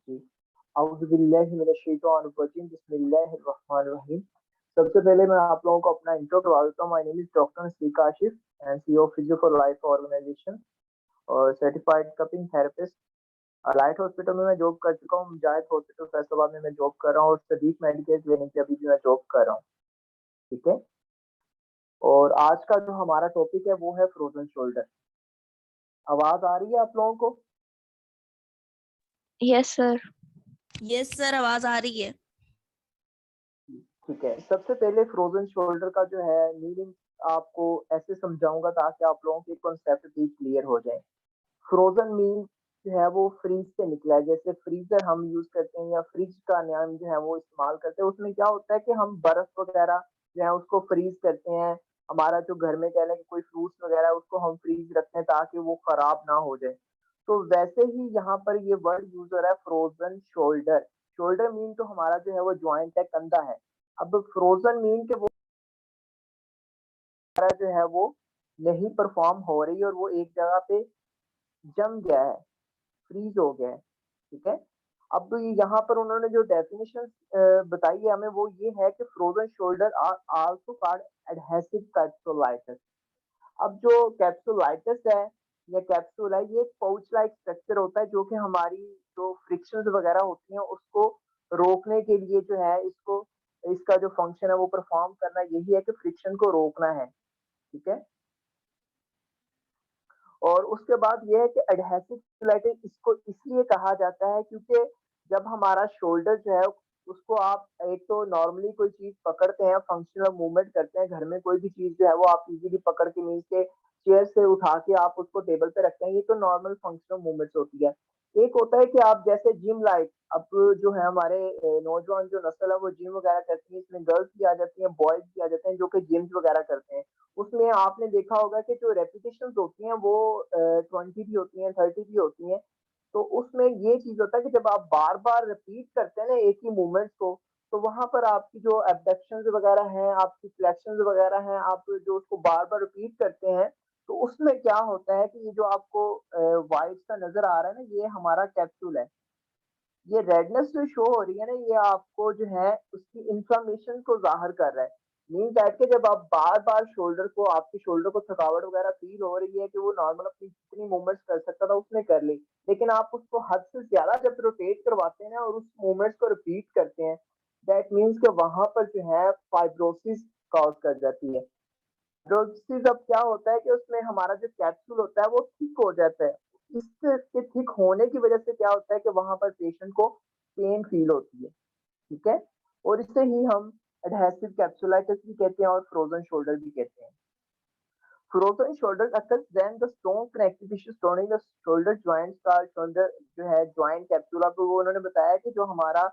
जी। औज़ुबिल्लाहि बिस्मिल्लाहिर्रहमानिर्रहीम। सबसे पहले मैं आप लोगों को अपना इंट्रो करवा देता हूँ। My name is doctor Naseer Kashif and CEO physio for life organisation और certified cupping therapist. Light hospital में मैं जॉब कर चुका हूँ। मुजाहिद हॉस्पिटल फैसलाबाद में मैं जॉब कर रहा हूँ और सदीक मेडिकेयर क्लिनिक पे अभी भी मैं जॉब कर रहा हूँ। ठीक है? और आज का जो हमारा टॉपिक है वो है फ्रोज़न शोल्डर। आवाज़ आ रही है आप लोगों को? Yes sir. यस सर, आवाज आ रही है। ठीक है। सबसे पहले फ्रोज़न शोल्डर का जो है मीनिंग आपको ऐसे समझाऊँगा ताकि आप लोगों के कॉन्सेप्ट भी क्लियर हो जाएँ। फ्रोज़न मीन जो है वो फ्रीज़ से निकला है। जैसे फ्रीज़र हम यूज़ करते हैं या फ्रिज का नाम जो है वो इस्तेमाल करते हैं। उसमें क्या होता है कि हम बर्फ वग़ैरह जो है उसको फ्रीज़ करते हैं। हमारा जो घर में कह लें कि कोई फ्रूट्स वग़ैरह है उसको हम फ्रीज़ रखते हैं ताकि वो खराब ना हो जाए। तो वैसे ही यहाँ पर ये वर्ड यूज़ हो रहा है फ्रोज़न शोल्डर। शोल्डर मीन तो हमारा जो है वो जॉइंट है, कंधा है। अब फ्रोज़न मीन के वो जो है वो नहीं परफ़ॉर्म हो रही और वो एक जगह पे जम गया है, फ्रीज़ हो गया है, ठीक है? अब यहाँ पर उन्होंने जो डेफ़िनिशन बताई है हमें वो ये है कि frozen shoulder are also called adhesive capsulitis. अब जो कैप्सुलाइटिस है या कैप्सूल है, ये एक पाउच लाइक स्ट्रक्चर होता है जो कि हमारी जो फ्रिक्शंस वगैरह होती हैं उसको रोकने के लिए जो है इसको इसका जो फंक्शन है वो परफॉर्म करना यही है कि फ्रिक्शन को रोकना है, ठीक है? और उसके बाद ये है कि एडहेसिव कैप्सुलाइटिस इसको इसलिए कहा जाता है क्योंकि जब हमारा शोल्डर जो है उसको आप एक तो नॉर्मली कोई चीज़ पकड़ते हैं, फंक्शनल मूवमेंट करते हैं, घर में कोई भी चीज़ जो है वो आप इज़िली पकड़ के मीन्स के चेयर से उठा के आप उसको टेबल पे रखते हैं, ये तो नॉर्मल फंक्शनल मूवमेंट्स होती है। एक होता है कि आप जैसे जिम लाइक अब जो है हमारे नौजवान जो नस्ल है वो जिम वगैरह करती है, इसमें गर्ल्स भी आ जाती हैं, बॉयज़ भी आ जाते हैं जो कि जिम्स वगैरह करते हैं। उसमें आपने देखा होगा कि जो रेपिटेशंस होती हैं वो 20 भी होती हैं, 30 भी होती हैं। तो उसमें ये चीज़ होता है कि जब आप बार-बार रिपीट करते हैं ना एक ही मूवमेंट्स को, तो वहाँ पर आपकी जो एब्डक्शंस वगैरह हैं, आपकी फ्लेक्शंस वगैरह हैं, आप जो उसको बार-बार रिपीट करते हैं, तो उसमें क्या होता है कि ये जो आपको व्हाइट सा नज़र आ रहा है ना, ये हमारा कैप्सूल है। ये रेडनेस जो शो हो रही है ना, ये आपको जो है उसकी इन्फ्लेमेशन को ज़ाहिर कर रहा है। मीन दैट कि जब आप बार-बार शोल्डर को आपके शोल्डर को थकावट वगैरह फ़ील हो रही है कि वो नॉर्मल अपनी जितनी मूवमेंट्स कर सकता था उसने कर ली। लेकिन आप उसको हद से ज़्यादा जब रोटेट करवाते हैं ना और उस मूवमेंट्स को रिपीट करते हैं, दैट मीन्स कि वहाँ पर जो है फाइब्रोसिस कॉज़ कर जाती है। फाइब्रोसिस अब क्या होता है कि उसमें हमारा जो कैप्सूल होता है वो थिक हो जाता है। इसके थिक होने की वज़ह से क्या होता है कि वहाँ पर पेशेंट को पेन फ़ील होती है, ठीक है? और इसे ही हम एडहेसिव कैप्सुलाइटिस भी कहते हैं और फ्रोज़न शोल्डर भी कहते हैं। Frozen shoulder occurs when the strong connective tissue surrounding the shoulder joints का शोल्डर जो है जॉइंट कैप्सूल आपको वो उन्होंने बताया कि जो हमारा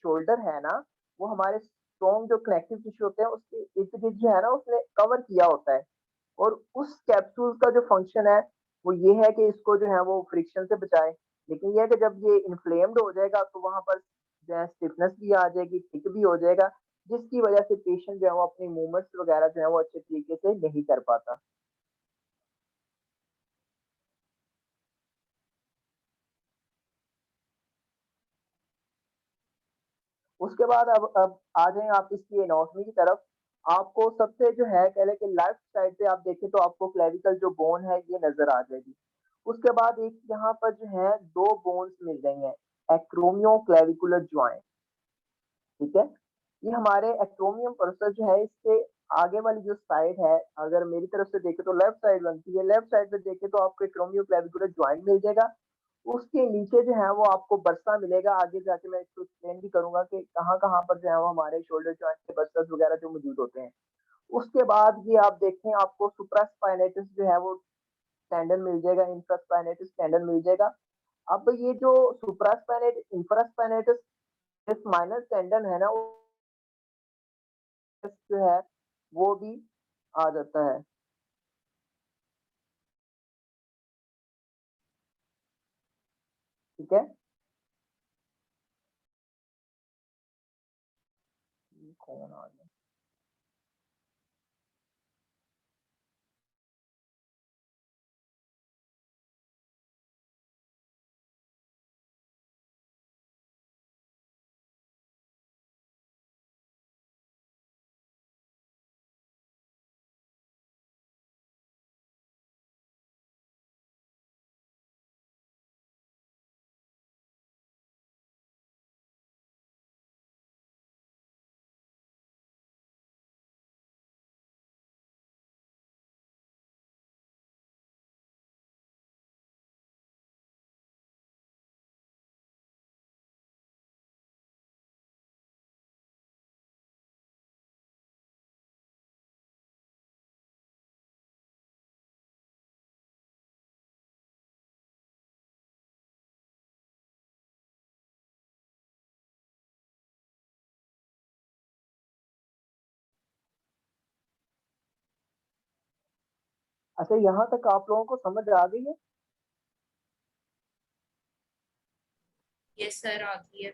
शोल्डर है ना, वो हमारे स्ट्रॉन्ग जो कनेक्टिव टिश्यू होते हैं उसके इर्द-गिर्द जो है ना उसने कवर किया होता है। और उस कैप्सूल का जो फंक्शन है, वो ये है कि इसको जो है वो फ्रिक्शन से बचाए। लेकिन ये है कि जब ये इन्फ्लेम्ड हो जाएगा तो वहाँ पर जो है स्टिफनेस भी आ जाएगी, थिक भी हो जाएगा, जिसकी वजह से पेशेंट जो है वो अपनी मूवमेंट्स वगैरह जो है वो अच्छे तरीके से नहीं कर पाता। उसके बाद अब आ जाएँ आप इसकी एनाटॉमी की तरफ। आपको सबसे जो है कह लें कि लेफ्ट साइड पे आप देखें तो आपको क्लैविकल जो बोन है ये नज़र आ जाएगी। उसके बाद एक यहाँ पर जो है 2 बोन्स मिल रही हैं, एक्रोमियोक्लेविकुलर जॉइंट, ठीक है? ये हमारे एक्रोमियम प्रोसेस जो है इससे आगे वाली जो साइड है, अगर मेरी तरफ से देखें तो लेफ्ट साइड बनती है, लेफ्ट साइड पे देखें तो आपको एक्रोमियोक्लेविकुलर जॉइंट मिल जाएगा। उसके नीचे जो है वो आपको बर्सा मिलेगा, आगे जाके मैं इसको एक्सप्लेन भी करूँगा कि कहाँ-कहाँ पर जो है वो हमारे शोल्डर जॉइंट के बर्सास वगैरह जो मौजूद होते हैं। उसके बाद ये आप देखें आपको सुप्रास्पाइनेटस जो है वो टेंडन मिल जाएगा, इंफ्रास्पाइनेटस टेंडन मिल जाएगा। अब ये जो इंफ्रास्पाइनेटस इस माइनर टेंडन है ना, वो जो है वो भी आ जाता है, ठीक है? ये कौन आ गया? अच्छा, यहाँ तक आप लोगों को समझ आ गई है? यस सर, आ गई है।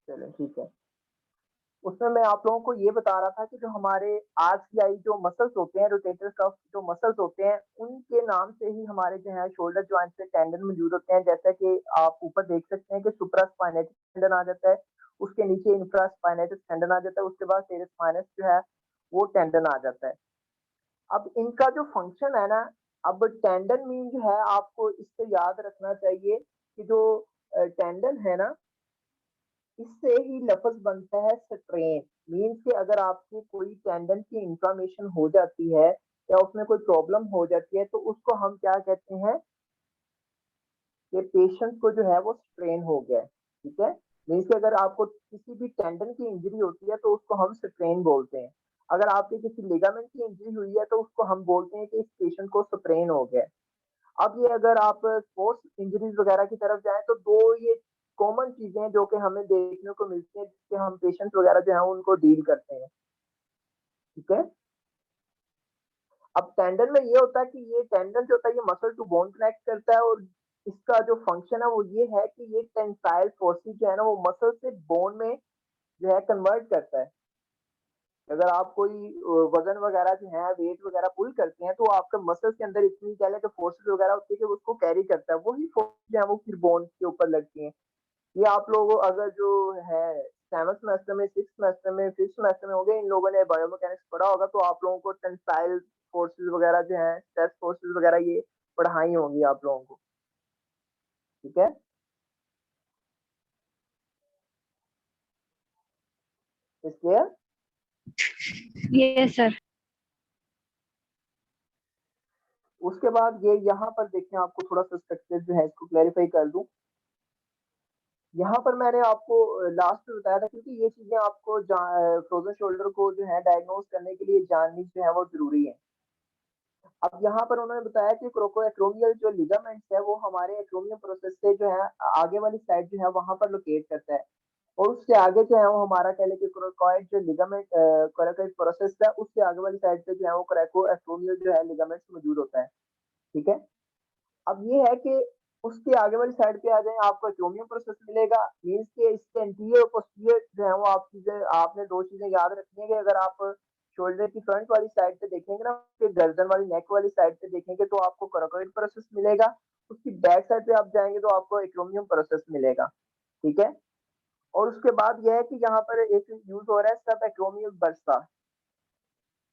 चलो ठीक है। उसमें मैं आप लोगों को ये बता रहा था कि जो हमारे आरसीआई जो मसल्स होते हैं, रोटेटर कफ जो मसल्स होते हैं, उनके नाम से ही हमारे जो है शोल्डर जॉइंट पे टेंडन मौजूद होते हैं। जैसा कि आप ऊपर देख सकते हैं कि सुप्रास्पाइनेटस टेंडन आ जाता है, उसके नीचे इंफ्रास्पाइनेटस टेंडन आ जाता है, उसके बाद टेरेस माइनस जो है वो टेंडन आ जाता है। अब इनका जो फंक्शन है ना, अब टेंडन मीन जो है आपको इससे याद रखना चाहिए कि जो टेंडन है ना, इससे ही लफ्ज बनता है स्ट्रेन। मीन्स कि अगर आपकी कोई टेंडन की इंफ्लामेशन हो जाती है या उसमें कोई प्रॉब्लम हो जाती है, तो उसको हम क्या कहते हैं कि पेशेंट को जो है वो स्ट्रेन हो गया है। ठीक है, मीन्स कि अगर आपको किसी भी टेंडन की इंजरी होती है तो उसको हम स्ट्रेन बोलते हैं। अगर आपकी किसी लिगामेंट की इंजरी हुई है तो उसको हम बोलते हैं कि इस पेशेंट को स्ट्रेन हो गया है। अब ये अगर आप स्पोर्ट्स इंजरीज वगैरह की तरफ जाएं तो दो ये कॉमन चीजें हैं जो कि हमें देखने को मिलती हैं, जिससे हम पेशेंट वगैरह जो है उनको डील करते हैं। ठीक है, अब टेंडन में ये होता है कि ये टेंडन जो होता है ये मसल टू बोन कनेक्ट करता है, और इसका जो फंक्शन है वो ये है कि ये टेंसाइल फोर्सेस जो है ना वो मसल से बोन में जो है कन्वर्ट करता है। अगर आप कोई वजन वगैरह जो है वेट वगैरह पुल करते हैं तो आपके मसल्स के अंदर इतनी कह लें कि फोर्सेस वगैरह होती है कि उसको कैरी करता है, वही फोर्स जो है वो फिर बोन के ऊपर लगती है। ये आप लोग अगर जो है 7th सेमेस्टर में, 6th सेमेस्टर में, 5th सेमेस्टर में हो गए, इन लोगों ने बायोमैकेनिक्स पढ़ा होगा, तो आप लोगों को टेंसाइल फोर्सेस वगैरह जो है, स्ट्रेस फोर्सेस वगैरह ये पढ़ाई होंगी आप लोगों को। ठीक है, इसलिए यस सर। उसके बाद ये यहाँ पर देखें, आपको थोड़ा सा स्ट्रक्चर जो है इसको क्लैरिफाई कर दूं। यहाँ पर मैंने आपको लास्ट में बताया था, क्योंकि ये चीजें आपको फ्रोजन शोल्डर को जो है डायग्नोज करने के लिए जाननी जो है वो जरूरी है। अब यहाँ पर उन्होंने बताया कि क्रोकोएक्रोमियल जो लिगामेंट्स है वो हमारे एक्रोमियम प्रोसेस से जो है आगे वाली साइड जो है वहां पर लोकेट करता है, और उससे आगे जो है वो हमारा कह लें कि क्रोकोइड जो लिगामेंट क्रोकोइड प्रोसेस है उससे आगे वाली साइड पे जो है वो क्रोकोएक्रोमियल जो है लिगामेंट्स मौजूद होता है। ठीक है, अब ये है कि उसके आगे वाली साइड पे आ जाए आपको एक्रोमियम प्रोसेस मिलेगा। मीन्स के इसके एंटीरियर और पोस्टीरियर जो है वो आप चीजें, आपने दो चीजें याद रखनी है कि अगर आप शोल्डर की फ्रंट वाली साइड पे देखेंगे ना, कि गर्दन वाली नेक वाली साइड पे देखेंगे तो आपको कोरोकोइड प्रोसेस मिलेगा। उसकी बैक साइड पे आप जाएंगे तो आपको एक्रोमियम प्रोसेस मिलेगा। ठीक है, और उसके बाद यह है कि यहाँ पर एक यूज हो रहा है सब एक्रोमियल बर्सा।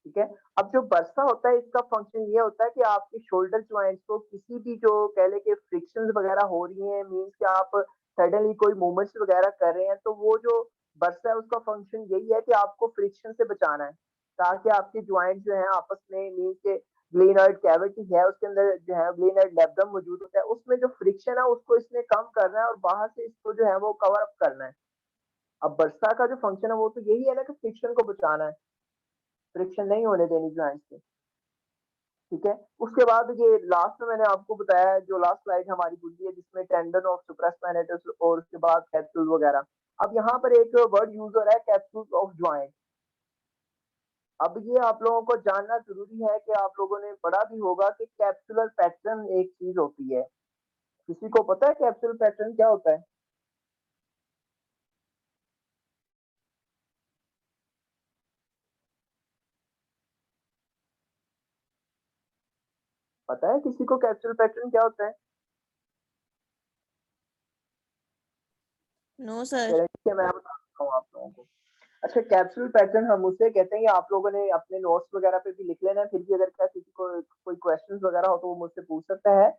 ठीक है, अब जो बरसा होता है इसका फंक्शन ये होता है कि आपके शोल्डर ज्वाइंट्स को किसी भी जो कह ले कि फ्रिक्शंस वगैरह हो रही हैं, मींस कि आप सडनली कोई मूवमेंट्स वगैरह कर रहे हैं, तो वो जो बरसा है उसका फंक्शन यही है कि आपको फ्रिक्शन से बचाना है, ताकि आपके ज्वाइंट जो है आपस में, मींस के ग्लेनॉइड कैविटी है उसके अंदर जो है ग्लेनॉइड लेब्रम मौजूद होता है, उसमें जो फ्रिक्शन है उसको इसने कम करना है और बाहर से इसको जो है वो कवर अप करना है। अब बरसा का जो फंक्शन है वो तो यही है ना कि फ्रिक्शन को बचाना है, फ्रिक्शन नहीं होने देनी ज्वाइंट से। ठीक है, उसके बाद ये लास्ट में मैंने आपको बताया जो लास्ट स्लाइड हमारी गुजरी है जिसमें टेंडन ऑफ सुप्रास्पाइनेटस और उसके बाद कैप्सूल वगैरह। अब यहाँ पर एक वर्ड यूज हो रहा है कैप्सूल ऑफ ज्वाइंट। अब ये आप लोगों को जानना जरूरी है कि आप लोगों ने पढ़ा भी होगा कि कैप्सुलर पैटर्न एक चीज होती है। किसी को पता है कैप्सुलर पैटर्न क्या होता है? पता है किसी को कैप्सुलर पैटर्न क्या होता है? No sir. चलिए ठीक है, मैं बताता हूँ आप लोगों को। अच्छा, कैप्सूल पैटर्न हम उसे कहते हैं, आप लोगों ने अपने नोट्स वगैरह पे भी लिख लेना है, फिर भी अगर क्या किसी को कोई क्वेश्चंस वगैरह हो तो वो मुझसे पूछ सकता है।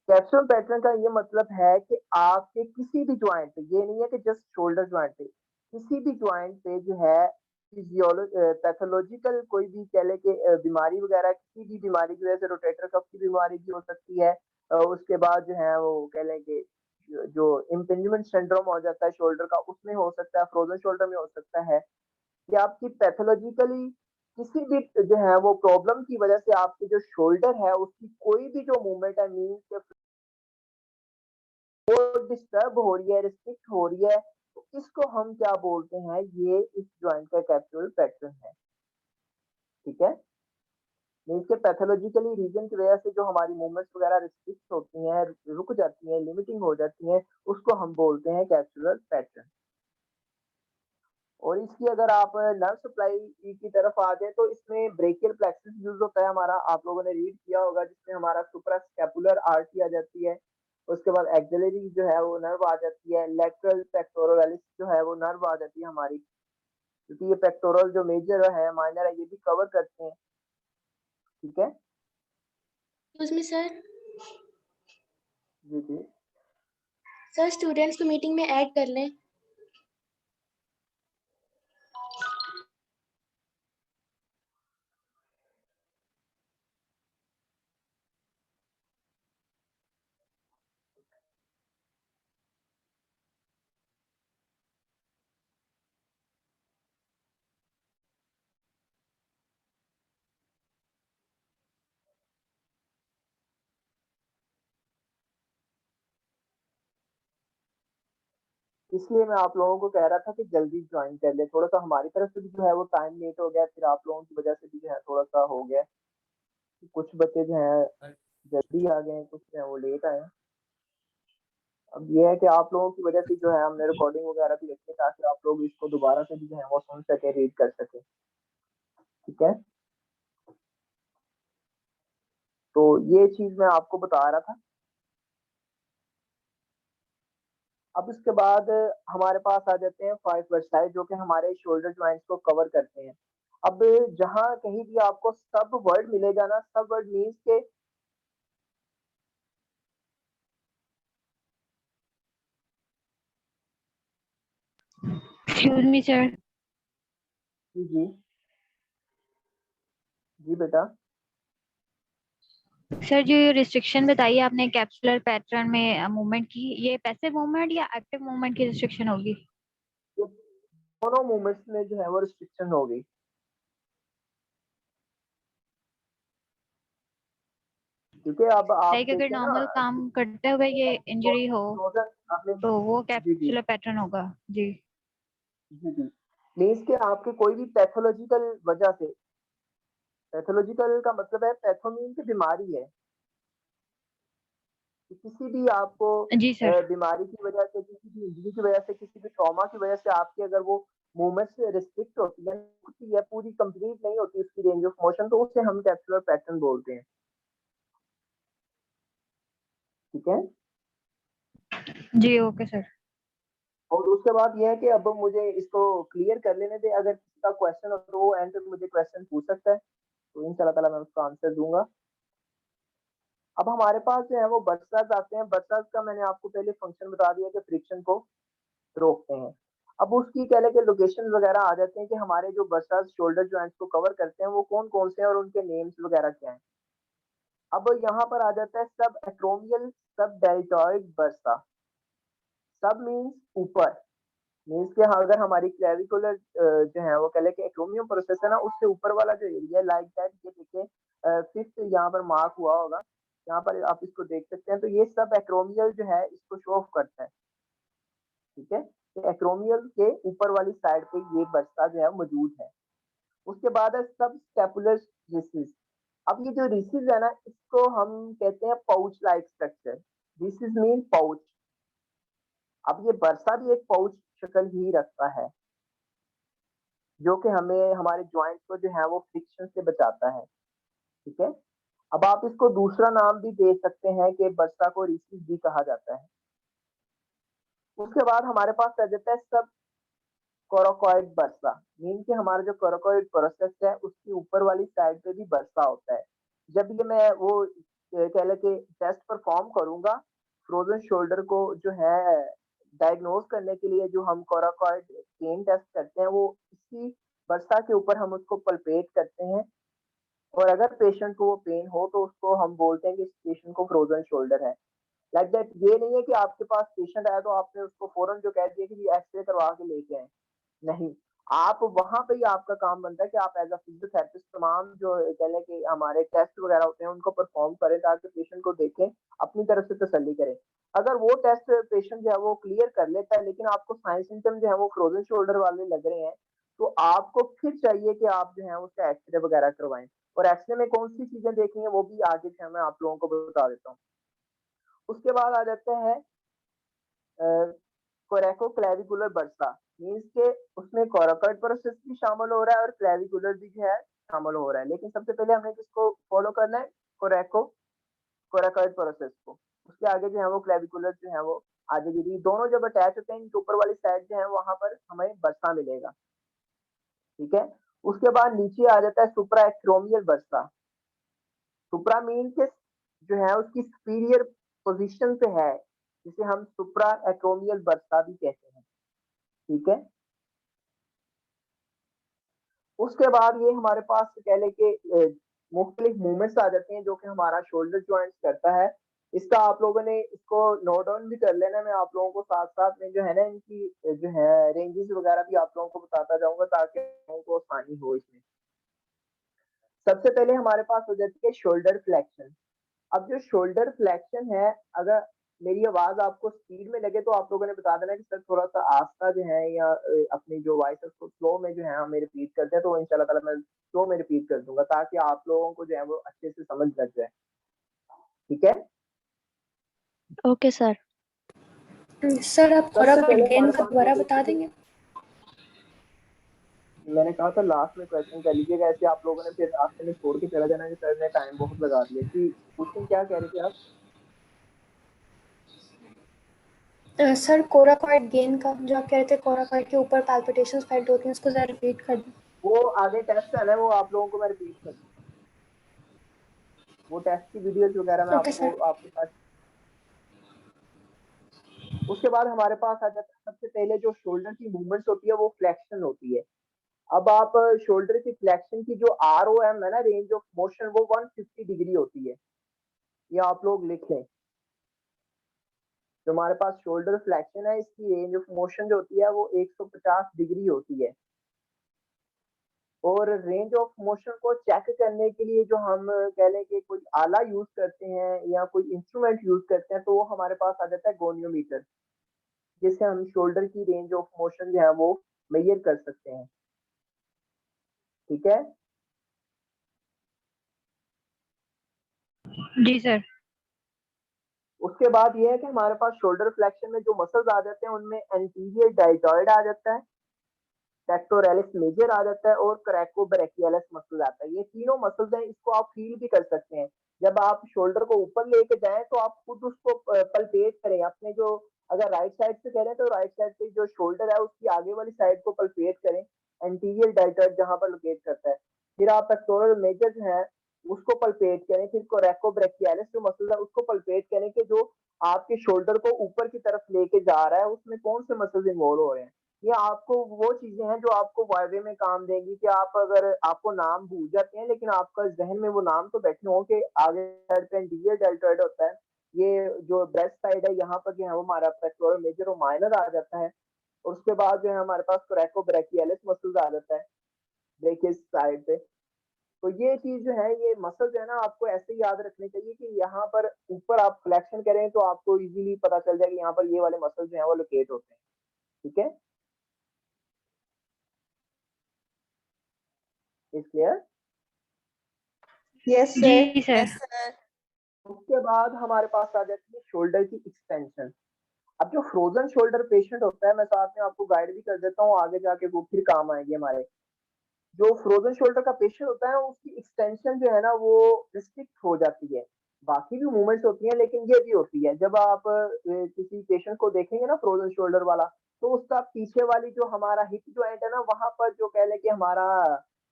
कैप्सूल पैटर्न का ये मतलब है कि आपके किसी भी ज्वाइंट पे, ये नहीं है कि जस्ट शोल्डर ज्वाइंट पे, किसी भी ज्वाइंट पे जो है पैथोलॉजिकल कोई भी कह ले कि बीमारी वगैरह, किसी भी बीमारी की वजह से रोटेटर कफ की बीमारी भी हो सकती है। उसके बाद जो है वो कह लें कि जो इम्पिंजमेंट सिंड्रोम हो जाता है शोल्डर का, उसमें हो सकता है, फ्रोजन शोल्डर में हो सकता है, या आपकी पैथोलॉजिकली किसी भी जो है वो प्रॉब्लम की वजह से आपके जो शोल्डर है उसकी कोई भी जो मूवमेंट है, मीन वो डिस्टर्ब हो रही है, रिस्ट्रिक्ट हो रही है, तो इसको हम क्या बोलते हैं, ये इस ज्वाइंट का कैप्सूल पैटर्न है। ठीक है, मीन्स के पैथोलॉजिकली रीजन की वजह से जो हमारी मूवमेंट्स वगैरह रिस्ट्रिक्ट होती हैं, रुक जाती हैं, लिमिटिंग हो जाती हैं, उसको हम बोलते हैं कैप्सुलर पैटर्न। और इसकी अगर आप नर्व सप्लाई की तरफ आ जाए तो इसमें ब्रेकियल प्लेक्सस यूज होता है हमारा, आप लोगों ने रीड किया होगा, जिसमें हमारा सुप्रास्कैपुलर आर्टरी आ जाती है। उसके बाद एक्सिलरी जो है वो नर्व आ जाती है, लेटरल पेक्टोरलिस जो है वो नर्व आ जाती है हमारी, क्योंकि ये पेक्टोरल जो मेजर है माइनर है ये भी कवर करते हैं। ठीक है उसमें सर जी जी। सर स्टूडेंट्स को मीटिंग में ऐड कर लें। इसलिए मैं आप लोगों को कह रहा था कि जल्दी ज्वाइन कर ले, थोड़ा सा हमारी तरफ से भी जो है वो टाइम लेट हो गया, फिर आप लोगों की वजह से भी जो है थोड़ा सा हो गया। कुछ बच्चे जो है जल्दी आ गए हैं, कुछ जो है वो लेट आए हैं। अब ये है कि आप लोगों की वजह से जो है हमने रिकॉर्डिंग वगैरह भी रखी है, ताकि आप लोग इसको दोबारा से भी जो है वो सुन सके, रीड कर सके। ठीक है, तो ये चीज मैं आपको बता रहा था। अब इसके बाद हमारे पास आ जाते हैं 5 वर्साइड, जो कि हमारे शोल्डर ज्वाइंट्स को कवर करते हैं। अब जहां कहीं भी आपको सब वर्ड मिलेगा ना, सब वर्ड मीन्स के एक्सक्यूज मी सर। जी जी जी बेटा। सर जो ये रिस्ट्रिक्शन बताई आपने कैप्सुलर पैटर्न में मूवमेंट की, ये पैसिव मूवमेंट या एक्टिव मूवमेंट की रिस्ट्रिक्शन होगी? ये दोनों मूवमेंट्स में जो है वो रिस्ट्रिक्शन होगी, क्योंकि अब आप लाइक अगर देखें ना, नॉर्मल काम करते हुए ये इंजरी हो फ्रोजन आपने, तो वो जी जी कैप्सुलर पैटर्न होगा जी। जी जी। मीन्स के आपके कोई भी पैथोलॉजिकल वजह से, पैथोलॉजिकल का मतलब है पैथोमीन की बीमारी है कि किसी भी आपको जी सर। बीमारी की वजह से, किसी भी इंजरी की वजह से, किसी भी ट्रॉमा की वजह से आपकी अगर वो मूवमेंट से रिस्ट्रिक्ट होती है पूरी कंप्लीट नहीं होती उसकी रेंज ऑफ मोशन, तो उसे हम कैप्सुलर पैटर्न बोलते हैं। ठीक है, जी ओके सर। और उसके बाद ये है कि अब मुझे इसको क्लियर कर लेने दे, अगर किसी का क्वेश्चन हो तो वो एंड पे मुझे क्वेश्चन पूछ सकता है, तो इंशाल्लाह ताला मैं उसका आंसर दूंगा। अब हमारे पास जो है वो बर्सात आते हैं। बर्सात का मैंने आपको पहले फंक्शन बता दिया कि फ्रिक्शन को रोकते हैं। अब उसकी कह लें कि लोकेशन वगैरह आ जाते हैं कि हमारे जो बर्सात शोल्डर जॉइंट्स को कवर करते हैं वो कौन कौन से हैं और उनके नेम्स वगैरह क्या हैं। अब यहाँ पर आ जाता है सब एक्रोमियल सब डेल्टॉइड बर्सा। सब मीन्स ऊपर, मीन्स के हाँ, अगर हमारी क्लेविकुलर जो है वो कह लें कि एक्रोमियम प्रोसेस है ना, उससे ऊपर वाला जो एरिया लाइक दैट, ये देखिए फिफ्थ यहाँ पर मार्क हुआ होगा, यहाँ पर आप इसको देख सकते हैं, तो ये सब एक्रोमियल जो है इसको शो ऑफ करता है। ठीक है, तो एक्रोमियल के ऊपर वाली साइड पे ये बस्ता जो है मौजूद है। उसके बाद है सब स्कैपुलर रिसिस। अब ये जो रिसिस है ना, इसको हम कहते हैं pouch like structure. Recess mean pouch. अब ये बरसा भी एक पाउच शक्ल ही रखता है, जो कि हमें हमारे ज्वाइंट को जो है वो फ्रिक्शन से बचाता है। ठीक है, अब आप इसको दूसरा नाम भी दे सकते हैं कि बरसा को रिसिस भी कहा जाता है। उसके बाद हमारे पास रह जाता है सब कोराकॉइड बर्सा। मीन कि हमारा जो कोराकॉइड प्रोसेस है उसकी ऊपर वाली साइड पे भी बर्सा होता है। जब ये मैं वो कह लें कि टेस्ट परफॉर्म करूंगा फ्रोजन शोल्डर को जो है डायग्नोज करने के लिए, जो हम कोराकॉइड पेन टेस्ट करते हैं वो इसी बर्सा के ऊपर हम उसको पल्पेट करते हैं, और अगर पेशेंट को वो पेन हो तो उसको हम बोलते हैं कि इस पेशेंट को फ्रोजन शोल्डर है। लाइक दैट, ये नहीं है कि आपके पास पेशेंट आया तो आपने उसको फौरन जो कह दिया कि एक्सरे करवा के लेके आए, नहीं, आप वहां पे ही आपका काम बनता है कि आप एज अ फिजियोथेरेपिस्ट तमाम जो कह लें कि हमारे टेस्ट वगैरह होते हैं उनको परफॉर्म करें, ताकि पेशेंट को देखें, अपनी तरफ से तसल्ली करें। अगर वो टेस्ट पेशेंट जो है वो क्लियर कर लेता है, लेकिन आपको साइन सिम्टम जो है वो फ्रोजन शोल्डर वाले लग रहे हैं, तो आपको फिर चाहिए कि आप जो है उसका एक्सरे वगैरह करवाएं, और एक्सरे में कौन सी चीजें देखनी है वो भी आगे से मैं आप लोगों को बता देता हूँ। उसके बाद आ जाते हैं कोरेकोक्लेविकुलर बर्सा, मीन्स के उसमें कोराकॉइड प्रोसेस भी शामिल हो रहा है और क्लेविकुलर भी जो है शामिल हो रहा है, लेकिन सबसे पहले हमें किसको फॉलो करना है, कोराकॉइड प्रोसेस को। उसके आगे जो है वो क्लेविकुलर जो है वो आगे गिरी, दोनों जब अटैच होते हैं इनके ऊपर वाली साइड जो है वहां पर हमें बर्सा मिलेगा, ठीक है। उसके बाद नीचे आ जाता है सुप्रा एक्रोमियल बर्सा। सुप्रा मीन के जो है उसकी सुपीरियर पोजीशन पे है, जिसे हम सुप्रा एक्रोमियल बर्सा भी कहते हैं, ठीक है। उसके बाद ये हमारे पास कह लें कि मुख्तलिफ मूवमेंट्स आ जाते हैं जो कि हमारा शोल्डर जॉइंट करता है। इसका आप लोगों ने इसको नोट डाउन भी कर लेना, मैं आप लोगों को साथ साथ में जो है ना इनकी जो है रेंजेस वगैरह भी आप लोगों को बताता जाऊंगा ताकि लोगों को आसानी हो इसमें। सबसे पहले हमारे पास हो जाती है शोल्डर फ्लेक्शन। अब जो शोल्डर फ्लेक्शन है, अगर मेरी आवाज आपको स्पीड में लगे तो आप लोगों ने बता देना कि सर थोड़ा सा आस्था जो है या अपनी जो वॉइस है उसको स्लो में जो है हमें रिपीट करते हैं, तो इंशाल्लाह ताला मैं स्लो में रिपीट कर दूंगा ताकि आप लोगों को जो है वो अच्छे से समझ लग जाए, ठीक है। Okay sir. सर आप सबसे कोराकॉइड पहले गेन हमारे का पास हो दोबारा जाती बता है, देंगे? मैंने कहा था लास्ट में क्वेश्चन कर लीजिएगा, ऐसे आप लोगों ने फिर रास्ते में छोड़ के चला जाना कि सर ने टाइम बहुत लगा दिया। कि क्वेश्चन क्या कह रहे थे आप? सर कोराकॉइड गेन का जो आप कह रहे थे, कोराकॉइड के ऊपर पैल्पिटेशंस फेल्ट होती हैं, उसको जरा रिपीट कर दें। वो आगे टेस्ट है ना, वो आप लोगों को मैं रिपीट कर दूंगा, वो टेस्ट की वीडियोस वगैरह मैं ओके आपको सर। आपके साथ। उसके बाद हमारे पास आ जाता है सबसे पहले जो शोल्डर की मूवमेंट्स होती है वो फ्लेक्शन होती है। अब आप शोल्डर की फ्लेक्शन की जो ROM है ना, रेंज ऑफ मोशन, वो 150 डिग्री होती है, ये आप लोग लिख लें। जो हमारे पास शोल्डर फ्लेक्शन है इसकी रेंज ऑफ मोशन जो होती है वो 150 डिग्री होती है। और रेंज ऑफ मोशन को चेक करने के लिए जो हम कह लें कि कोई आला यूज करते हैं या कोई इंस्ट्रूमेंट यूज करते हैं, तो वो हमारे पास आ जाता है गोनियोमीटर, जिससे हम शोल्डर की रेंज ऑफ मोशन जो है वो मेजर कर सकते हैं, ठीक है। जी सर। उसके बाद ये है कि हमारे पास शोल्डर फ्लेक्शन में जो मसल्स आ जाते हैं उनमें एंटीरियर डेल्टॉइड आ जाता है, पेक्टोरेलिस मेजर आ जाता है और क्रैकोब्रैकियलिस मसल आता है। ये तीनों मसल्स हैं, इसको आप फील भी कर सकते हैं। जब आप शोल्डर को ऊपर लेके जाएं तो आप खुद उसको पल्पेट करें अपने जो, अगर राइट साइड से करें तो राइट साइड पे जो शोल्डर है उसकी आगे वाली साइड को पल्पेट करें, एंटीरियर डेल्टॉइड जहां पर लोकेट करता है। फिर आप पेक्टोरल मेजर जो है उसको पल्पेट करें, फिर कोरेकोब्रैकियलिस जो मसल है उसको पल्पेट करें कि जो आपके शोल्डर को ऊपर की तरफ लेके जा रहा है उसमें कौन से मसल्स इन्वॉल्व हो रहे हैं। ये आपको वो चीजें हैं जो आपको वायदे में काम देंगी कि आप अगर आपको नाम भूल जाते हैं लेकिन आपका जहन में वो नाम तो बैठे हों कि आगे साइड पे एंटीरियर डेल्टॉइड होता है, ये जो ब्रेस्ट साइड है यहाँ पर जो है वो हमारा पेक्टोरल मेजर और माइनर आ जाता है, और उसके बाद जो है हमारे पास कोरेकोब्रैकियलिस मसल्स आ जाता है ब्रेकियस साइड पे। तो ये चीज जो है, ये मसल जो है ना आपको ऐसे ही याद रखने चाहिए कि यहाँ पर ऊपर आप फ्लेक्शन करें तो आपको इजीली पता चल जाए कि यहाँ पर ये वाले मसल जो है वो लोकेट होते हैं, ठीक है। Is clear? Yes sir. जी सर। उसके बाद हमारे पास आ जाती है शोल्डर की एक्सटेंशन। अब जो फ्रोजन शोल्डर पेशेंट होता है, मैं साथ में आपको गाइड भी कर देता हूँ, आगे जाके वो फिर काम आएगी हमारे। जो फ्रोजन शोल्डर का पेशेंट होता है उसकी एक्सटेंशन जो है ना वो रिस्ट्रिक्ट हो जाती है। बाकी भी मूवमेंट्स होती हैं लेकिन ये भी होती है। जब आप किसी पेशेंट को देखेंगे ना फ्रोजन शोल्डर वाला, तो उसका पीछे वाली जो हमारा हिप जॉइंट है ना वहां पर जो कह लें कि हमारा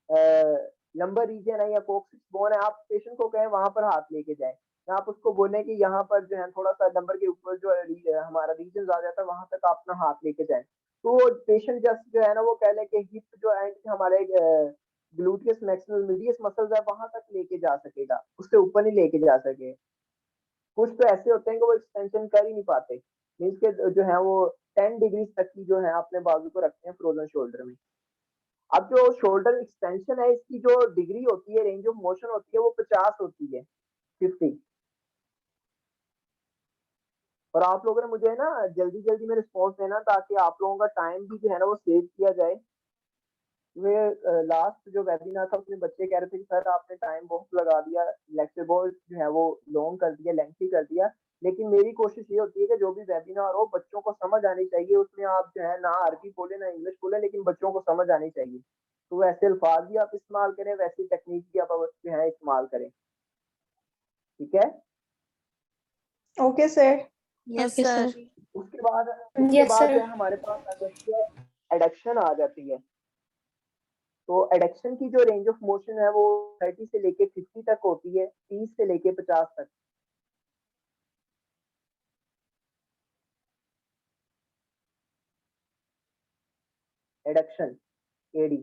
लंबर रीजन है या कोक्सिक्स बोन है, आप पेशेंट को कहें वहां पर हाथ लेके जाएं, या आप उसको बोलें कि यहाँ पर जो है थोड़ा सा नंबर के ऊपर जो हमारा रीजन आ जाता है वहां तक आप अपना हाथ लेके जाएं, तो पेशेंट जस्ट जो है ना वो कह लें कि हिप जो एंड हमारे ग्लूटियस मैक्सिमम मीडियस मसल्स है वहां तक लेके जा सकेगा, उससे ऊपर नहीं लेके जा सके। कुछ तो ऐसे होते हैं कि वो एक्सटेंशन कर ही नहीं पाते, मीन्स के जो है वो 10 डिग्री तक की जो है अपने बाजू को रखते हैं फ्रोजन शोल्डर में। अब जो शोल्डर एक्सटेंशन है इसकी जो डिग्री होती है, रेंज ऑफ मोशन होती है वो 50 होती है, 50। और आप लोगों ने मुझे ना जल्दी जल्दी में रिस्पॉन्स देना ताकि आप लोगों का टाइम भी जो है ना वो सेव किया जाए। वे लास्ट जो वेबिनार था उसमें बच्चे कह रहे थे कि सर आपने टाइम बहुत लगा दिया, लेक्चर बहुत जो है वो लॉन्ग कर दिया, लेंथी कर दिया। लेकिन मेरी कोशिश ये होती है कि जो भी वेबिनार हो बच्चों को समझ आनी चाहिए, उसमें आप जो है ना अरबी बोले ना इंग्लिश बोले, लेकिन बच्चों को समझ आनी चाहिए। तो वैसे अल्फाज भी आप इस्तेमाल करें, वैसी टेक्निक भी आप जो है इस्तेमाल करें, ठीक है। Okay sir. Yes Okay, sir. sir. उसके Yes, बाद जो sir. है हमारे पास आ जाती है एडक्शन आ जाती है। तो एडक्शन की जो रेंज ऑफ मोशन है वो 30 से लेके 50 तक होती है, 30 से लेके 50 तक। एडक्शन एडी,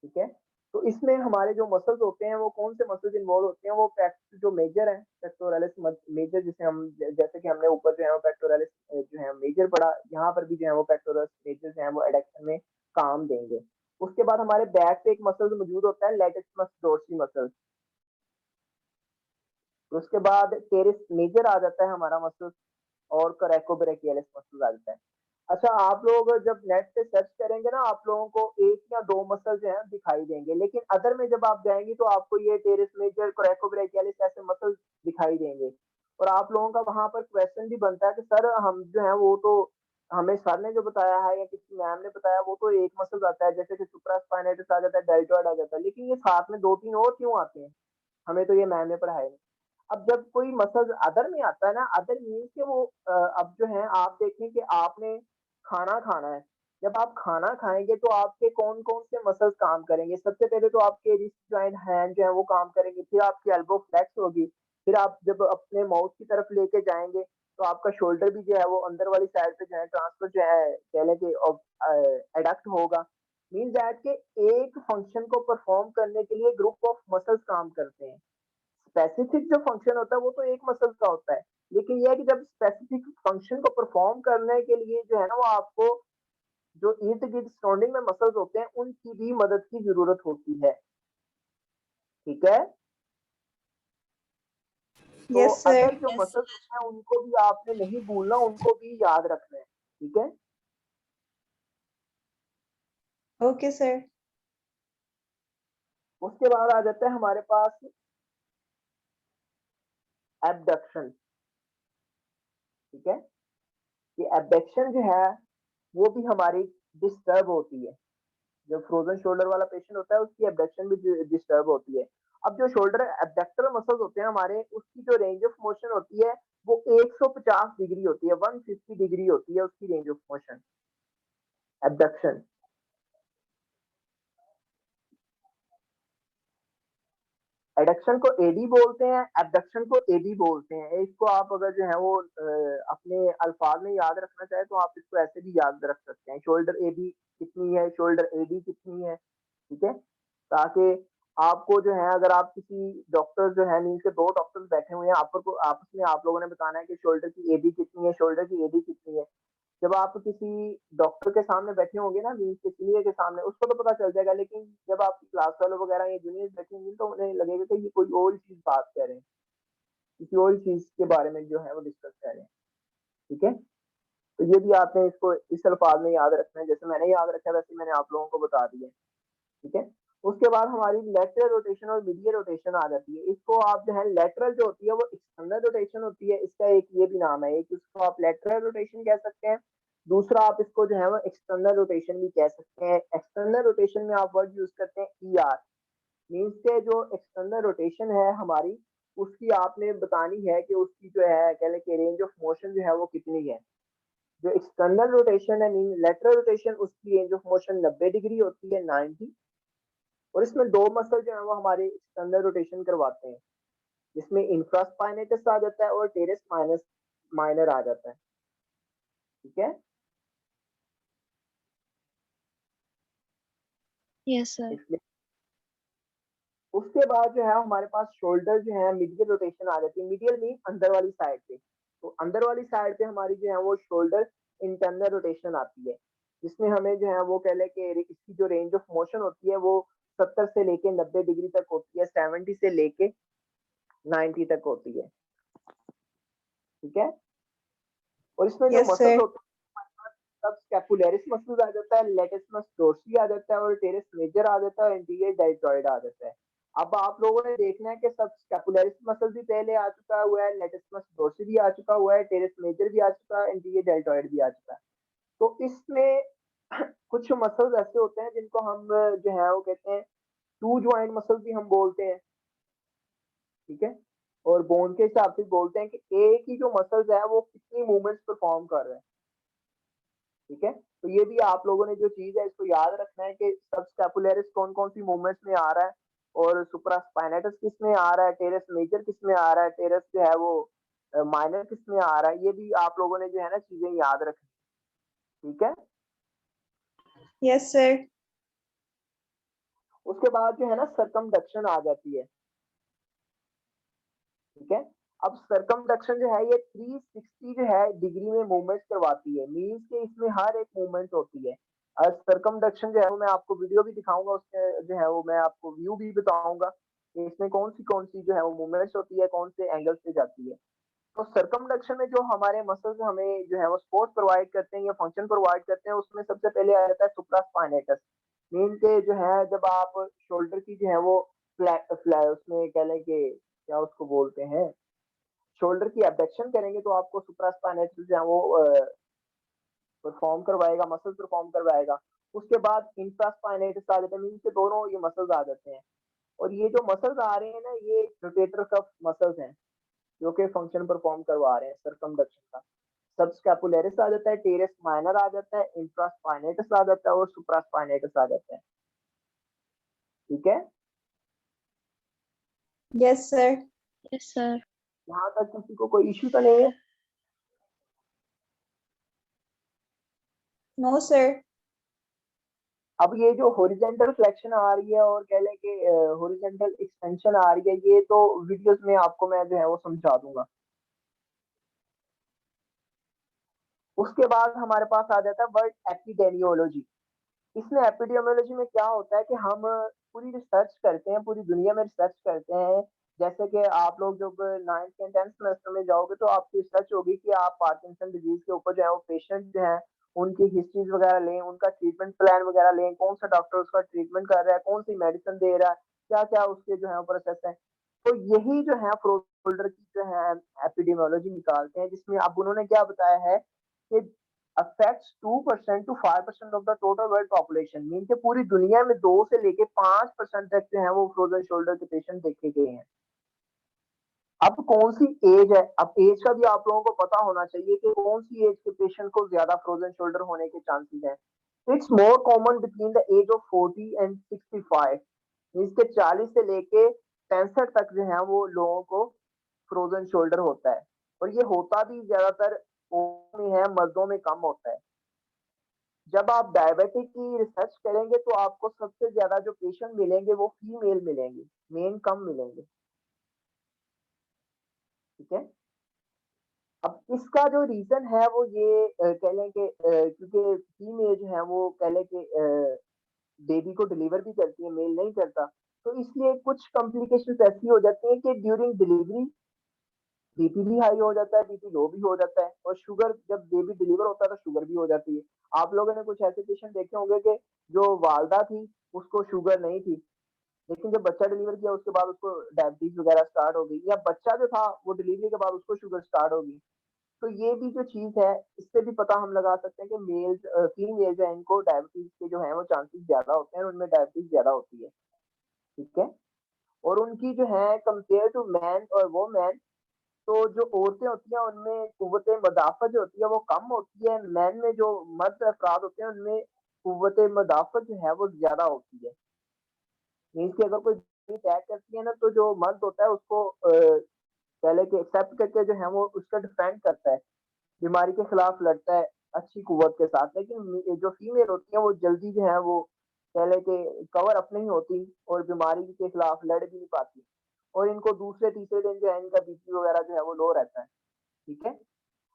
ठीक है। तो इसमें हमारे जो मसल्स होते हैं वो कौन से मसल्स इन्वॉल्व होते हैं, वो जो मेजर है पेक्टोरलिस मेजर, जिसे हम जैसे कि हमने ऊपर जो है वो पेक्टोरलिस जो है मेजर पढ़ा, यहाँ पर भी जो है वो पेक्टोरलिस मेजर जो है वो एडक्शन में काम देंगे। उसके बाद हमारे बैक पे एक मसल मौजूद होता है लैटिस डोर्सी मसल। उसके बाद टेरिस मेजर आ जाता है हमारा मसल, और कोरेकोब्रेकियलिस मसल आ जाता है। अच्छा, आप लोग जब नेट पे सर्च करेंगे ना, आप लोगों को एक या दो मसल जो है दिखाई देंगे, लेकिन अदर में जब आप जाएंगे तो आपको ये टेरिस मेजर, कोरेकोब्रेकियलिस ऐसे मसल दिखाई देंगे। और आप लोगों का वहां पर क्वेश्चन भी बनता है कि सर हम जो है वो तो हमें सर ने जो बताया है या किसी मैम ने बताया वो तो एक मसल आता है, जैसे कि सुप्रास्पाइनेटस आ जाता है, डेल्टॉइड आ जाता है, लेकिन ये साथ में दो तीन और क्यों आते हैं, हमें तो ये मैम ने पढ़ाया नहीं। अब जब कोई मसल अदर में आता है ना, अदर मीन्स के वो अब जो है आप देखें कि आपने खाना खाना है। जब आप खाना खाएंगे तो आपके कौन कौन से मसल्स काम करेंगे? सबसे पहले तो आपके रिस्ट जॉइंट हैंड जो है वो काम करेंगे, फिर आपकी एल्बो फ्लेक्स होगी, फिर आप जब अपने माउथ की तरफ लेके जाएंगे तो आपका शोल्डर भी जो है वो अंदर वाली साइड पे जो है ट्रांसफर जो है कह लें कि एडक्ट होगा। मीन दैट के एक फंक्शन को परफॉर्म करने के लिए ग्रुप ऑफ मसल्स काम करते हैं। स्पेसिफिक जो फंक्शन होता है वो तो एक मसल का होता है, लेकिन यह है कि जब स्पेसिफिक फंक्शन को परफॉर्म करने के लिए जो है ना वो आपको जो इर्द गिर्द सराउंडिंग में मसल्स होते हैं उनकी भी मदद की जरूरत होती है, ठीक है। तो यस सर। अदर जो मसल्स होते हैं उनको भी आपने नहीं भूलना, उनको भी याद रखना है, ठीक है। Okay sir. उसके बाद आ जाता है हमारे पास एबडक्शन, ठीक है। ये एबडक्शन जो है वो भी हमारी डिस्टर्ब होती है। जब फ्रोजन शोल्डर वाला पेशेंट होता है उसकी एबडक्शन भी डिस्टर्ब होती है। अब जो शोल्डर एबडक्टर मसल्स होते हैं हमारे, उसकी जो रेंज ऑफ मोशन होती है वो 150 डिग्री होती है, 150 डिग्री होती है उसकी range of motion abduction. Adduction को एडी बोलते हैं, एबडक्शन को एबी बोलते हैं। इसको आप अगर जो है वो अपने अल्फाज में याद रखना चाहे तो आप इसको ऐसे भी याद रख सकते हैं, शोल्डर एबी कितनी है, शोल्डर एडी कितनी है, ठीक है। ताकि आपको जो है अगर आप किसी डॉक्टर जो है नीचे दो डॉक्टर्स बैठे हुए हैं, आपको आपस में आप लोगों ने बताना है कि शोल्डर की एडी कितनी है, शोल्डर की एडी कितनी है। जब आप किसी डॉक्टर के सामने बैठे होंगे ना, मीन्स के सीनियर के सामने, उसको तो पता चल जाएगा, लेकिन जब आपकी क्लास फेलो वगैरह या जूनियर बैठे होंगे तो उन्हें लगेगा कि ये कोई और चीज बात कर रहे हैं, किसी और चीज के बारे में जो है वो डिस्कस कर रहे हैं, ठीक है। तो ये भी आपने इसको इस अल्फाज में याद रखना है, जैसे मैंने याद रखा वैसे मैंने आप लोगों को बता दिया, ठीक है। उसके बाद हमारी लेटरल रोटेशन और मीडियल रोटेशन आ जाती है। इसको आप जो है लेटरल जो होती है वो एक्सटर्नल रोटेशन होती है, इसका एक ये भी नाम है, एक इसको आप लेटरल रोटेशन कह सकते हैं, दूसरा आप इसको जो है वो एक्सटर्नल रोटेशन भी कह सकते हैं। एक्सटर्नल रोटेशन में आप वर्ड यूज करते हैं ईआर, मीन्स के जो एक्सटर्नल रोटेशन है हमारी, उसकी आपने बतानी है कि उसकी जो है कह लें कि रेंज ऑफ मोशन जो है वो कितनी है। जो एक्सटर्नल रोटेशन है मीन लेटरल रोटेशन, उसकी रेंज ऑफ मोशन 90 डिग्री होती है, 90। और इसमें दो मसल जो है वो हमारे एक्सटर्नल रोटेशन करवाते हैं, जिसमें इंफ्रास्पाइनेटस आ जाता है और टेरेस माइनस माइनर आ जाता है, ठीक है। Yes, sir. इसलिए उसके बाद जो है हमारे पास शोल्डर जो है मिडियल रोटेशन आ जाती है। मिडियल मीन अंदर वाली साइड पे, तो अंदर वाली साइड पे हमारी जो है वो शोल्डर इंटरनल रोटेशन आती है, जिसमें हमें जो है वो कह लें कि इसकी जो रेंज ऑफ मोशन होती है वो 70 से लेके 90 डिग्री तक होती है, 70 से लेके 90 तक होती है, ठीक है। और इसमें जो यस मसल्स सर। होते हैं सब स्कैपुलरिस मसल्स आ जाता है, लेटिसिमस डोर्सी आ जाता है और टेरेस मेजर आ जाता है, एंटीरियर डेल्टॉइड आ जाता है। अब आप लोगों ने देखना है कि सब स्कैपुलरिस मसल भी पहले आ चुका हुआ है, लेटिसिमस डोर्सी भी आ चुका हुआ है, टेरेस मेजर भी आ चुका है, एंटीरियर डेल्टॉइड भी आ चुका है। तो इसमें कुछ मसल्स ऐसे होते हैं जिनको हम जो है वो कहते हैं टू जॉइंट मसल्स भी हम बोलते हैं, ठीक है। और बोन के हिसाब से बोलते हैं कि एक ही जो मसल्स है वो कितनी मूवमेंट्स परफॉर्म कर रहे हैं, ठीक है। तो ये भी आप लोगों ने जो चीज है इसको याद रखना है कि सबस्कैपुलरिस कौन कौन सी मूवमेंट्स में आ रहा है और सुप्रास्पाइनेटस किस में आ रहा है, टेरेस मेजर किस में आ रहा है, टेरेस जो है वो माइनर किस में आ रहा है, ये भी आप लोगों ने जो है ना चीजें याद रखनी, ठीक है। Yes, sir. उसके बाद जो है ना सर्कमडक्शन आ जाती है, ठीक है। अब सर्कमडक्शन जो है ये 360 जो है डिग्री में मूवमेंट करवाती है, मीन्स के इसमें हर एक मूवमेंट होती है। और सर्कमडक्शन जो है वो मैं आपको वीडियो भी दिखाऊंगा, उसके जो है वो मैं आपको व्यू भी बताऊंगा कि इसमें कौन सी जो है वो मूवमेंट्स होती है, कौन से एंगल से जाती है। तो सर्कमडक्शन में जो हमारे मसल्स हमें जो है वो सपोर्ट प्रोवाइड करते हैं या फंक्शन प्रोवाइड करते हैं, उसमें सबसे पहले आ जाता है सुप्रास्पाइनेटस। मीन के जो है जब आप शोल्डर की जो है वो उसमें कह लें कि क्या उसको बोलते हैं, शोल्डर की एबडक्शन करेंगे तो आपको सुप्रास्पाइनेटस जो है वो परफॉर्म करवाएगा, मसल परफॉर्म करवाएगा। उसके बाद इंफ्रास्पाइनेटस आ जाता है, मीन के दोनों ये मसल्स आ जाते हैं। और ये जो मसल्स आ रहे हैं ना ये रोटेटर कफ मसल्स हैं जो कि फंक्शन परफॉर्म करवा रहे हैं सर्कमडक्शन का। सबस्कैपुलरिस आ जाता है, टेरेस माइनर आ जाता है, इंफ्रास्पाइनेटस आ जाता है और सुप्रास्पाइनेटस आ जाता है, ठीक है। Yes, sir. Yes sir. यहाँ तक किसी को कोई इश्यू तो नहीं है? No, sir. अब ये जो हॉरिजॉन्टल फ्लेक्शन आ रही है और कह लें कि हॉरिजॉन्टल एक्सटेंशन आ रही है, ये तो वीडियोस में आपको मैं जो है वो समझा दूंगा। उसके बाद हमारे पास आ जाता है वर्ड एपिडेमियोलॉजी। इसमें एपिडेमियोलॉजी में क्या होता है कि हम पूरी रिसर्च करते हैं, पूरी दुनिया में रिसर्च करते हैं। जैसे कि आप लोग जब 9th या 10th सेमेस्टर में जाओगे तो आपकी रिसर्च होगी कि आप पार्किंसन डिजीज के ऊपर जो है वो पेशेंट जो है उनकी हिस्ट्रीज वगैरह लें, उनका ट्रीटमेंट प्लान वगैरह लें, कौन सा डॉक्टर उसका ट्रीटमेंट कर रहा है, कौन सी मेडिसिन दे रहा है, क्या क्या उसके जो है प्रोसेस है। तो यही जो है फोल्डर की जो है एपिडेमियोलॉजी निकालते हैं, जिसमें अब उन्होंने क्या बताया है कि affects 2% to 5% of the total world population, mean के पूरी दुनिया में 2 से लेके 5% तक जो है वो फ्रोजन शोल्डर के पेशेंट देखे गए हैं। अब कौन सी एज है, अब एज का भी आप लोगों को पता होना चाहिए कि कौन सी एज के पेशेंट को ज्यादा फ्रोजन शोल्डर होने के चांसेस हैं। It's more common between the age of 40 and 65, इसके 40 से लेके 65 तक जो है वो लोगों को फ्रोजन शोल्डर होता है। और ये होता भी ज्यादातर में है, मर्दों में कम होता है। जब आप डायबिटिक की रिसर्च करेंगे तो आपको सबसे ज्यादा जो पेशेंट मिलेंगे वो फीमेल मिलेंगे, मेन कम मिलेंगे, ठीक है। अब इसका जो रीजन है वो ये कह लें कि क्योंकि फीमेल जो है वो कह लें कि बेबी को डिलीवर भी करती है, मेल नहीं करता, तो इसलिए कुछ कॉम्प्लिकेशंस ऐसी हो जाती हैं कि ड्यूरिंग डिलीवरी बीपी भी हाई हो जाता है, बीपी लो भी हो जाता है, और शुगर जब बेबी डिलीवर होता है तो शुगर भी हो जाती है। आप लोगों ने कुछ ऐसे पेशेंट देखे होंगे कि जो वालदा थी उसको शुगर नहीं थी, लेकिन जब बच्चा डिलीवर किया उसके बाद उसको डायबिटीज वगैरह स्टार्ट हो गई, या बच्चा जो था वो डिलीवरी के बाद उसको शुगर स्टार्ट हो गई। तो ये भी जो चीज है इससे भी पता हम लगा सकते हैं कि मेल्स फीमेल जो है इनको डायबिटीज के जो है वो चांसेस ज्यादा होते हैं, उनमें डायबिटीज ज्यादा होती है, ठीक है। और उनकी जो है कंपेयर टू मैन और वो मैन, तो जो औरतें होती हैं उनमें कुव्वत मदाफत जो होती है वो कम होती है, मैन में जो मर्द अफराद होते हैं उनमें कुव्वत मदाफत जो है वो ज्यादा होती है। मीन्स की अगर कोई अटैक करती है ना तो जो मर्द होता है उसको पहले के एक्सेप्ट करके जो है वो उसका डिफेंड करता है, बीमारी के खिलाफ लड़ता है अच्छी कुव्वत के साथ। लेकिन जो फीमेल होती है वो जल्दी जो है वो पहले के कवर अप नहीं होती और बीमारी के खिलाफ लड़ भी नहीं पाती, और इनको दूसरे तीसरे दिन जो है इनका बीपी वगैरह जो है वो लो रहता है, ठीक है।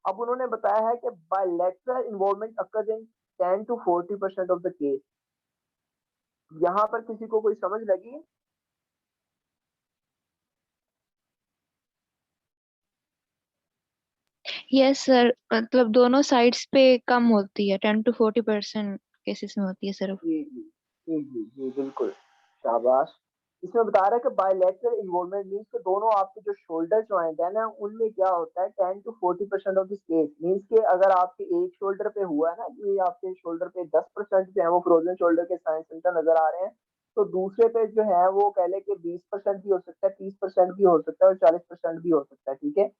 अब उन्होंने बताया है कि bilateral involvement occurs in 10 to 40% of the case. यहाँ पर किसी को कोई समझ लगी? यस सर, मतलब दोनों साइड्स पे कम होती है, 10 to 40% केसेस में होती है सिर्फ। जी जी जी जी जी बिल्कुल, शाबाश। इसमें बता रहा है कि बायलैटरल इन्वॉल्वमेंट मीन्स कि दोनों आपके जो शोल्डर जॉइंट है ना उनमें क्या होता है 10 to 40% of this case means कि अगर आपके एक शोल्डर पे हुआ है ना, ये आपके शोल्डर पे 10% जो है वो फ्रोजन शोल्डर के साइन सिम्टम नजर आ रहे हैं, तो दूसरे पे जो है वो कह ले कि 20% भी हो सकता है, 30% भी हो सकता है और 40% भी हो सकता है। ठीक है,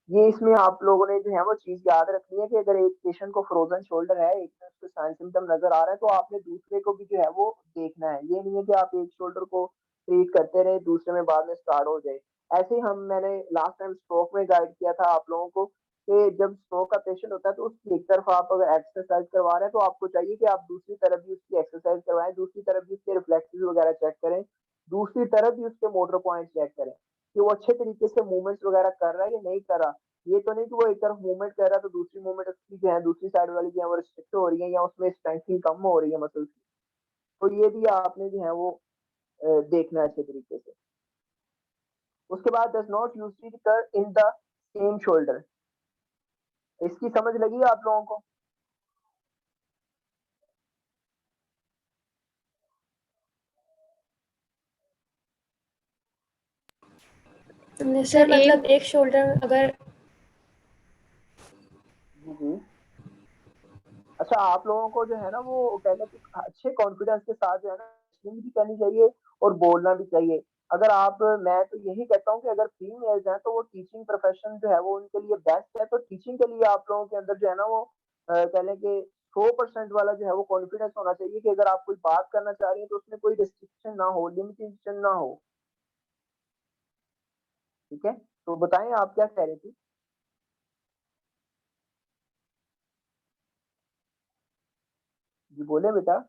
ये इसमें आप लोगों ने जो है वो चीज याद रखनी है कि अगर एक पेशेंट को फ्रोजन शोल्डर है, एक में उसको साइन सिम्टम नजर आ रहा है, तो आपने दूसरे को भी जो है वो देखना है। ये नहीं है कि आप एक शोल्डर को ट्रीट करते रहे दूसरे में बाद में स्टार्ट हो जाए। ऐसे ही मैंने लास्ट टाइम स्ट्रोक में गाइड किया था आप लोगों को कि जब स्ट्रोक का पेशेंट होता है तो उसकी एक तरफ आप अगर एक्सरसाइज करवा रहे हैं तो आपको चाहिए कि आप दूसरी तरफ भी उसकी एक्सरसाइज करवाएं, दूसरी तरफ भी उसके रिफ्लेक्सेस वगैरह चेक करें, दूसरी तरफ भी उसके मोटर पॉइंट चेक करें कि वो अच्छे तरीके से मूवमेंट्स वगैरह कर रहा है या नहीं कर रहा। ये तो नहीं कि वो एक तरफ मूवमेंट कर रहा है तो दूसरी मूवमेंट उसकी जो है दूसरी साइड वाली जो है वो रिस्ट्रिक्ट हो रही है या उसमें स्ट्रेंथनिंग कम हो रही है मसल्स की। तो ये भी आपने जो है वो देखना है अच्छे तरीके से। उसके बाद डज नॉट यूज द कर इन द सेम शोल्डर, इसकी समझ लगी आप लोगों को? सर मतलब एक शोल्डर अगर जी। अच्छा, आप लोगों को जो है ना वो कहने कि अच्छे कॉन्फिडेंस के साथ जो है ना स्विंग भी करनी चाहिए और बोलना भी चाहिए। अगर आप, मैं तो यही कहता हूँ कि अगर फीमेल्स हैं तो वो टीचिंग प्रोफेशन जो है वो उनके लिए बेस्ट है, तो टीचिंग के लिए आप लोगों के अंदर जो है ना वो कह लें कि 100% वाला जो है वो कॉन्फिडेंस होना चाहिए कि अगर आप कोई बात करना चाह रही हैं तो उसमें कोई रिस्ट्रिक्शन ना हो, लिमिटेशन ना हो। ठीक है, तो बताएं आप क्या कह रहे थे? जी बोले बेटा।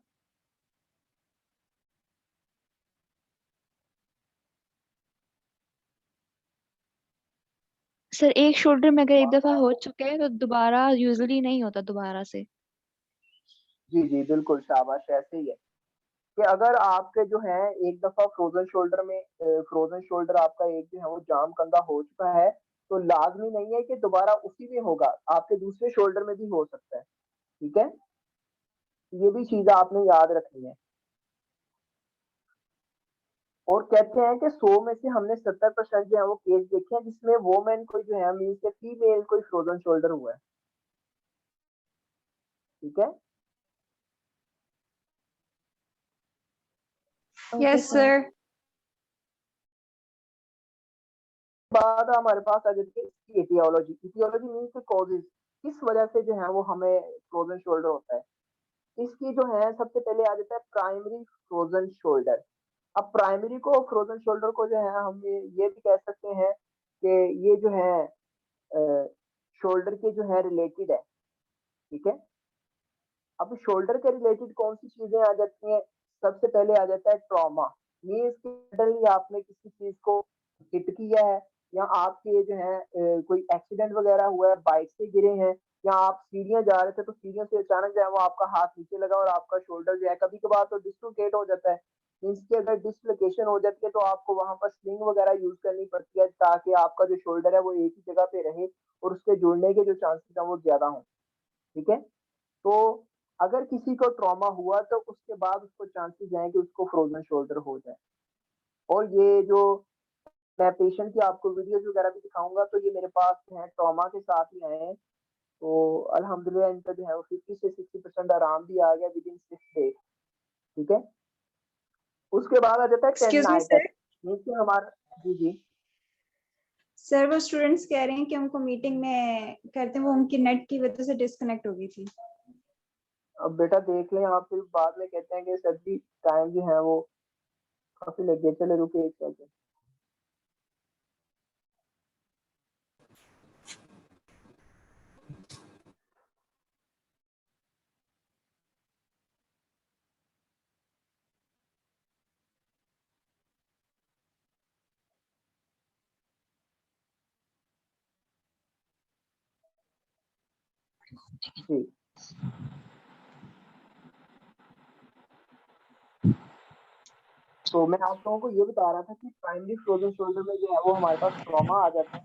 सर एक शोल्डर में अगर एक दफा हो चुका है तो दोबारा यूजुअली नहीं होता दोबारा से। जी जी बिल्कुल, शाबाश, ऐसे ही है कि अगर आपके जो है एक दफा फ्रोजन शोल्डर में फ्रोजन शोल्डर आपका एक जो है वो जाम कंधा हो चुका है, तो लाजमी नहीं है कि दोबारा उसी में होगा, आपके दूसरे शोल्डर में भी हो सकता है। ठीक है, ये भी चीज आपने याद रखनी है। और कहते हैं कि 100 में से हमने 70% जो है वो केस देखे हैं जिसमें वोमेन कोई जो है मीन के फीमेल कोई फ्रोजन शोल्डर हुआ है। ठीक है, Yes, sir. बाद हमारे पास आ जाती है इसकी एटियोलॉजी। एटियोलॉजी मीन के कॉजेज, किस वजह से जो है वो हमें फ्रोजन शोल्डर होता है। इसकी जो है सबसे पहले आ जाता है प्राइमरी फ्रोजन शोल्डर। अब प्राइमरी को फ्रोजन शोल्डर को जो है हम ये भी कह सकते हैं कि ये जो है शोल्डर के जो है रिलेटेड है। ठीक है, अब शोल्डर के रिलेटेड कौन सी चीजें आ जाती हैं? सबसे पहले आ जाता है ट्रॉमा, मीन्स कि सडनली आपने किसी चीज को हिट किया है या आपके जो है कोई एक्सीडेंट वगैरह हुआ है, बाइक से गिरे हैं या आप सीढ़ियां जा रहे थे तो सीढ़ियों से अचानक जो है वो आपका हाथ नीचे लगा और आपका शोल्डर जो है कभी कभार तो डिसलोकेट हो जाता है। मीन्स की अगर डिसलोकेशन हो जाती है तो आपको वहां पर स्लिंग वगैरह यूज करनी पड़ती है ताकि आपका जो शोल्डर है वो एक ही जगह पे रहे और उसके जुड़ने के जो चांसेस है वो ज्यादा हों। ठीक है, तो अगर किसी को ट्रॉमा हुआ तो उसके बाद उसको चांसेस हैं कि उसको फ्रोजन शोल्डर हो जाए। और ये जो मैं पेशेंट की आपको वीडियोस वगैरह भी दिखाऊंगा तो ये मेरे पास हैं ट्रॉमा के साथ ही आए हैं, तो अल्हम्दुलिल्लाह इनका जो है वो 50 से 60% आराम भी आ गया विद इन 6 डेज। ठीक है, उसके बाद आ जाता है Excuse me, sir. टेंडिनाइटिस, नीचे हमारा। जी जी। सर वो स्टूडेंट्स कह रहे हैं कि हमको मीटिंग में करते हैं, वो उनकी नेट की वजह से डिस्कनेक्ट हो गई थी। अब बेटा देख लें आप, फिर बाद में कहते हैं कि सर जी टाइम जो है वो काफी लग गया, चले रुके एक सेकंड। जी, तो मैं आप लोगों को ये बता रहा था कि प्राइमरी फ्रोजन शोल्डर में जो है वो हमारे पास ट्रॉमा आ जाता है।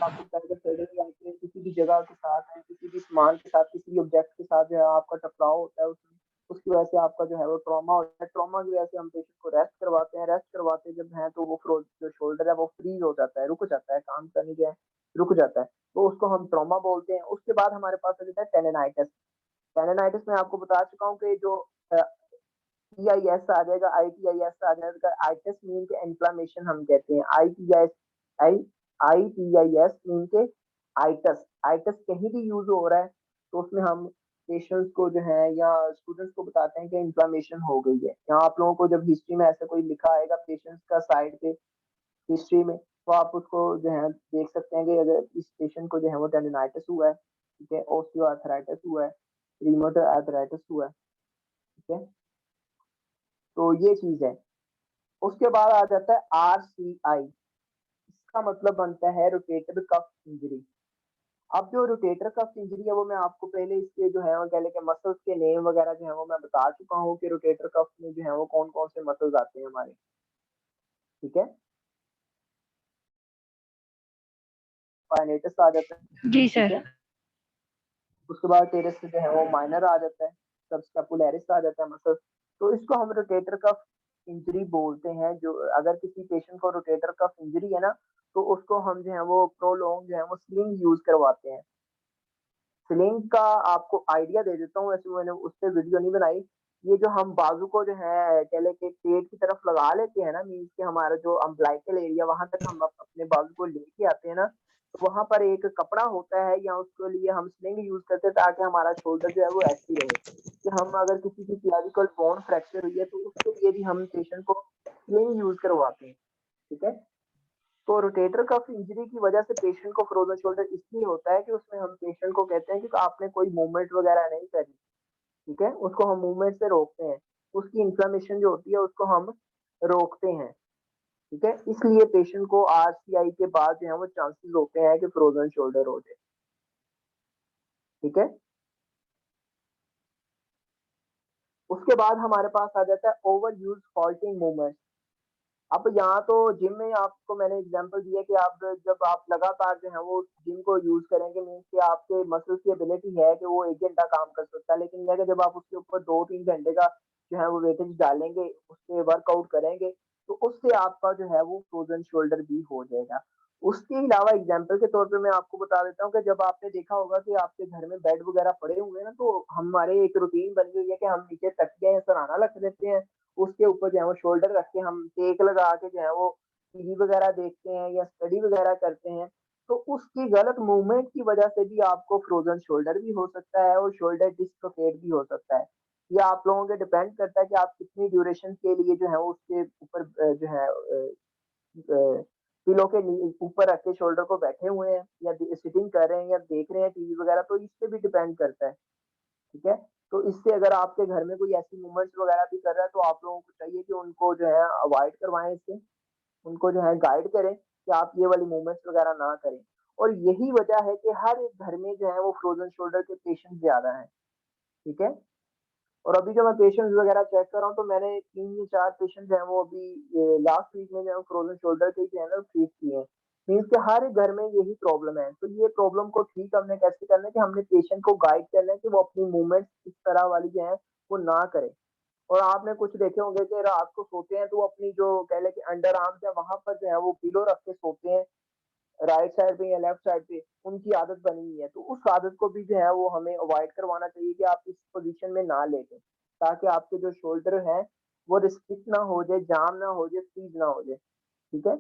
आपको पता है सडनली आपके किसी भी जगह के साथ है, किसी भी सामान के साथ, किसी भी ऑब्जेक्ट के साथ जो है आपका टकराव होता है उसमें, उसकी वजह से आपका जो है वो ट्रॉमा होता है। ट्रॉमा की वजह से हम पेशेंट को रेस्ट करवाते हैं, रेस्ट करवाते जब हैं तो वो जो शोल्डर है वो फ्रीज हो जाता है, रुक जाता है, काम करने के रुक जाता है, तो उसको हम ट्रॉमा बोलते हैं। उसके बाद हमारे पास आ जाता है टेंडिनाइटिस। टेंडिनाइटिस में आपको बता चुका हूँ कि जो टीआईएस आ जाएगा, आईटीआईएस आ जाएगा। आइटिस मीन के इन्फ्लेमेशन हम कहते हैं, आईटीआईएस मीन के आइटस। आइटस कहीं भी यूज हो रहा है तो उसमें हम पेशेंट्स को जो है या स्टूडेंट्स को बताते हैं कि इन्फ्लेमेशन हो गई है। यहाँ आप लोगों को जब हिस्ट्री में ऐसा कोई लिखा आएगा पेशेंट्स का साइड पे हिस्ट्री में, तो आप उसको जो है देख सकते हैं कि अगर इस पेशेंट को जो है वो टेंडिनाइटिस हुआ है, ठीक है, ऑस्टियोआर्थराइटिस हुआ है, रिमेटॉइड आर्थराइटिस हुआ है, ठीक है, तो ये चीज है। उसके बाद आ जाता है आरसीआई। इसका मतलब बनता है रोटेटर कफ इंजरी। अब जो रोटेटर कफ इंजरी है वो मैं आपको पहले इसके जो है वो कह लेके मसल्स के नेम वगैरह जो है वो मैं बता चुका हूँ कि रोटेटर कफ में जो है वो कौन कौन से मसल्स आते हैं हमारे, ठीक है। फाइनेटस आ जाता है, जी ठीक सर। है। उसके बाद टेरेस जो है वो माइनर आ जाता है, सबस्कैपुलैरिस आ जाता है मसल। तो इसको हम रोटेटर कफ इंजरी बोलते हैं। जो अगर किसी पेशेंट को रोटेटर कफ इंजरी है ना, तो उसको हम जो है वो प्रोलॉन्ग जो है वो स्लिंग यूज करवाते हैं। स्लिंग का आपको आइडिया दे देता हूँ, वैसे मैंने उस पर वीडियो नहीं बनाई। ये जो हम बाजू को जो है कहले के पेट की तरफ लगा लेते हैं ना, मीन्स के हमारा जो अम्बलाइकल एरिया वहां तक हम अपने बाजू को लेके आते हैं ना, तो वहां पर एक कपड़ा होता है या उसके लिए हम स्लिंग यूज करते हैं ताकि हमारा शोल्डर जो है वो ऐसी रहे कि हम अगर किसी की क्लाविकल बोन फ्रैक्चर हुई है तो उसके लिए भी हम पेशेंट को स्लिंग यूज करवाते हैं, ठीक है। तो रोटेटर कफ इंजरी की वजह से पेशेंट को फ्रोजन शोल्डर इसलिए होता है कि उसमें हम पेशेंट को कहते हैं कि आपने कोई मूवमेंट वगैरह नहीं करी, ठीक है, उसको हम मूवमेंट से रोकते हैं, उसकी इन्फ्लेमेशन जो होती है उसको हम रोकते हैं, ठीक है। इसलिए पेशेंट को आरसीआई के बाद जो है वो चांसेस होते हैं कि फ्रोजन शोल्डर हो जाए, ठीक है। उसके बाद हमारे पास आ जाता है ओवर यूज फॉल्टिंग मूवमेंट। अब यहाँ तो जिम में आपको मैंने एग्जांपल दिया कि आप जब आप लगातार जो है वो जिम को यूज करेंगे, मीन्स कि आपके मसल्स की एबिलिटी है कि वो 1 घंटा काम कर सकता है, लेकिन अगर जब आप उसके ऊपर 2-3 घंटे का जो है वो वेटेज डालेंगे, उससे वर्कआउट करेंगे, तो उससे आपका जो है वो फ्रोजन शोल्डर भी हो जाएगा। उसके अलावा एग्जाम्पल के तौर पे मैं आपको बता देता हूँ कि जब आपने देखा होगा कि आपके घर में बेड वगैरह पड़े हुए हैं ना, तो हमारे एक रूटीन बन गई है कि हम नीचे तकिया या सराहना रख देते हैं, उसके ऊपर जो है वो शोल्डर रख के हम टेक लगा के जो है वो टीवी वगैरह देखते हैं या स्टडी वगैरह करते हैं। तो उसकी गलत मूवमेंट की वजह से भी आपको फ्रोजन शोल्डर भी हो सकता है और शोल्डर डिस्लोकेट भी हो सकता है। ये आप लोगों के डिपेंड करता है कि आप कितनी ड्यूरेशन के लिए जो है वो उसके ऊपर जो है पिलो के ऊपर रख के शोल्डर को बैठे हुए हैं या सिटिंग कर रहे हैं या देख रहे हैं टीवी वगैरह, तो इस पे भी डिपेंड करता है, ठीक है। तो इससे अगर आपके घर में कोई ऐसी मूवमेंट्स वगैरह भी कर रहा है तो आप लोगों को चाहिए कि उनको जो है अवॉइड करवाएं इससे, उनको जो है गाइड करें कि आप ये वाली मूवमेंट्स वगैरह ना करें। और यही वजह है कि हर एक घर में जो है वो फ्रोजन शोल्डर के पेशेंट ज्यादा हैं, ठीक है। और अभी जो मैं पेशेंट्स वगैरह चेक कर रहा हूँ तो मैंने 3 या 4 पेशेंट जो है वो अभी लास्ट वीक में जो है फ्रोजन शोल्डर के जो है ना ट्रीट किए हैं। मीन्स के हर एक घर में यही प्रॉब्लम है। तो ये प्रॉब्लम को ठीक हमने कैसे करना है कि हमने पेशेंट को गाइड करना है कि वो अपनी मूवमेंट इस तरह वाली जो है वो ना करे। और आपने कुछ देखे होंगे कि रात को सोते हैं तो अपनी जो कह लें कि अंडर आर्म्स है वहां पर जो है वो पिलो रख के सोते हैं, राइट साइड पे या लेफ्ट साइड पे, उनकी आदत बनी हुई है। तो उस आदत को भी जो है वो हमें अवॉइड करवाना चाहिए कि आप इस पोजीशन में ना लेके, ताकि आपके जो शोल्डर है वो रिस्ट्रिक्ट ना हो जाए, जाम ना हो जाए, फ्रीज ना हो जाए, ठीक है।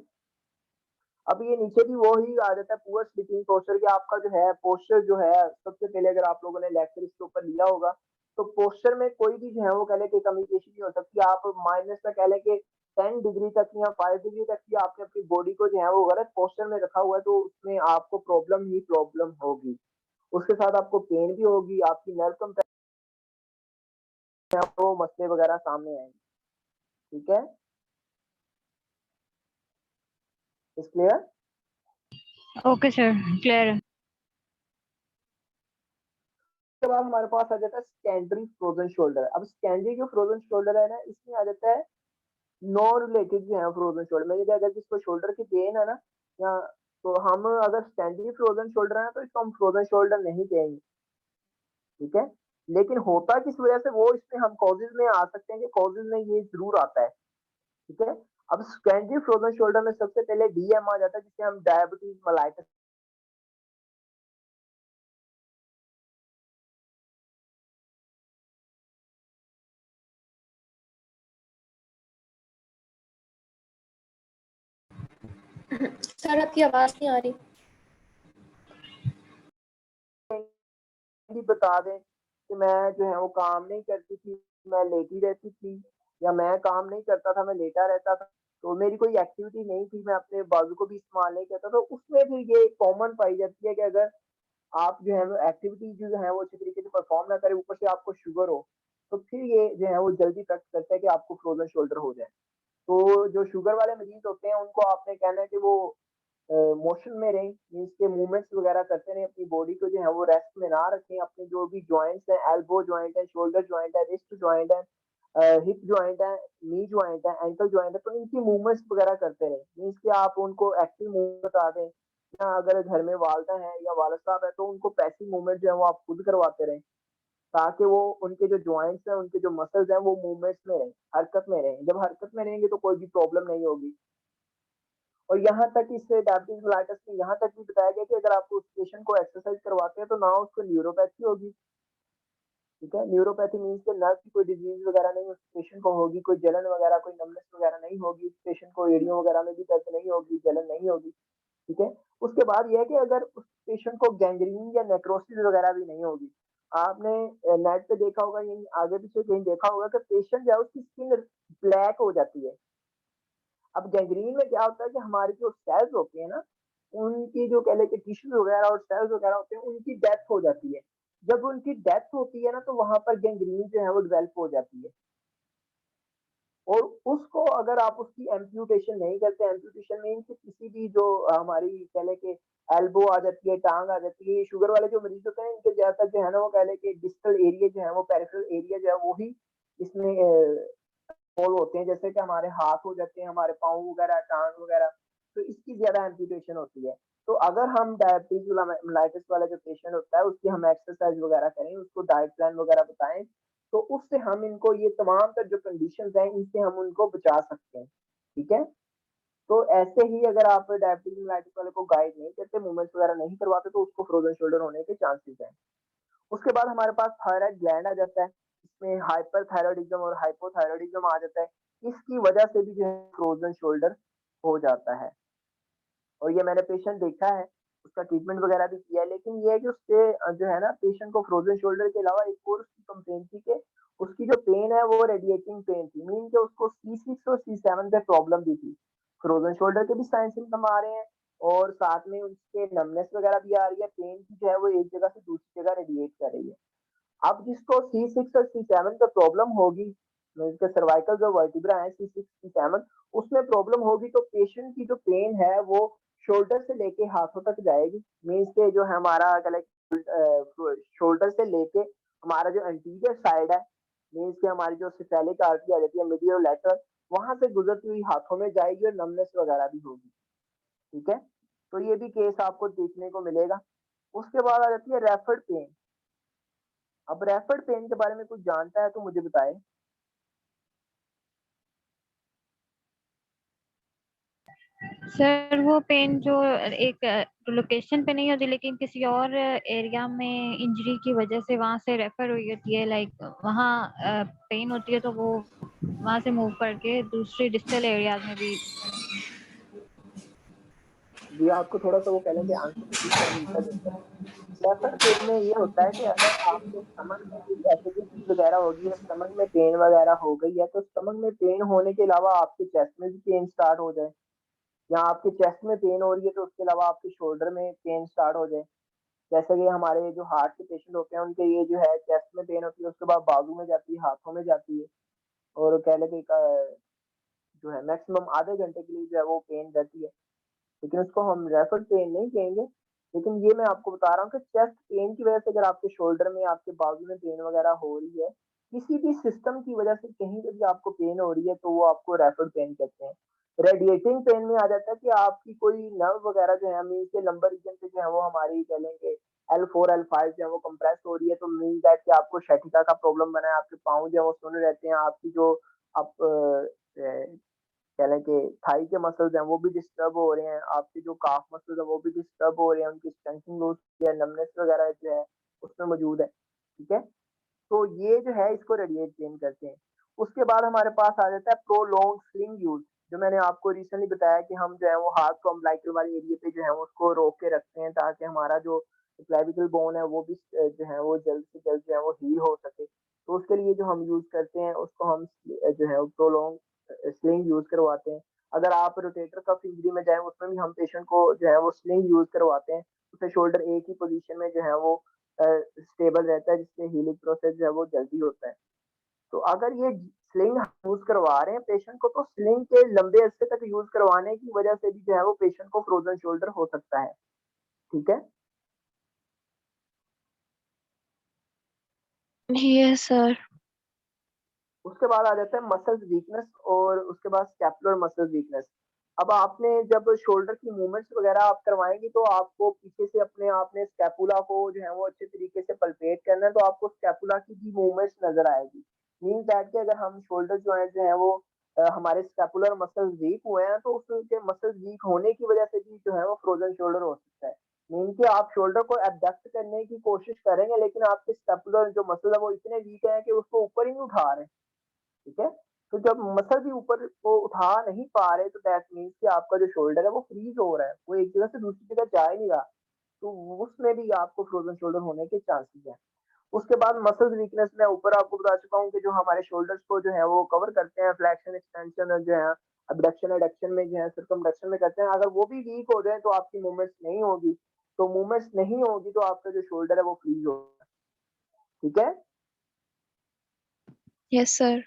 अब ये नीचे भी वो ही आ जाता है पुअर स्लीपिंग पोस्चर कि आपका जो है पोस्चर जो है, सबसे पहले अगर आप लोगों ने लेक्चर इसके ऊपर लिया होगा तो पोस्चर में कोई भी जो है वो कह लें कि कम्युनिकेशन नहीं हो सकती। आप माइनस में कह लें कि 10 डिग्री तक या 5 डिग्री तक भी आपने अपनी बॉडी को जो है वो गलत पोस्चर में रखा हुआ है तो उसमें आपको प्रॉब्लम ही प्रॉब्लम होगी। उसके साथ आपको पेन भी होगी, आपकी नर्व वो मसले वगैरह सामने आएंगे, ठीक है। इस क्लियर? ओके सर, क्लियर है। उसके बाद हमारे पास आ जाता है सेकेंडरी फ्रोजन शोल्डर। अब सेकेंडरी जो फ्रोजन शोल्डर है ना, इसमें आ जाता है नॉन रिलेटेड जो है फ्रोजन शोल्डर में, अगर जिसको शोल्डर की पेन है ना या तो हम अगर स्टैंडर्ड फ्रोजन शोल्डर है तो इसको हम फ्रोजन शोल्डर नहीं कहेंगे, ठीक है। लेकिन होता किस वजह से वो इसमें हम कॉजेज में आ सकते हैं कि कॉजेज में ये जरूर आता है, ठीक है। अब सेकेंडरी फ्रोजन शोल्डर में सबसे पहले डीएम आ जाता है जिसे हम डायबिटीज मेलाइटिस सर आपकी आवाज नहीं आ रही। भी बता दें कि मैं जो है वो काम नहीं करती थी, मैं लेटी रहती थी, या मैं काम नहीं करता था, मैं लेटा रहता था, तो मेरी कोई एक्टिविटी नहीं थी, मैं अपने बाजू को भी इस्तेमाल नहीं करता, तो उसमें भी ये कॉमन पाई जाती है कि अगर आप जो है वो एक्टिविटी जो है वो अच्छी तरीके से परफॉर्म ना करें, ऊपर से आपको शुगर हो, तो फिर ये जो है वो जल्दी तक करता है कि आपको फ्रोजन शोल्डर हो जाए। तो जो शुगर वाले मरीज होते हैं उनको आपने कहना है कि वो मोशन में रहें, मीन्स के मूवमेंट्स वगैरह करते रहें, अपनी बॉडी को जो है वो रेस्ट में ना रखें, अपने जो भी जॉइंट्स हैं, एल्बो जॉइंट है, शोल्डर जॉइंट है, रिस्ट जॉइंट है, हिप जॉइंट है, नी जॉइंट है, एंकल जॉइंट है, तो इनकी मूवमेंट्स वगैरह करते रहें, मीन्स कि आप उनको एक्टिव मूवमेंट बता दें, या अगर घर में वालदा है या वालिद साहब है तो उनको पैसिव मूवमेंट जो है वो आप खुद करवाते रहें, ताकि वो उनके जो जॉइंट्स हैं, उनके जो मसल्स हैं वो मूवमेंट्स में रहें, हरकत में रहें। जब हरकत में रहेंगे तो कोई भी प्रॉब्लम नहीं होगी। और यहाँ तक इससे डायबिटीज मेलाइटिस में यहाँ तक भी बताया गया कि अगर आप उस पेशेंट को एक्सरसाइज करवाते हैं तो ना उसको न्यूरोपैथी होगी, ठीक है। न्यूरोपैथी मीन्स के नर्व की कोई डिजीज वगैरह नहीं उस पेशेंट को होगी, कोई जलन वगैरह, कोई नमनेस वगैरह नहीं होगी, उस पेशेंट को एड़ियों वगैरह में भी दर्द नहीं होगी, जलन नहीं होगी, ठीक है। उसके बाद यह है कि अगर उस पेशेंट को गैंग्रीन या नेक्रोसिस वगैरह भी नहीं होगी। आपने नेट पे देखा होगा, यहीं आगे पीछे कहीं देखा होगा कि पेशेंट जो है उसकी स्किन ब्लैक हो जाती है। अब गैंग्रीन में क्या होता है कि हमारी जो सेल्स होती है ना, उनकी जो कह लें कि टिश्यूज वगैरह और सेल्स वगैरह होते हैं, उनकी डेथ हो जाती है। जब उनकी डेथ होती है ना तो वहां पर गैंग्रीन जो है वो डेवलप हो जाती है, और उसको अगर आप उसकी एम्प्यूटेशन नहीं करते, एम्प्यूटेशन मीन कि किसी भी जो हमारी कह लें कि एल्बो आ जाती है, टांग आ जाती है, ये शुगर वाले जो मरीज होते हैं इनके ज्यादातर जो है ना वो कह लें कि डिस्टल एरिया जो है वो पेरिफेरल एरिया जो है वो ही इसमें होल होते हैं, जैसे कि हमारे हाथ हो जाते हैं, हमारे पाँव वगैरह, टांग वगैरह, तो इसकी ज्यादा एम्प्यूटेशन होती है। तो अगर हम डायबिटीज मेलाइटिस वाला जो पेशेंट होता है उसकी हम एक्सरसाइज वगैरह करें, उसको डाइट प्लान वगैरह बताएं, तो उससे हम इनको ये तमाम तर जो कंडीशंस हैं इनसे हम उनको बचा सकते हैं, ठीक है। तो ऐसे ही अगर आप डायबिटीज मेलाइटिस वाले को गाइड नहीं करते, मूवमेंट्स वगैरह नहीं करवाते, तो उसको फ्रोजन शोल्डर होने के चांसेस हैं। उसके बाद हमारे पास थायराइड ग्लैंड आ जाता है, इसमें हाइपरथायरॉयडिज्म और हाइपोथायरॉयडिज्म आ जाता है, इसकी वजह से भी जो है फ्रोजन शोल्डर हो जाता है। और ये मैंने पेशेंट देखा है, उसका ट्रीटमेंट वगैरह भी किया है, लेकिन ये है कि उससे जो है ना पेशेंट को फ्रोजन शोल्डर के अलावा एक और उसकी कंप्लेंट थी कि उसकी जो पेन है वो रेडिएटिंग पेन थी, मीन कि उसको C6 और C7 पे प्रॉब्लम भी थी। फ्रोजन शोल्डर के भी साइन सिम्टम आ रहे हैं और साथ में उसके नमनेस वगैरह भी आ रही है, पेन की जो है वो एक जगह से दूसरी जगह रेडिएट कर रही है। अब जिसको C6 और C7 पे प्रॉब्लम होगी, इसके सर्वाइकल जो वर्टिब्रा है C6 C7 उसमें प्रॉब्लम होगी, तो पेशेंट की जो पेन है वो शोल्डर से लेके हाथों तक जाएगी, मीन्स के जो है हमारा शोल्डर से लेके हमारा जो एंटीरियर साइड है, मीन्स के हमारी जो सिफेलिक आर्टरी आ जाती है मीडियल और लैटरल, वहां से गुजरती हुई हाथों में जाएगी और नमनेस वगैरह भी होगी, ठीक है। तो ये भी केस आपको देखने को मिलेगा। उसके बाद आ जाती है रेफर्ड पेन। अब रेफर्ड पेन के बारे में कुछ जानता है तो मुझे बताए। सर वो पेन जो एक लोकेशन पे नहीं होती लेकिन किसी और एरिया में इंजरी की वजह से वहां से रेफर हुई होती है, लाइक वहाँ पेन होती है तो वो वहां से मूव करके दूसरे डिस्टल एरियाज में भी। जी आपको थोड़ा सा वो कह लें कि आंसर तो ठीक है, मिलता जुलता है। रेफर पेन में ये होता है कि अगर आपके स्टमक में कोई एसिडिटी वगैरह होगी या स्टमक में पेन वगैरह हो गई है, तो स्टमक में पेन होने के अलावा आपके चेस्ट में भी पेन स्टार्ट हो जाए, या आपके चेस्ट में पेन हो रही है तो उसके अलावा आपके शोल्डर में पेन स्टार्ट हो जाए। जैसे कि हमारे जो हार्ट के पेशेंट होते हैं उनके ये जो है चेस्ट में पेन होती है, उसके बाद बाजू में जाती है, हाथों में जाती है, और कह लें कि जो है मैक्सिमम आधे घंटे के लिए जो है वो पेन रहती है, लेकिन उसको हम रेफर पेन नहीं कहेंगे। लेकिन ये मैं आपको बता रहा हूँ कि चेस्ट पेन की वजह से अगर आपके शोल्डर में, आपके बाजू में पेन वगैरह हो रही है, किसी भी सिस्टम की वजह से कहीं पे भी आपको पेन हो रही है, तो वो आपको रेफर पेन कहते हैं। रेडिएटिंग पेन में आ जाता है कि आपकी कोई नर्व वगैरह जो है मीन के लंबर रीजन पे जो है वो हमारी कह लेंगे L4 L5 जो है वो कंप्रेस हो रही है, तो मीन दैट कि आपको sciatica का प्रॉब्लम बना है, आपके पाँव जो है वो सुन रहते हैं, आपकी जो आप कह लें कि थाई के मसल्स हैं वो भी डिस्टर्ब हो रहे हैं, आपके जो काफ मसल्स हैं वो भी डिस्टर्ब हो रहे हैं, उनकी स्ट्रेंथनिंग लूज या नमनेस वगैरह जो है उसमें मौजूद है। ठीक है, तो ये जो है इसको रेडिएट पेन करते हैं। उसके बाद हमारे पास आ जाता है प्रोलॉन्ग स्लिंग यूज, जो मैंने आपको रिसेंटली बताया कि हम जो है वो हाथ को अम्बिलिकल वाले एरिया पे जो है वो उसको रोक के रखते हैं ताकि हमारा जो क्लेविकल बोन है वो भी जो है वो जल्द से जल्द जो है वो हील हो सके। तो उसके लिए जो हम यूज करते हैं उसको हम जो है प्रोलॉन्ग स्लिंग यूज करवाते हैं। अगर आप रोटेटर कफ इंजरी में जाए उसमें भी हम पेशेंट को जो है वो स्लिंग यूज करवाते हैं, उससे शोल्डर एक ही पोजीशन में जो है वो स्टेबल रहता है, जिससे हीलिंग प्रोसेस जो है वो जल्दी होता है। तो अगर ये स्लिंग यूज करवा रहे हैं पेशेंट को, तो स्लिंग के लंबे अरसे तक यूज करवाने की वजह से भी जो है वो पेशेंट को फ्रोजन शोल्डर हो सकता है। ठीक है, यस सर। उसके बाद आ जाता है मसल्स वीकनेस और उसके बाद स्कैपुलर मसल वीकनेस। अब आपने जब शोल्डर की मूवमेंट्स वगैरह आप करवाएंगे तो आपको पीछे से अपने आपने स्कैपुला को जो है वो अच्छे तरीके से पल्पेट करना है, तो आपको स्कैपुला की भी मूवमेंट्स नजर आएगी। मीन दैट कि अगर हम शोल्डर जॉइंट जो है वो हमारे स्कैपुलर मसल्स वीक हुए हैं तो उसके मसल्स वीक होने की वजह से भी जो है वो फ्रोजन शोल्डर हो सकता है। मीन कि आप शोल्डर को एडजस्ट करने की कोशिश करेंगे लेकिन आपके स्कैपुलर जो मसल है वो इतने वीक है कि उसको ऊपर ही नहीं उठा रहे। ठीक है, तो जब मसल भी ऊपर को उठा नहीं पा रहे तो दैट मीन्स कि आपका जो शोल्डर है वो फ्रीज हो रहा है, वो एक जगह से दूसरी जगह जा ही नहीं रहा, तो उसमें भी आपको फ्रोजन शोल्डर होने के चांसेस हैं। उसके बाद मसल वीकनेस में ऊपर आपको बता चुका हूँ कि जो हमारे शोल्डर्स को जो है वो कवर करते हैं, फ्लेक्शन एक्सटेंशन और जो है अबडक्शन एडक्शन में जो है सर्कमडक्शन में करते हैं, अगर वो भी वीक हो जाए तो आपकी मूवमेंट्स नहीं होगी, तो मूवमेंट्स नहीं होगी तो आपका जो शोल्डर है वो फ्रीज होगा। ठीक है, यस सर।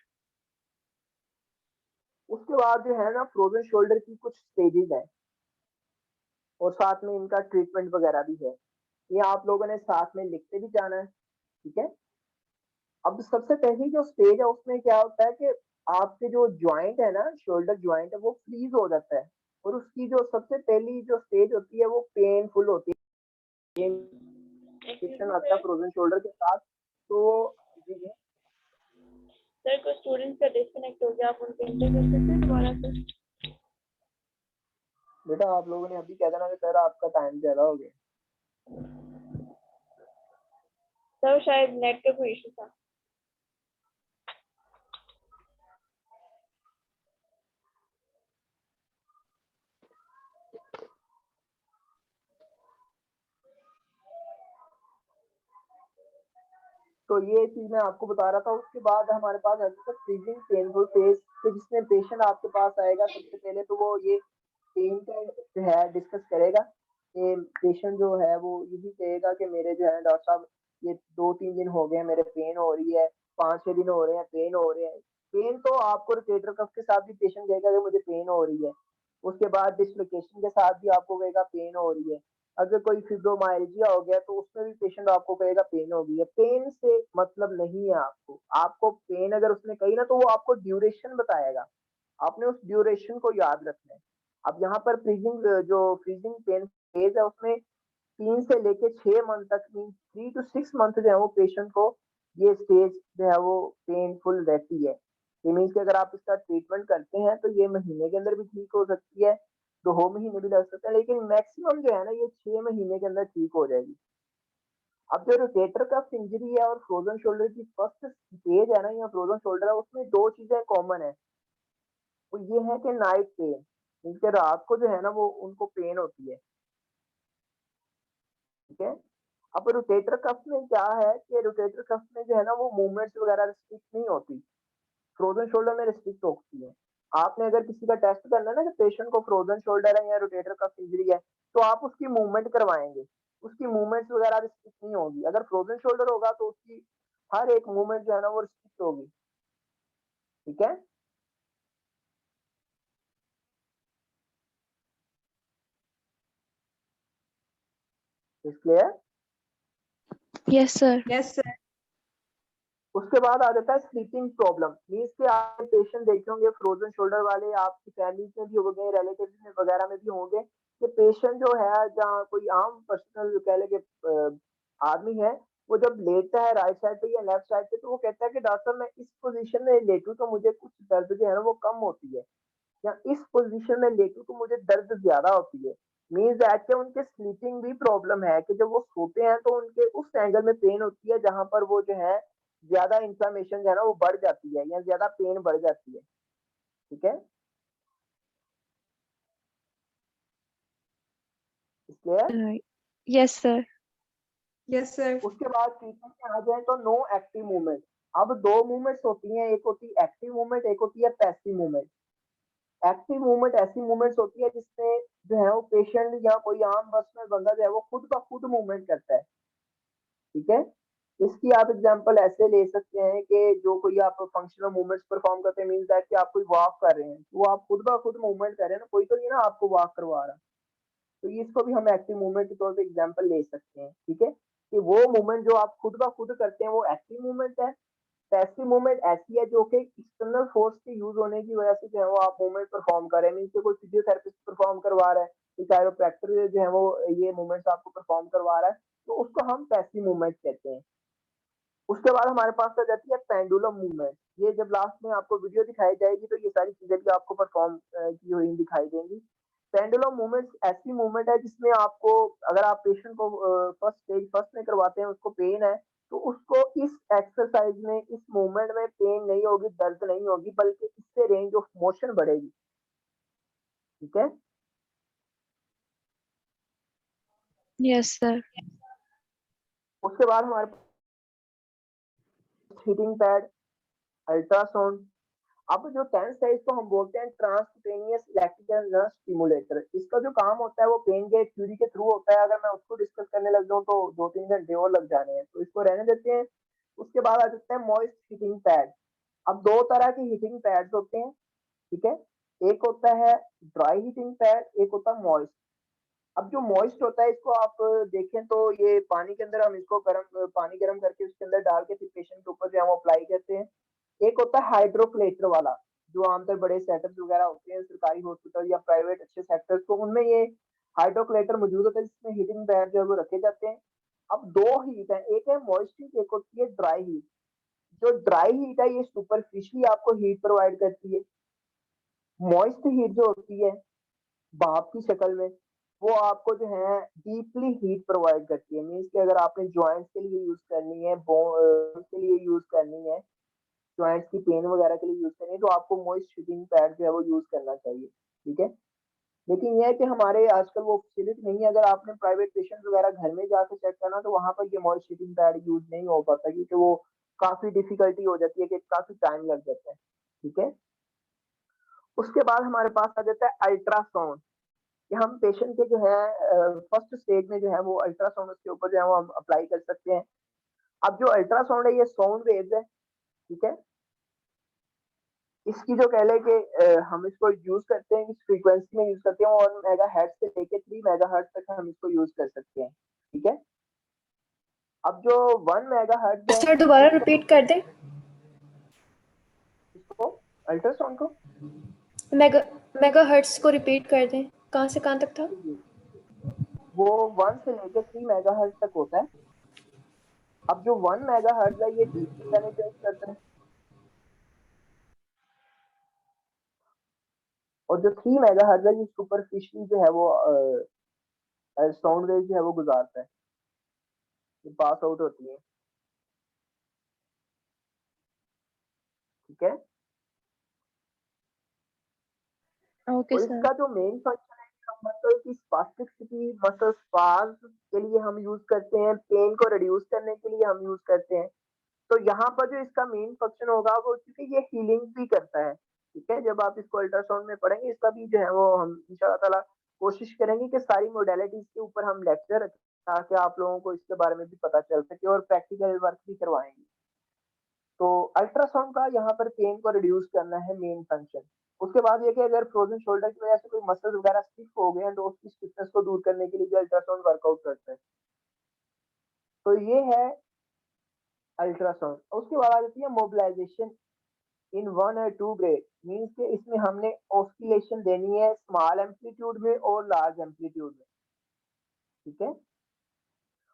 उसके बाद जो है ना फ्रोजन शोल्डर की कुछ स्टेजेस हैं और साथ में इनका ट्रीटमेंट वगैरह भी है, ये आप लोगों ने साथ में लिखते भी जाना है। ठीक है, अब सबसे पहली जो स्टेज है उसमें क्या होता है कि आपके जो ज्वाइंट है ना, शोल्डर ज्वाइंट है वो फ्रीज हो जाता है, और उसकी जो सबसे पहली जो स्टेज होती है वो पेनफुल होती है, पेन आता है फ्रोजन शोल्डर के साथ। तो जी जी सर कुछ स्टूडेंट्स का डिस्कनेक्ट हो गया, आप उनको एंटर कर सकते हैं दोबारा से? बेटा, आप लोगों ने अभी कह देना कि सर आपका टाइम ज्यादा हो गया। सर शायद नेट का कोई इशू था। तो ये चीज मैं आपको बता रहा था। उसके बाद हमारे पास आ जाता है फ्रीजिंग पेनफुल फेज, तो जिसमें पेशेंट आपके पास आएगा सबसे पहले तो वो ये पेन का जो है डिस्कस करेगा कि पेशेंट जो है वो यही कहेगा कि मेरे जो है डॉक्टर साहब ये 2-3 दिन हो गए मेरे पेन हो रही है, 5-6 दिन हो रहे हैं पेन हो रहे हैं। पेन तो आपको रोटेटर कफ के साथ भी पेशेंट कहेगा कि मुझे पेन हो रही है, उसके बाद डिसलोकेशन के साथ भी आपको कहेगा पेन हो रही है। अगर कोई फिब्रोमाइल्जिया हो गया तो उसमें भी पेशेंट आपको कहेगा पेन हो गई है। पेन से मतलब नहीं है आपको, आपको पेन अगर उसने कही ना तो वो आपको ड्यूरेशन बताएगा, आपने उस ड्यूरेशन को याद रखना है। अब यहाँ पर फ्रीजिंग जो फ्रीजिंग पेन फेज है उसमें 3 से लेके 6 मंथ तक मीन 3 to 6 मंथ जो है वो पेशेंट को ये स्टेज जो है वो पेनफुल रहती है। ये मीन्स कि अगर आप इसका ट्रीटमेंट करते हैं तो ये महीने के अंदर भी ठीक हो सकती है, 2 महीने भी लग सकते हैं, लेकिन मैक्सिमम जो है ना ये 6 महीने के अंदर ठीक हो जाएगी। अब जो रोटेटर कफ इंजरी है और फ्रोजन शोल्डर की फर्स्ट स्टेज है ना या फ्रोजन शोल्डर है, उसमें दो चीजें कॉमन है। तो ये है कि नाइट पेन, मीन्स रात को जो है ना वो उनको पेन होती है। ठीक है, अब रोटेटर कफ में क्या है कि रोटेटर कफ में जो है ना वो मूवमेंट्स वगैरह रिस्ट्रिक्ट नहीं होती, फ्रोजन शोल्डर में रिस्ट्रिक्ट होती है। आपने अगर किसी का टेस्ट करना है ना कि पेशेंट को फ्रोजन शोल्डर है या रोटेटर कफ इंजरी है, तो आप उसकी मूवमेंट करवाएंगे, उसकी मूवमेंट्स वगैरह रिस्ट्रिक्ट नहीं होगी। अगर फ्रोजन शोल्डर होगा तो उसकी हर एक मूवमेंट जो है ना वो रिस्ट्रिक्ट होगी। ठीक है, इसलिए यस सर। Yes sir. उसके बाद आ जाता है स्लीपिंग प्रॉब्लम। मीन्स के आप पेशेंट देखे होंगे फ्रोजन शोल्डर वाले, आपकी फैमिली में भी होंगे, रिलेटिव्स में वगैरह में भी होंगे, कि पेशेंट जो है, जहाँ कोई आम पर्सनल कह लेंगे आदमी है, वो जब लेटता है राइट साइड पे या लेफ्ट साइड पे, तो वो कहता है कि डॉक्टर साहब मैं इस पोजीशन में लेटूं तो मुझे कुछ दर्द जो है ना वो कम होती है, या इस पोजीशन में लेटूं तो मुझे दर्द ज्यादा होती है। मीन्स दैट के उनके स्लीपिंग भी प्रॉब्लम है, कि जब वो सोते हैं तो उनके उस एंगल में पेन होती है जहां पर वो जो है ज्यादा इंफ्लेमेशन जो है ना वो बढ़ जाती है, या ज्यादा पेन बढ़ जाती है। ठीक है, इसलिए यस सर। Yes sir. उसके बाद ट्रीटमेंट में आ जाए तो नो एक्टिव मूवमेंट। अब दो मूवमेंट्स होती हैं, एक होती है एक्टिव मूवमेंट, एक होती है पैसिव मूवमेंट। एक्टिव मूवमेंट ऐसी मूवमेंट्स होती है जिसमें जो है वो पेशेंट या कोई आम बस में बंदा जो है वो खुद का खुद मूवमेंट करता है। ठीक है, इसकी आप एग्जांपल ऐसे ले सकते हैं कि जो कोई आप फंक्शनल मूवमेंट्स परफॉर्म करते हैं, मींस दैट कि आप कोई वॉक कर रहे हैं, तो वो आप खुद का खुद मूवमेंट कर रहे हैं ना, कोई तो नहीं ना आपको वॉक करवा रहा। तो ये इसको भी हम एक्टिव मूवमेंट के तौर पे एग्जांपल ले सकते हैं। ठीक है, कि वो मूवमेंट जो आप खुद का खुद करते हैं वो एक्टिव मूवमेंट है। पैसिव मूवमेंट ऐसी है जो कि एक्सटर्नल फोर्स के यूज होने की वजह से जो है वो आप मूवमेंट परफॉर्म कर रहे हैं, मींस कोई फिजियोथेरेपिस्ट परफॉर्म करवा रहा है, कोई कायरोप्रैक्टर जो है वो ये मूवमेंट्स आपको परफॉर्म करवा रहा है, तो उसको हम पैसिव मूवमेंट कहते हैं। उसके बाद हमारे पास आ जाती है पेंडुलम मूवमेंट। ये जब लास्ट में आपको वीडियो दिखाई जाएगी तो ये सारी चीजें भी आपको परफॉर्म की हुई दिखाई देंगी। पेंडुलम मूवमेंट ऐसी मूवमेंट है जिसमें आपको, अगर आप पेशेंट को फर्स्ट स्टेज फर्स्ट में करवाते हैं, उसको पेन है, तो उसको इस एक्सरसाइज में, इस मूवमेंट में पेन नहीं होगी, दर्द नहीं होगी, बल्कि इससे रेंज ऑफ मोशन बढ़ेगी। ठीक है, यस सर। उसके बाद हमारे पास हीटिंग पैड, अल्ट्रासाउंड। अब जो 10th है इसको हम बोलते हैं ट्रांसक्यूटेनियस इलेक्ट्रिकल नर्व स्टिमुलेटर। इसका जो काम होता है वो पेन गेट थ्योरी के थ्रू होता है। अगर मैं उसको डिस्कस करने लग जाऊं तो 2-3 घंटे और लग जाने हैं, तो इसको रहने देते हैं। उसके बाद आ जाता है मॉइस्ट हीटिंग पैड। अब दो तरह के हीटिंग पैड्स होते हैं। ठीक है, एक होता है ड्राई हीटिंग पैड, एक होता है मॉइस्ट। अब जो मॉइस्ट होता है इसको आप देखें तो ये पानी के अंदर हम इसको गर्म पानी गर्म करके उसके अंदर डाल के फिर पेशेंट के ऊपर जो हम अप्लाई करते हैं। एक होता है हाइड्रोफ्लेटर वाला, जो आमतौर बड़े सेटअप्स वगैरह होते हैं सरकारी हॉस्पिटल या प्राइवेट अच्छे सेक्टर्स, तो उनमें ये हाइड्रोफ्लेटर मौजूद होता है जिसमें हीटिंग पैड जो है वो रखे जाते हैं। अब दो हीट है, एक है मॉइस्ट हीट, एक होती है ड्राई हीट। जो ड्राई हीट है ये सुपरफिशियली आपको हीट प्रोवाइड करती है। मॉइस्ट हीट जो होती है भाप की शक्ल में, वो आपको जो है डीपली हीट प्रोवाइड करती है। मीन्स कि अगर आपने जॉइंट्स के लिए यूज करनी है, बोन के लिए यूज करनी है, जॉइंट्स की पेन वगैरह के लिए यूज करनी है, तो आपको मॉइस्ट हीटिंग पैड जो है वो यूज करना चाहिए। ठीक है, लेकिन यह है कि हमारे आजकल वो फैसिलिटी नहीं है। अगर आपने प्राइवेट पेशेंट वगैरह घर में जाकर चेक करना तो वहां पर ये मॉइस्ट हीटिंग पैड यूज नहीं हो पाता, क्योंकि वो काफी डिफिकल्टी हो जाती है, कि काफी टाइम लग जाता है। ठीक है, उसके बाद हमारे पास आ जाता है अल्ट्रासाउंड, कि हम पेशेंट के जो है फर्स्ट स्टेज में जो है वो अल्ट्रासाउंड उसके ऊपर जो है वो हम अप्लाई कर सकते हैं। अब जो अल्ट्रासाउंड है ये साउंड वेव्स है। ठीक है, इसकी जो कह लें कि हम इसको यूज करते हैं, इस फ्रीक्वेंसी में यूज करते हैं, 1 मेगाहर्ट्ज से लेके 3 मेगाहर्ट्ज तक हम इसको यूज कर सकते हैं। ठीक है, अब जो 1 मेगाहर्ट्ज है सर दोबारा रिपीट कर दें। इसको अल्ट्रासाउंड को मेगा मेगाहर्ट्ज को रिपीट कर दें, कहाँ से कहाँ तक था? वो 1 से लेके 3 मेगाहर्ट्ज तक होता है। अब जो 1 मेगाहर्ट्ज है ये डीपली पेनिट्रेट करता है, और जो 3 मेगाहर्ट्ज है ये सुपरफिशियली जो है वो साउंड वेव जो है वो गुजारता है, पास आउट होती है। ठीक है, ओके और सर। इसका जो मेन फंक्शन है मसल की स्पास्टिसिटी, मसल स्पाज के लिए हम यूज करते हैं, पेन को रिड्यूस करने के लिए हम यूज करते हैं। तो यहाँ पर जो इसका मेन फंक्शन होगा वो, क्योंकि ये हीलिंग भी करता है। ठीक है, जब आप इसको अल्ट्रासाउंड में पढ़ेंगे इसका भी जो है वो हम इंशाल्लाह ताला कोशिश करेंगे कि सारी मोडेलिटीज के ऊपर हम लेक्चर रखें, ताकि आप लोगों को इसके बारे में भी पता चल सके और प्रैक्टिकल वर्क भी करवाएंगे। तो अल्ट्रासाउंड का यहाँ पर पेन को रिड्यूस करना है मेन फंक्शन। उसके बाद ये कि अगर फ्रोजन शोल्डर की वजह से कोई मसल्स वगैरह स्टिफ हो गए हैं तो उसकी स्टिफनेस को दूर करने के लिए भी अल्ट्रासाउंड वर्कआउट करता है। तो ये है अल्ट्रासाउंड। उसके बाद आ जाती है मोबिलाइजेशन इन 1 और 2 ग्रेड, मींस के इसमें हमने ऑस्किलेशन देनी है स्मॉल एम्पलीट्यूड में और लार्ज एम्पलीट्यूड में, ठीक है।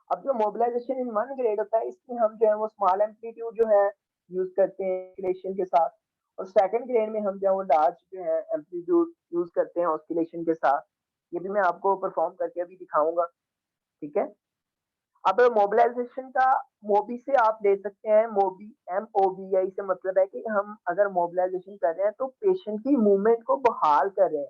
अब जो मोबिलाइजेशन इन 1 ग्रेड होता है इसमें हम जो है वो स्मॉल एम्पलीट्यूड जो है यूज करते हैं ऑस्किलेशन के साथ, और सेकंड ग्रेड में हम जो है वो लार्ज जो है एम्पलीट्यूड यूज करते हैं ऑस्किलेशन के साथ। ये भी मैं आपको परफॉर्म करके अभी दिखाऊंगा, ठीक है। अब मोबिलाइजेशन का मोबी से आप ले सकते हैं, मोबी MOBI से मतलब है कि हम अगर मोबिलाइजेशन कर रहे हैं तो पेशेंट की मूवमेंट को बहाल कर रहे हैं।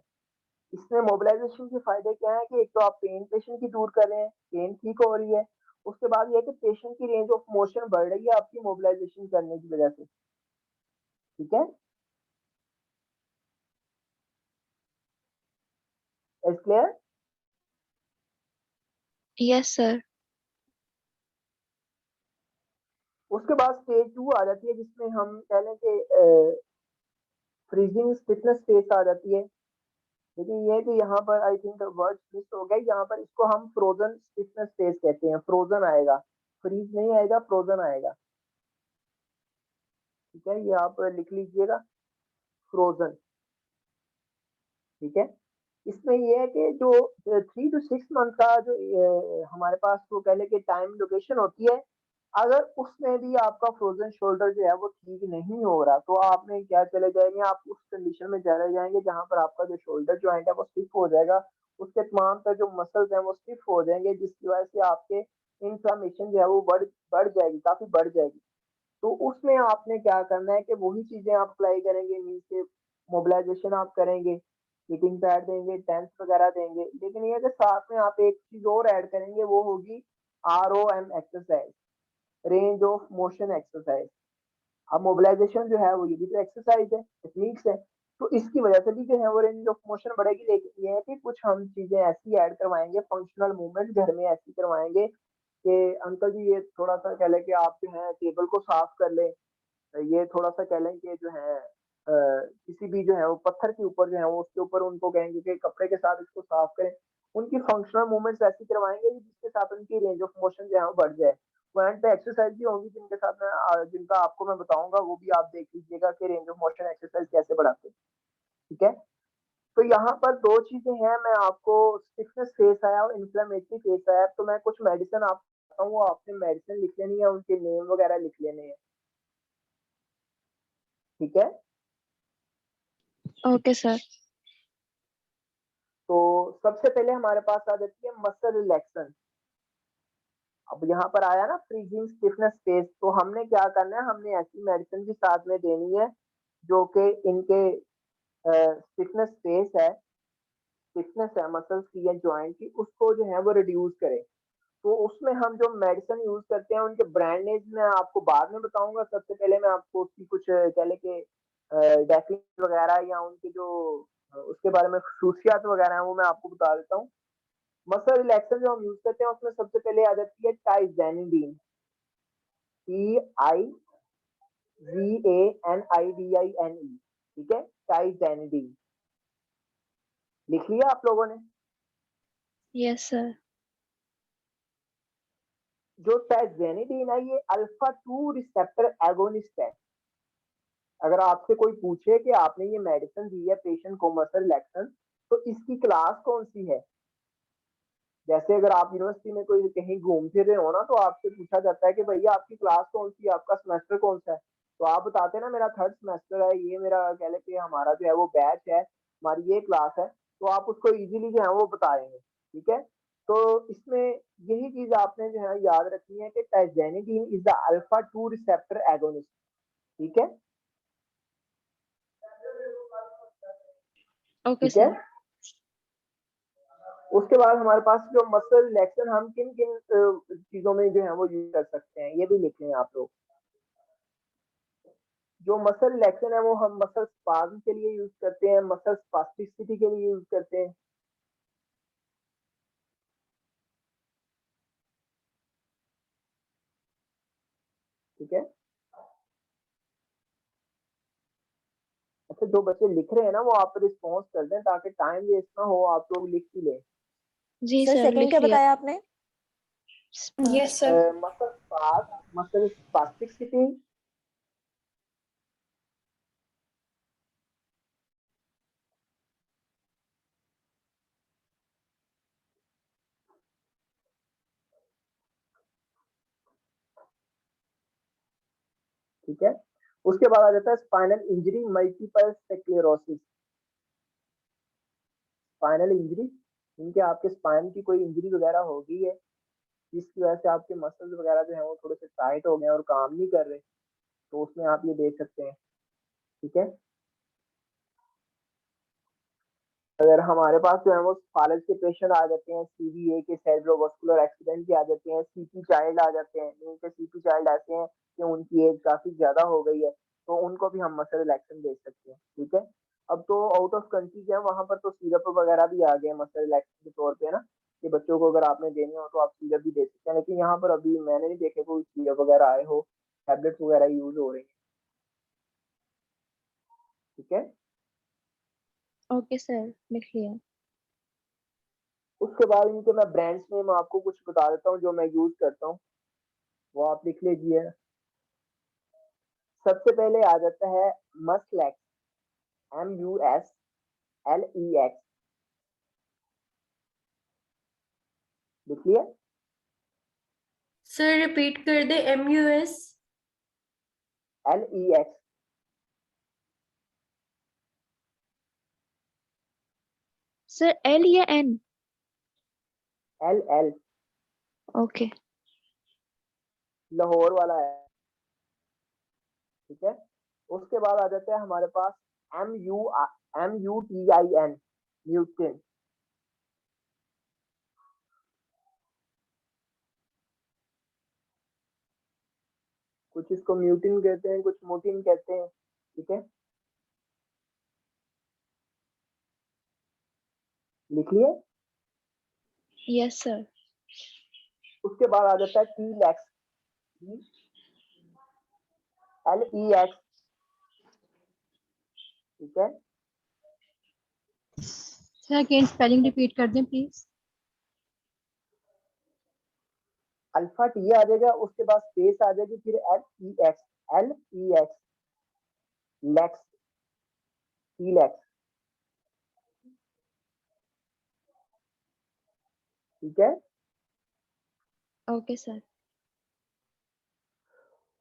इसमें मोबिलाइजेशन के फायदे क्या है कि एक तो आप पेन पेशेंट की दूर कर रहे हैं, पेन ठीक हो रही है। उसके बाद ये है कि पेशेंट की रेंज ऑफ मोशन बढ़ रही है आपकी मोबिलाइजेशन करने की वजह से, ठीक है। Is clear? Yes, sir. उसके बाद स्टेज 2 आ जाती है जिसमें हम कह लें कि फ्रीजिंग स्टिफनेस फेस आ जाती है। लेकिन ये है कि यहाँ पर आई थिंक वर्ड मिस हो गया, यहाँ पर इसको हम फ्रोजन स्टिफनेस फेस कहते हैं। फ्रोजन आएगा, फ्रीज नहीं आएगा, फ्रोजन आएगा, ठीक है। ये आप लिख लीजिएगा, फ्रोजन, ठीक है। इसमें ये है कि जो 3 to 6 मंथ का जो हमारे पास वो कह लें कि टाइम लोकेशन होती है, अगर उसमें भी आपका फ्रोजन शोल्डर जो है वो ठीक नहीं हो रहा तो आपने क्या चले जाएंगे, आप उस कंडीशन में चले जाएंगे जहां पर आपका जो शोल्डर जॉइंट है वो स्टिफ हो जाएगा, उसके तमाम तर जो मसल्स हैं वो स्टिफ हो जाएंगे, जिसकी वजह से आपके इंफ्लामेशन जो है वो बढ़ जाएगी, काफी बढ़ जाएगी। तो उसमें आपने क्या करना है कि वही चीजें आप अप्लाई करेंगे, मीन्स के मोबिलाइजेशन आप करेंगे, हीटिंग पैड देंगे, टेंस वगैरह देंगे, लेकिन ये कि साथ में आप एक चीज और ऐड करेंगे, वो होगी ROM exercise, range of motion exercise. अब मोबिलाइजेशन जो है वो ये भी तो एक्सरसाइज है, टेक्निक्स है, तो इसकी वजह से भी जो है वो रेंज ऑफ मोशन बढ़ेगी। लेकिन ये है कि कुछ हम चीजें ऐसी ऐड करवाएंगे, फंक्शनल मूवमेंट घर में ऐसी करवाएंगे कि अंकल जी ये थोड़ा सा कह लें कि आप जो है टेबल को साफ कर लें, ये थोड़ा सा कह लें कि जो है किसी भी जो है वो पत्थर के ऊपर जो है वो उसके ऊपर उनको कहेंगे कि कपड़े के साथ इसको साफ करें। उनकी फंक्शनल मूवमेंट्स ऐसी करवाएंगे जिसके साथ उनकी रेंज ऑफ मोशन जो है वो बढ़ जाए। पॉइंट पे एक्सरसाइज भी होंगी जिनके साथ मैं जिनका आपको मैं बताऊंगा, वो भी आप देख लीजिएगा कि रेंज ऑफ मोशन एक्सरसाइज कैसे बढ़ाते हैं, ठीक है। तो यहाँ पर दो चीजें हैं, मैं आपको स्टिफनेस फेस आया और इन्फ्लेमेटरी फेस आया, तो मैं कुछ मेडिसिन आप बताऊँ, वो आपने मेडिसिन लिख लेनी है, उनके नेम वगैरह लिख लेने हैं, ठीक है। Okay, sir. तो सबसे पहले हमारे पास आ जाती है मसल रिलैक्सन। अब यहाँ पर आया ना फ्रीजिंग स्टिफनेस फेस, तो हमने क्या करना है, हमने ऐसी मेडिसिन भी साथ में देनी है जो कि इनके स्टिफनेस फेस है, स्टिफनेस है मसल्स की या जॉइंट की, उसको जो है वो रिड्यूस करे। तो उसमें हम जो मेडिसिन यूज करते हैं उनके ब्रांड नेम मैं आपको बाद में बताऊंगा। सबसे पहले मैं आपको उसकी कुछ कह लें कि डेफिनेशन वगैरह या उनके जो उसके बारे में खसूसियात वगैरह हैं वो मैं आपको बता देता हूँ। मसल रिलैक्सर जो हम यूज करते हैं उसमें सबसे पहले आ जाती है टाइजेनिडीन, TIZANIDINE, ठीक है, टाइजेनिडीन। लिख लिया आप लोगों ने? Yes, sir. जो टाइजेनिडीन है ये अल्फा 2 रिसेप्टर एगोनिस्ट है। अगर आपसे कोई पूछे कि आपने ये मेडिसिन दी है पेशेंट को मसल रिलैक्सन, तो इसकी क्लास कौन सी है, जैसे अगर आप यूनिवर्सिटी में कोई कहीं घूम फिर रहे हो ना, तो आपसे पूछा जाता है कि भैया आपकी क्लास कौन सी है, आपका सेमेस्टर कौन सा है, तो आप बताते हैं ना मेरा 3rd सेमेस्टर है, ये मेरा कह लें कि हमारा जो है वो बैच है, हमारी ये क्लास है, तो आप उसको इजीली जो है वो बताएंगे, ठीक है। तो इसमें यही चीज आपने जो है याद रखनी है कि tizanidine is the alpha 2 receptor agonist, ठीक है, Okay, ठीक है। sir. उसके बाद हमारे पास जो मसल रिलैक्सन हम किन किन चीजों में जो है वो यूज कर सकते हैं, ये भी लिख लें आप लोग। जो मसल रिलैक्सन है वो हम मसल स्पाज्म के लिए यूज करते हैं, मसल स्पास्टिसिटी के लिए यूज करते हैं, ठीक है। अच्छा, जो बच्चे लिख रहे हैं ना वो आप रिस्पॉन्स कर दें ताकि टाइम वेस्ट ना हो, आप लोग लिख ही लें। जी सर सर, सेकंड लिख क्या लिया। बताया आपने? Yes, sir. muscle spasticity, ठीक है। उसके बाद आ जाता है spinal injury, multiple sclerosis. Spinal injury, इनके आपके स्पाइन की कोई इंजरी वगैरह हो गई है जिसकी वजह से आपके मसल्स वगैरह जो है वो थोड़े से टाइट हो गए और काम नहीं कर रहे, तो उसमें आप ये देख सकते हैं, ठीक है। अगर हमारे पास जो है वो फालज के पेशेंट आ जाते हैं, सीवीए के, सेरेब्रोवास्कुलर एक्सीडेंट के आ जाते हैं, सीपी चाइल्ड आ जाते हैं, जिनके सीपी चाइल्ड ऐसे हैं कि उनकी एज काफी ज्यादा हो गई है, तो उनको भी हम मसल रिलैक्सेशन दे सकते हैं, ठीक है। अब तो आउट ऑफ कंट्री है वहां पर तो सिरप वगैरह भी आ गए मसल रिलैक्सेशन के तौर पे ना, कि बच्चों को अगर आपने देने हो तो आप सिरप भी दे सकते हैं, लेकिन यहाँ पर अभी मैंने नहीं देखे कोई सिरप वगैरह आए हो, टैबलेट्स वगैरह यूज हो रही है, ठीक है। ओके सर, लिख लिया। उसके बाद इनके मैं ब्रांड्स में मैं आपको कुछ बता देता हूँ जो मैं यूज करता हूँ, वो आप लिख लीजिए। सबसे पहले आ जाता है मसलेक्स, MUSLEX, लिख लिया। सर रिपीट कर दे। MUS LEX, सर L या N? LL, okay. लाहौर वाला है, ठीक है। उसके बाद आ जाता है हमारे पास MUTIN, म्यूटिन, कुछ इसको म्यूटिन कहते हैं, कुछ मोटिन कहते हैं, ठीक है, लिख लिए। Yes sir. उसके बाद आ जाता है TLEX, LEX, ठीक है। सर अगेन स्पेलिंग रिपीट कर दें प्लीज। अल्फा टी आ जाएगा, उसके बाद स्पेस आ जाएगी, फिर LEX, LEX, लेक्स, TLEX, ठीक है। Okay sir.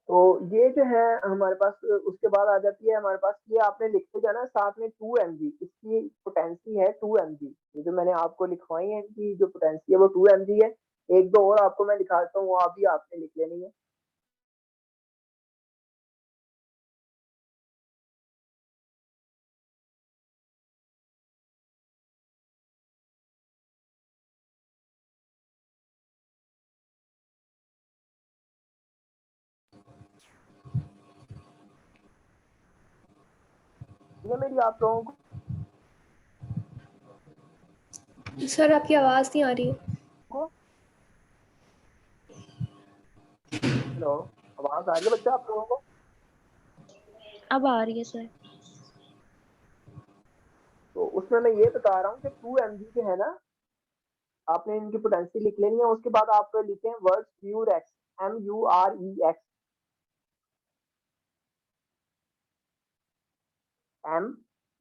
तो ये जो है हमारे पास, उसके बाद आ जाती है हमारे पास, ये आपने लिखते जाना साथ में 2 mg, इसकी पोटेंसी है 2 mg, ये जो मैंने आपको लिखवाई है कि जो पोटेंसी है वो 2 mg है। एक दो और आपको मैं लिखा देता हूँ, वो अभी आपने लिख लेनी है। ये मेरी आप लोगों को, सर आपकी आवाज नहीं आ रही है। हेलो, आवाज आ रही है बच्चा आप लोगों को? अब आ रही है सर। तो उसमें मैं ये बता रहा हूँ कि 2 mg के है ना, आपने इनकी पोटेंसी लिख लेनी है। उसके बाद आप लिखे हैं word Murex, MUREX,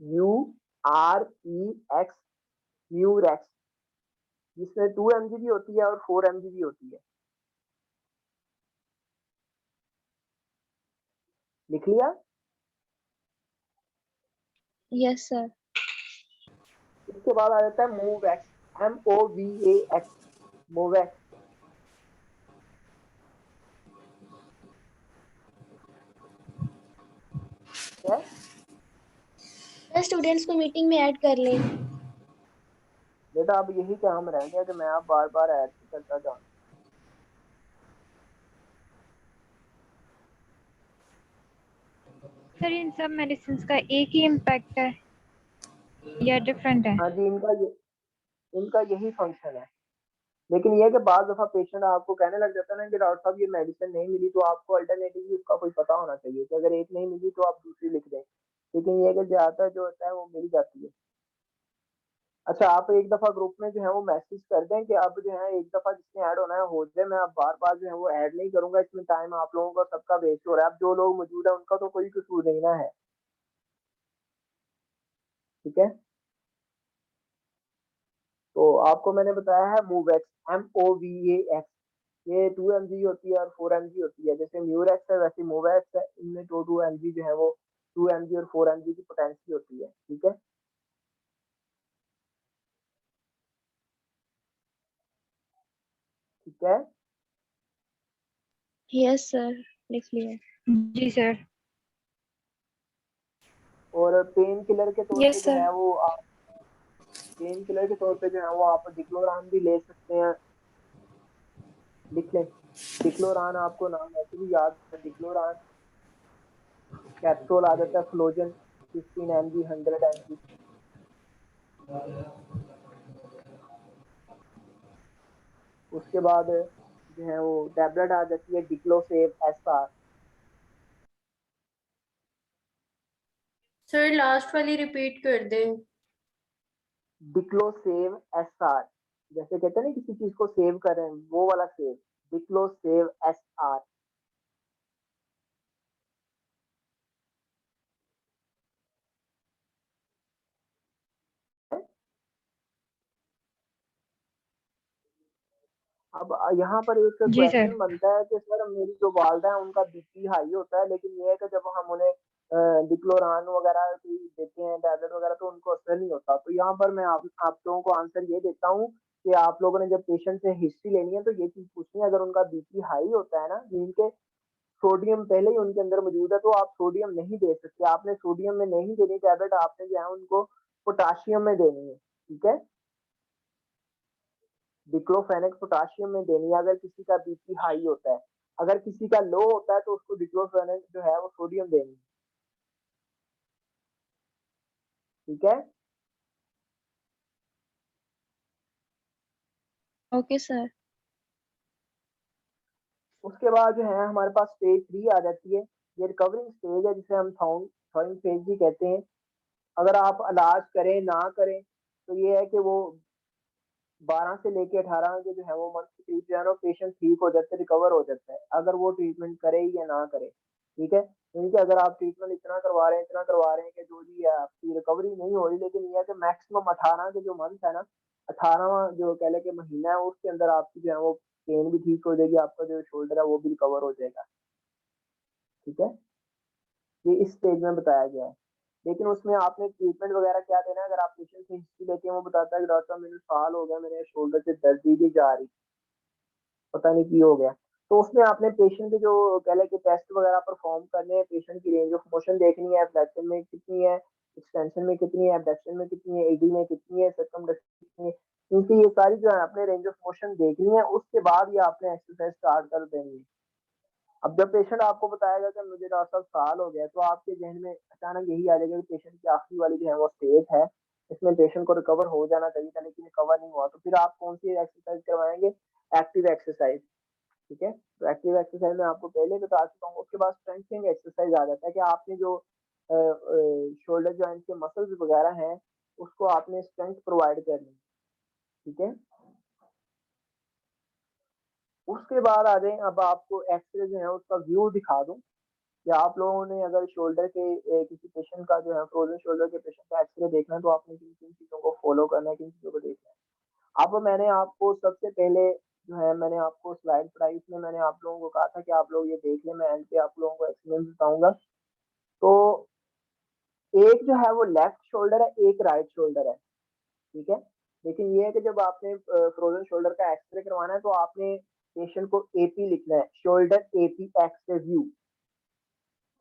MUREX, Murex, जिसमें 2 mg भी होती है और 4 mg भी होती है, लिख लिया। Yes sir. इसके बाद आ जाता है मोवैक्स, MOVAX, मोवैक्स, है। स्टूडेंट्स को मीटिंग में ऐड कर लें। बेटा अब यही काम रह गया कि मैं आप बार बार ऐड करता जाऊँ। सर इन सब मेडिसिन का एक ही इम्पैक्ट है या डिफरेंट है? हाँ जी, इनका यही फंक्शन है, लेकिन ये है कि बाद दफा पेशेंट आपको कहने लग जाता है ना कि डॉक्टर साहब ये मेडिसिन नहीं मिली, तो आपको अल्टरनेटिव उसका कोई पता होना चाहिए कि अगर एक नहीं मिली तो आप दूसरी लिख दें, लेकिन ये कि ज्यादातर जो होता है वो मिल जाती है। अच्छा, आप एक दफा ग्रुप में जो है वो मैसेज कर दें कि अब जो है एक दफा जिसने ऐड होना है हो जाए, मैं अब बार बार जो है वो ऐड नहीं करूंगा, इसमें टाइम आप लोगों का सबका वेस्ट हो रहा है। अब जो लोग मौजूद है उनका तो कोई कसूर नहीं ना है, ठीक है। तो आपको मैंने बताया है मूवएक्स, MOVAX, ये 2 mg होती है और 4 mg होती है। जैसे म्यूरेक्स है वैसे मूवएक्स है, इनमें 2 mg जो है वो 2 mg और 4 mg की पोटेंसी होती है, ठीक है। ठीक है, यस सर, लिख लिया। जी सर। और पेन किलर के तौर पे यस जो सर। है वो आप पेन किलर के तौर पे जो है वो आप डिक्लोरान भी ले सकते हैं, लिख लें। डिक्लोरान आपको नाम ऐसे भी याद है, डिक्लोरान कैप्सूल आ जाता है, फ्लोजन 15 mg 100 mg। उसके बाद जो है वो टैबलेट आ जाती है डिक्लोसेव SR। सर लास्ट वाली रिपीट कर दें। डिक्लोसेव SR, जैसे कहते हैं ना किसी चीज को सेव कर रहे हैं, वो वाला सेव, डिक्लोसेव SR। अब यहाँ पर एक जी सर। क्वेश्चन बनता है कि सर मेरी जो वालदा है उनका बीपी हाई होता है, लेकिन ये है कि जब हम उन्हें डिक्लोरान वगैरह देते हैं टैबलेट वगैरह तो उनको असर नहीं होता। तो यहाँ पर मैं आप लोगों को आंसर ये देता हूँ कि आप लोगों ने जब पेशेंट से हिस्ट्री लेनी है तो ये चीज पूछनी है, अगर उनका बीपी हाई होता है ना, जिनके सोडियम पहले ही उनके अंदर मौजूद है, तो आप सोडियम नहीं दे सकते। आपने सोडियम में नहीं देनी टैबलेट, आपने जो है उनको पोटाशियम में देनी है, ठीक है। डिक्लोफेनेक पोटाशियम में देनी है अगर किसी का बीपी हाई होता है। अगर किसी का लो होता है तो उसको डिक्लोफेनेक जो है वो सोडियम देनी है, ठीक है। Okay sir. उसके बाद जो है हमारे पास स्टेज 3 आ जाती है। ये रिकवरिंग स्टेज है जिसे हम थाउइंग फेज भी कहते हैं। अगर आप इलाज करें ना करें तो ये है कि वो 12 से लेके 18 के जो है वो मंथ के करीब जो है ना पेशेंट ठीक हो जाते हैं, रिकवर हो जाता है, अगर वो ट्रीटमेंट करे या ना करे, ठीक है। क्योंकि अगर आप ट्रीटमेंट इतना करवा रहे हैं कि जो जी है आपकी रिकवरी नहीं हो रही, लेकिन यह है कि मैक्सिमम 18 के जो मंथ है ना, 18वां जो कह ले कि महीना है उसके अंदर आपकी जो है वो पेन भी ठीक हो जाएगी, आपका जो शोल्डर है वो भी रिकवर हो जाएगा, ठीक है। ये इस स्टेज में बताया गया है। लेकिन उसमें आपने ट्रीटमेंट वगैरह क्या देना है, अगर आप पेशेंट से हिस्ट्री लेते हैं वो बताता है कि डॉक्टर साहब मेरे साल हो गया, मेरे शोल्डर से दर्द ही जा रही, पता नहीं की हो गया। तो उसमें आपने पेशेंट के जो कह लें कि टेस्ट वगैरह परफॉर्म करने हैं, पेशेंट की रेंज ऑफ मोशन देखनी है, फ्लेक्शन में कितनी है, एक्सटेंशन में कितनी है, एबडक्शन में कितनी है, एडी में कितनी है, सर्कमडक्शन कितनी है, क्योंकि ये सारी जो है आपने रेंज ऑफ मोशन देखनी है। उसके बाद ये आपने एक्सरसाइज स्टार्ट कर देनी है। अब जब पेशेंट आपको बताएगा कि मुझे डॉक्टर साहब साल हो गया, तो आपके जहन में अचानक यही आ जाएगा कि पेशेंट की आखिरी वाली जो है वो स्टेज है, इसमें पेशेंट को रिकवर हो जाना चाहिए था लेकिन रिकवर नहीं हुआ, तो फिर आप कौन सी एक्सरसाइज करवाएंगे? एक्टिव एक्सरसाइज, ठीक है। तो एक्टिव एक्सरसाइज में आपको पहले बता चुका हूँ। उसके बाद स्ट्रेंथनिंग एक्सरसाइज आ जाता है कि आपने जो शोल्डर जॉइंट के मसल्स वगैरह हैं उसको आपने स्ट्रेंथ प्रोवाइड करनी है, ठीक है। उसके बाद आ जाए, अब आपको एक्सरे जो है उसका व्यू दिखा दूं कि आप लोगों ने अगर शोल्डर के किसी पेशेंट का जो है फ्रोजन शोल्डर के पेशेंट का एक्सरे देखना है तो आपने किन किन चीजों को फॉलो करना है, किन चीजों को देखना है। अब मैंने आपको सबसे पहले जो है मैंने आपको स्लाइड पढ़ाई, इसमें मैंने आप लोगों को कहा था कि आप लोग ये देख लें, मैं एंड पे आप लोगों को एक्सपीरियंस बताऊंगा। तो एक जो है वो लेफ्ट शोल्डर है, एक राइट शोल्डर है, ठीक है। लेकिन ये है कि जब आपने फ्रोजन शोल्डर का एक्सरे करवाना है तो आपने पेशेंट को एपी लिखना है, शोल्डर एपी एक्सरे व्यू,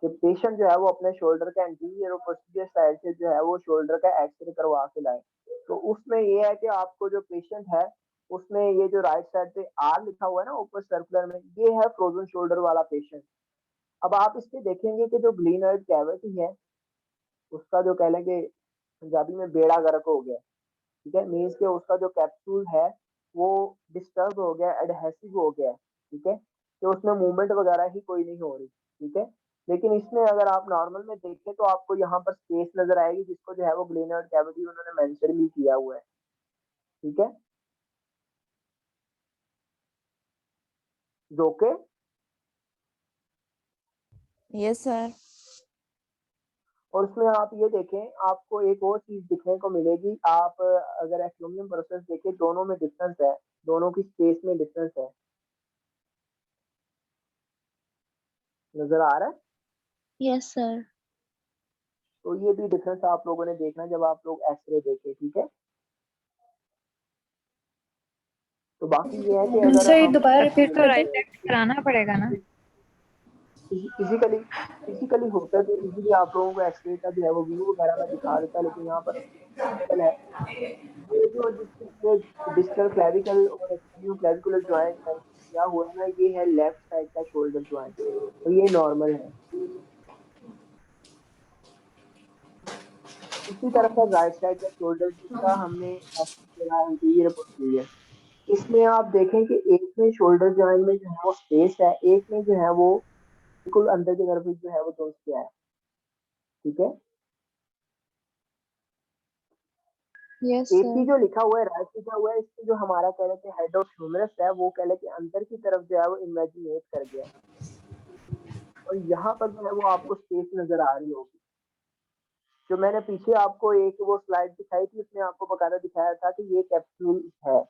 कि पेशेंट जो है वो अपने शोल्डर का एंटीरियर और पोस्टीरियर साइड से जो है वो शोल्डर का एक्सरे करवा के लाए। तो उसमें ये है कि आपको जो पेशेंट है उसमें ये जो राइट साइड पे आर लिखा हुआ है ना ऊपर सर्कुलर में, ये है फ्रोजन शोल्डर वाला पेशेंट। अब आप इसमें देखेंगे कि जो ग्लीनोइड कैविटी है उसका जो कह लें कि पंजाबी में बेड़ा गर्क हो गया, ठीक है। मीन्स के उसका जो कैप्सूल है वो डिस्टर्ब हो गया, एडहेसिव हो गया, ठीक है। तो उसमें मूवमेंट वगैरह ही कोई नहीं हो रही, ठीक है। लेकिन इसमें अगर आप नॉर्मल में देखें तो आपको यहाँ पर स्पेस नजर आएगी जिसको जो है वो ग्लेनोइड कैविटी उन्होंने मेंशन भी किया हुआ है, ठीक है, ओके। Yes sir. और उसमें आप ये देखें, आपको एक और चीज दिखने को मिलेगी, आप अगर एक्लुमिनियम प्रोसेस देखें, दोनों में डिफरेंस है, दोनों की स्पेस में डिफरेंस है, नजर आ रहा है? Yes sir. तो ये भी डिफरेंस आप लोगों ने देखना जब आप लोग एक्सरे देखें, ठीक है। तो बाकी ये है कि अगर सर ये हम दोबारा फिर रिपीट तो कर राइट दें। साइड कराना पड़ेगा ना। फिजिकली होता है तो इजीली आप लोगों को एक्सरे का जो है वो व्यू वगैरह में दिखा देता है, लेकिन यहाँ पर प्रैक्टिकल है। ये जो जिसके डिस्टल क्लेविकल और एक्सटीरियर क्लेविकुलर जॉइंट किया हुआ है ना, ये है लेफ्ट साइड का शोल्डर जॉइंट, तो ये नॉर्मल है। इसी तरह का राइट साइड का शोल्डर जिसका हमने इंटीरियर पोस्टीरियर, इसमें आप देखें कि एक में शोल्डर जॉइंट में जो है वो स्पेस है, एक में जो है वो बिल्कुल अंदर की तरफ जो है वो दोस्त किया है, ठीक है। Yes AP sir. जो लिखा हुआ है, राइट लिखा हुआ है, इसमें जो हमारा कह रहे हैं हेड ऑफ ह्यूमरस है, वो कह रहे कि अंदर की तरफ जो है वो इमेजिनेट कर गया है, और यहाँ पर जो है वो आपको स्पेस नजर आ रही होगी। जो मैंने पीछे आपको एक वो स्लाइड दिखाई थी, उसमें आपको बकायदा दिखाया था कि ये कैप्सूल है,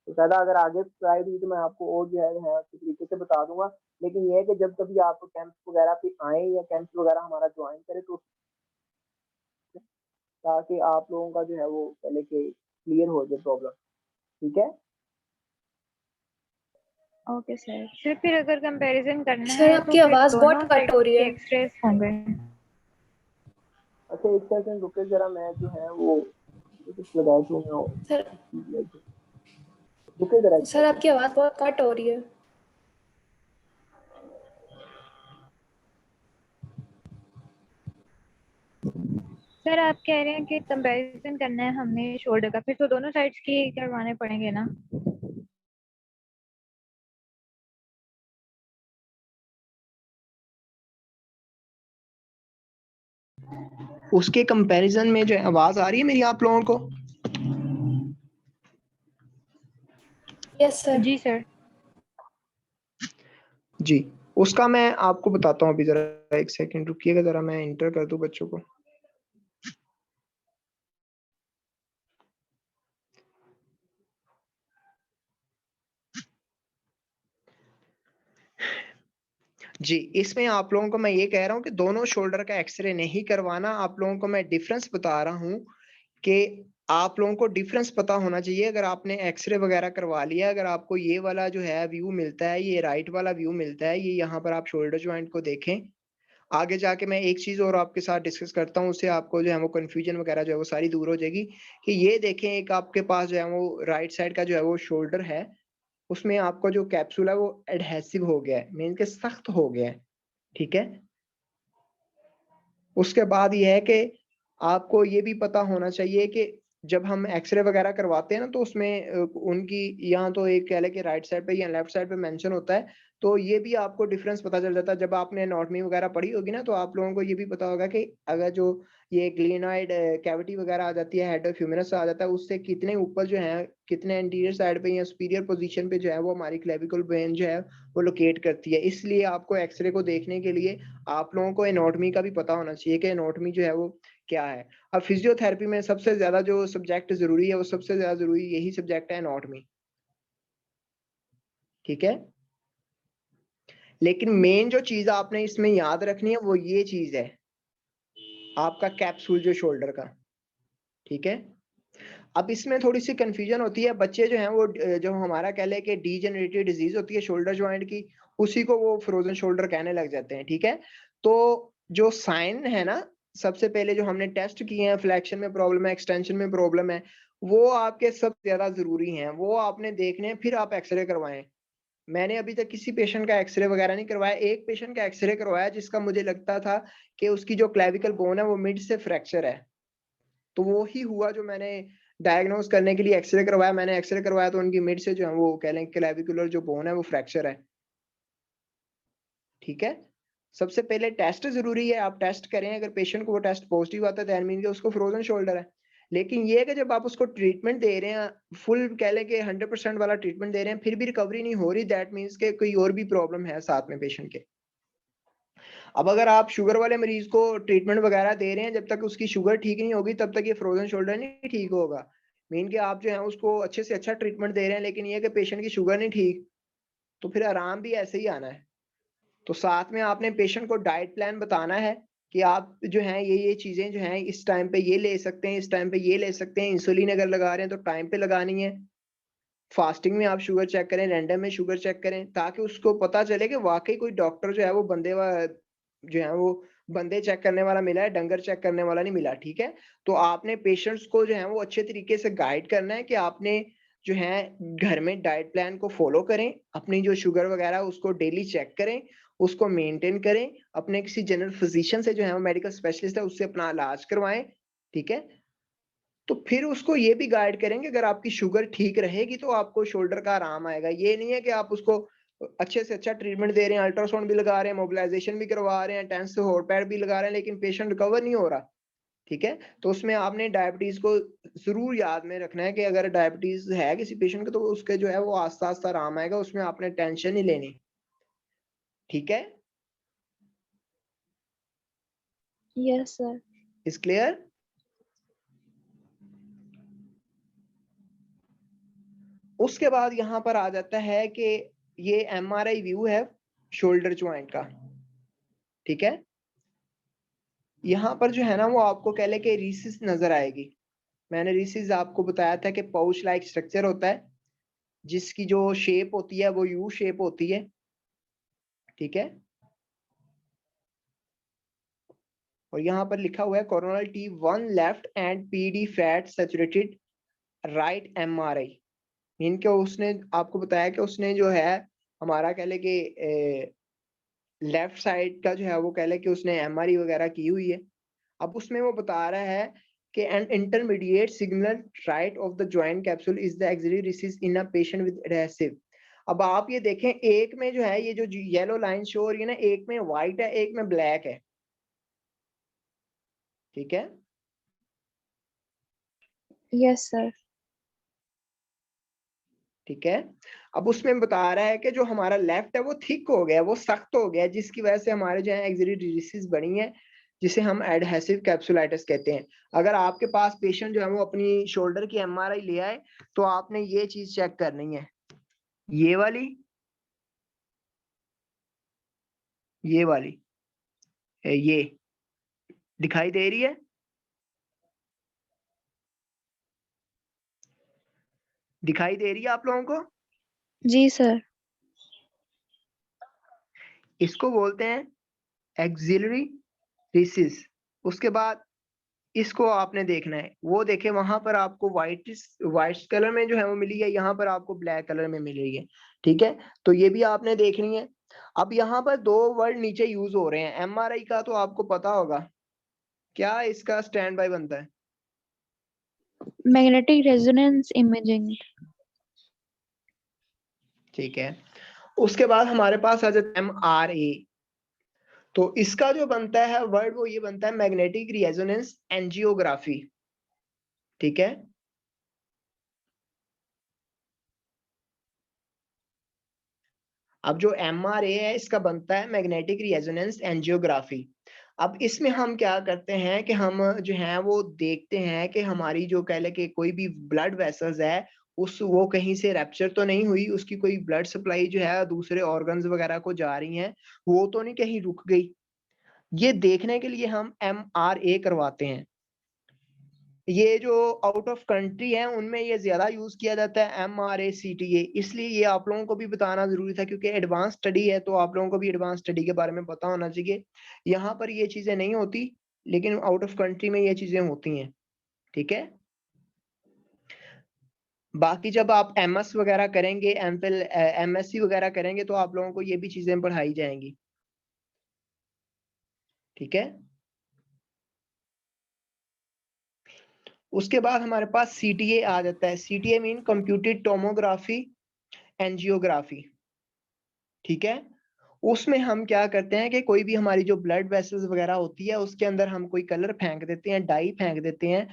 तो ज्यादा अगर आगे स्लाइड हुई तो मैं आपको और जो है अच्छे तरीके से बता दूंगा। लेकिन ये है कि जब कभी आप कैंप्स वगैरह पे आए या कैंप्स वगैरह हमारा ज्वाइन करें, तो ताकि आप लोगों का जो है वो पहले के क्लियर हो जाए प्रॉब्लम, ठीक है। Okay sir. फिर अगर कंपैरिजन करना सर है तो आपकी फिर आवाज दोनों बहुत कट साइड हो रही के है। एक्सरेस होंगे। अच्छा एक सेकंड रुके जरा, मैं जो है वो कुछ लगाया तो सर रुके जरा एक सर सेकंड। आपकी आवाज बहुत कट हो रही है। सर आप कह रहे हैं कि कंपैरिजन करना है हमने शोल्डर का, फिर तो दोनों साइड्स की करवाने पड़ेंगे ना। उसके कंपैरिजन में जो आवाज आ रही है मेरी आप लोगों को? Yes sir. जी सर। जी, उसका मैं आपको बताता हूँ, अभी जरा एक सेकंड रुकिएगा, जरा मैं इंटर कर दूं बच्चों को। जी, इसमें आप लोगों को मैं ये कह रहा हूँ कि दोनों शोल्डर का एक्सरे नहीं करवाना। आप लोगों को मैं डिफरेंस बता रहा हूँ कि आप लोगों को डिफरेंस पता होना चाहिए। अगर आपने एक्सरे वगैरह करवा लिया, अगर आपको ये वाला जो है व्यू मिलता है, ये राइट वाला व्यू मिलता है, ये यहाँ पर आप शोल्डर जॉइंट को देखें। आगे जाके मैं एक चीज और आपके साथ डिस्कस करता हूँ, उससे आपको जो है वो कंफ्यूजन वगैरह जो है वो सारी दूर हो जाएगी। कि ये देखें, एक आपके पास जो है वो राइट साइड का जो है वो शोल्डर है, उसमें आपका जो कैप्सूल है वो एडहेसिव हो गया है, मीन के सख्त हो गया है, ठीक है। उसके बाद ये है कि आपको ये भी पता होना चाहिए कि जब हम एक्सरे वगैरह करवाते हैं ना, तो उसमें उनकी यहाँ तो एक कह लें कि राइट साइड पे या लेफ्ट साइड पे मेंशन होता है, तो ये भी आपको डिफरेंस पता चल जाता है। जब आपने एनाटॉमी वगैरह पढ़ी होगी ना, तो आप लोगों को ये भी पता होगा कि अगर जो ये ग्लिनॉइड कैविटी वगैरह आ जाती है, हेड ऑफ ह्यूमरस आ जाता है, उससे कितने ऊपर जो है, कितने एंटीरियर साइड पे या सुपीरियर पोजीशन पे जो है वो हमारी क्लेविकुलर वेन जो है वो लोकेट करती है। इसलिए आपको एक्सरे को देखने के लिए आप लोगों को एनाटॉमी का भी पता होना चाहिए कि एनाटॉमी जो है वो क्या है। अब फिजियोथेरेपी में सबसे ज्यादा जो सब्जेक्ट जरूरी है, वो सबसे ज्यादा जरूरी यही सब्जेक्ट है, एनाटॉमी, ठीक है। लेकिन मेन जो चीज आपने इसमें याद रखनी है वो ये चीज है, आपका कैप्सूल जो शोल्डर का, ठीक है। अब इसमें थोड़ी सी कंफ्यूजन होती है, बच्चे जो हैं वो जो हमारा कह ले कि डीजेनरेटिव डिजीज होती है शोल्डर जॉइंट की, उसी को वो फ्रोजन शोल्डर कहने लग जाते हैं, ठीक है। तो जो साइन है ना, सबसे पहले जो हमने टेस्ट किए हैं, फ्लेक्शन में प्रॉब्लम है, एक्सटेंशन में प्रॉब्लम है, वो आपके सबसे ज्यादा जरूरी हैं, वो आपने देखने हैं, फिर आप एक्सरे करवाएं। मैंने अभी तक किसी पेशेंट का एक्सरे वगैरह नहीं करवाया। एक पेशेंट का एक्सरे करवाया जिसका मुझे लगता था कि उसकी जो क्लेविकल बोन है वो मिड से फ्रैक्चर है, तो वो ही हुआ जो मैंने डायग्नोज करने के लिए एक्सरे करवाया। मैंने एक्सरे करवाया तो उनकी मिड से जो है वो कह लें क्लेविकुलर जो बोन है वो फ्रैक्चर है, ठीक है। सबसे पहले टेस्ट जरूरी है, आप टेस्ट करें, अगर पेशेंट को वो टेस्ट पॉजिटिव आता है तो मीन कि उसको फ्रोजन शोल्डर है। लेकिन ये है कि जब आप उसको ट्रीटमेंट दे रहे हैं, फुल कह लें कि 100% वाला ट्रीटमेंट दे रहे हैं, फिर भी रिकवरी नहीं हो रही, दैट मीन्स कि कोई और भी प्रॉब्लम है साथ में पेशेंट के। अब अगर आप शुगर वाले मरीज को ट्रीटमेंट वगैरह दे रहे हैं, जब तक उसकी शुगर ठीक नहीं होगी तब तक ये फ्रोजन शोल्डर नहीं ठीक होगा। मीन कि आप जो है उसको अच्छे से अच्छा ट्रीटमेंट दे रहे हैं, लेकिन ये है कि पेशेंट की शुगर नहीं ठीक, तो फिर आराम भी ऐसे ही आना है। तो साथ में आपने पेशेंट को डाइट प्लान बताना है कि आप जो है ये चीजें जो हैं इस टाइम पे ये ले सकते हैं, इस टाइम पे ये ले सकते हैं। इंसुलिन अगर लगा रहे हैं तो टाइम पे लगानी है। फास्टिंग में आप शुगर चेक करें, रैंडम में शुगर चेक करें, ताकि उसको पता चले कि वाकई कोई डॉक्टर जो है वो बंदे चेक करने वाला मिला है, डंगर चेक करने वाला नहीं मिला। ठीक है, तो आपने पेशेंट्स को जो है वो अच्छे तरीके से गाइड करना है कि आपने जो है घर में डाइट प्लान को फॉलो करें, अपनी जो शुगर वगैरह उसको डेली चेक करें, उसको मेंटेन करें, अपने किसी जनरल फिजिशियन से जो है वो मेडिकल स्पेशलिस्ट है उससे अपना इलाज करवाएं। ठीक है, तो फिर उसको ये भी गाइड करेंगे अगर आपकी शुगर ठीक रहेगी तो आपको शोल्डर का आराम आएगा। ये नहीं है कि आप उसको अच्छे से अच्छा ट्रीटमेंट दे रहे हैं, अल्ट्रासाउंड भी लगा रहे हैं, मोबिलाइजेशन भी करवा रहे हैं, टेंस हॉट पैड भी लगा रहे हैं, लेकिन पेशेंट रिकवर नहीं हो रहा। ठीक है, तो उसमें आपने डायबिटीज को जरूर याद में रखना है कि अगर डायबिटीज है किसी पेशेंट को तो उसके जो है वो आस्ता आस्ता आराम आएगा, उसमें आपने टेंशन नहीं लेनी। ठीक है, Yes, sir. Is clear? उसके बाद यहाँ पर आ जाता है कि ये एमआरआई व्यू है शोल्डर ज्वाइंट का। ठीक है, यहाँ पर जो है ना वो आपको कह ले कि रीसिस नजर आएगी। मैंने रीसिस आपको बताया था कि पाउच लाइक स्ट्रक्चर होता है जिसकी जो शेप होती है वो यू शेप होती है। ठीक है, और यहाँ पर लिखा हुआ है coronal T1 left and PD fat saturated right MRI। Mean के उसने आपको बताया कि उसने जो है हमारा कह ले कि लेफ्ट साइड का जो है वो कह ले कि उसने MRI वगैरह की हुई है। अब उसमें वो बता रहा है कि an intermediate signal right off the joint capsule is the axillary recess in a patient with adhesive. अब आप ये देखें, एक में जो है ये जो येलो लाइन शो हो रही है ना, एक में व्हाइट है एक में ब्लैक है। ठीक है, Yes, sir. ठीक है, अब उसमें बता रहा है कि जो हमारा लेफ्ट है वो थिक हो गया, वो सख्त हो गया, जिसकी वजह से हमारे जो है एक्सिलरी रिसीज बनी है, जिसे हम एडहेसिव कैप्सुलाइटिस कहते हैं। अगर आपके पास पेशेंट जो है वो अपनी शोल्डर की MRI ले आए तो आपने ये चीज चेक करनी है, ये वाली, ये वाली, ये दिखाई दे रही है, दिखाई दे रही है आप लोगों को? जी सर। इसको बोलते हैं एक्सिलरी रिसिस। उसके बाद इसको आपने देखना है, वो देखे वहां पर आपको व्हाइट कलर में जो है वो मिली है, यहाँ पर आपको ब्लैक कलर में मिल रही है। ठीक है, तो ये भी आपने देखनी है। अब यहाँ पर दो वर्ड नीचे यूज हो रहे हैं, MRI का तो आपको पता होगा, क्या इसका स्टैंड बाय बनता है? Magnetic resonance imaging. ठीक है, उसके बाद हमारे पास आ जाता है MRA। तो इसका जो बनता है वर्ड वो ये बनता है मैग्नेटिक रेजोनेंस एंजियोग्राफी। ठीक है, अब जो MRA है इसका बनता है मैग्नेटिक रेजोनेंस एंजियोग्राफी। अब इसमें हम क्या करते हैं कि हम जो है वो देखते हैं कि हमारी जो कह ले कि कोई भी ब्लड वेसल्स है उस वो कहीं से रैप्चर तो नहीं हुई, उसकी कोई ब्लड सप्लाई जो है दूसरे ऑर्गन्स वगैरह को जा रही है, वो तो नहीं कहीं रुक गई। ये देखने के लिए हम MRA करवाते हैं। ये जो आउट ऑफ कंट्री है उनमें ये ज्यादा यूज किया जाता है MRA CTA, इसलिए ये आप लोगों को भी बताना जरूरी था क्योंकि एडवांस स्टडी है, तो आप लोगों को भी एडवांस स्टडी के बारे में पता होना चाहिए। यहाँ पर ये चीजें नहीं होती, लेकिन आउट ऑफ कंट्री में ये चीजें होती हैं। ठीक है, बाकी जब आप MS वगैरह करेंगे, MPhil MSc वगैरह करेंगे तो आप लोगों को ये भी चीजें पढ़ाई जाएंगी। ठीक है, उसके बाद हमारे पास CTA आ जाता है। CTA mean computed tomography angiography. ठीक है, उसमें हम क्या करते हैं कि कोई भी हमारी जो ब्लड वेसल्स वगैरह होती है उसके अंदर हम कोई कलर फेंक देते हैं, डाई फेंक देते हैं,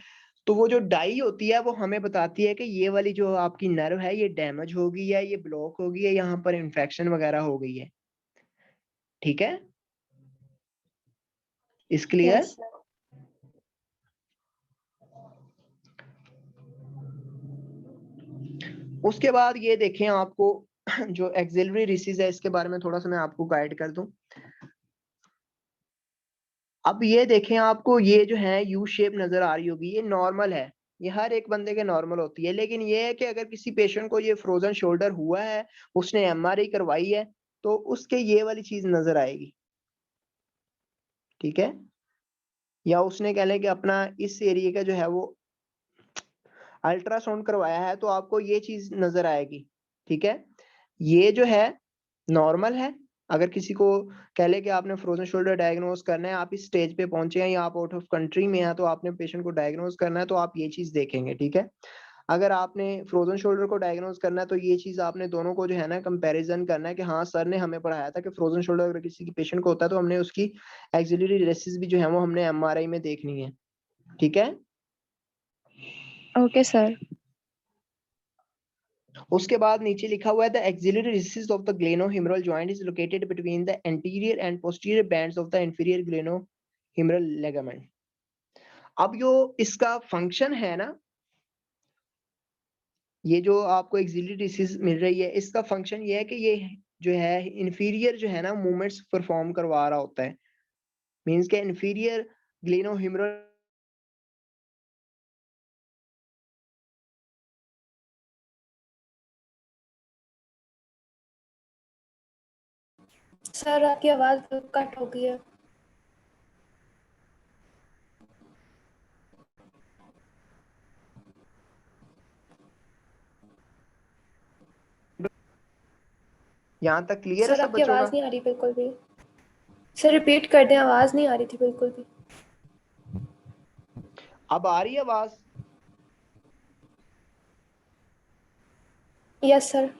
तो वो जो डाई होती है वो हमें बताती है कि ये वाली जो आपकी नर्व है ये डैमेज हो गई है, ये ब्लॉक हो गई है, यहाँ पर इन्फेक्शन वगैरह हो गई है। ठीक है, इस क्लियर? Yes sir. उसके बाद ये देखें आपको जो एक्सिलरी रिसीज है इसके बारे में थोड़ा सा मैं आपको गाइड कर दूं। अब ये देखें, आपको ये जो है यू शेप नजर आ रही होगी, ये नॉर्मल है, ये हर एक बंदे के नॉर्मल होती है। लेकिन ये है कि अगर किसी पेशेंट को ये फ्रोजन शोल्डर हुआ है, उसने एमआरआई करवाई है, तो उसके ये वाली चीज नजर आएगी। ठीक है, या उसने कह लें कि अपना इस एरिया का जो है वो अल्ट्रासाउंड करवाया है, तो आपको ये चीज नजर आएगी। ठीक है, ये जो है नॉर्मल है। अगर किसी को कह ले कि आपने फ्रोजन शोल्डर डायग्नोज करना है, आप इस स्टेज पे पहुंचे हैं या आप आउट ऑफ कंट्री में हैं, तो आपने पेशेंट को डायग्नोज करना है, तो आप ये चीज देखेंगे। ठीक है, अगर आपने फ्रोजन शोल्डर को डायग्नोज करना है, तो ये चीज आपने दोनों को जो है ना कंपैरिजन करना है कि हाँ सर ने हमें पढ़ाया था कि फ्रोजन शोल्डर अगर किसी की पेशेंट को होता है तो हमने उसकी एक्सिलरी रेसिस भी जो है वो हमने एमआरआई में देखनी है। ठीक है, Okay, sir. उसके बाद नीचे लिखा हुआ है the axillary recess of the glenohumeral joint is located between the anterior and posterior bands of the inferior glenohumeral ligament. अब जो इसका फंक्शन है ना, ये जो आपको एक्सिलरी रेसिस मिल रही है, इसका फंक्शन ये है कि ये जो है इंफीरियर जो है ना मूवमेंट्स परफॉर्म करवा रहा होता है। मींस के इंफीरियर ग्लेनोहिमरल सर आपकी आवाज कट हो गई है। यहाँ तक क्लियर है सर सब आपकी बच्चों आवाज का? नहीं आ रही बिल्कुल भी। सर रिपीट कर दें, आवाज नहीं आ रही थी बिल्कुल भी। अब आ रही है आवाज? Yes sir.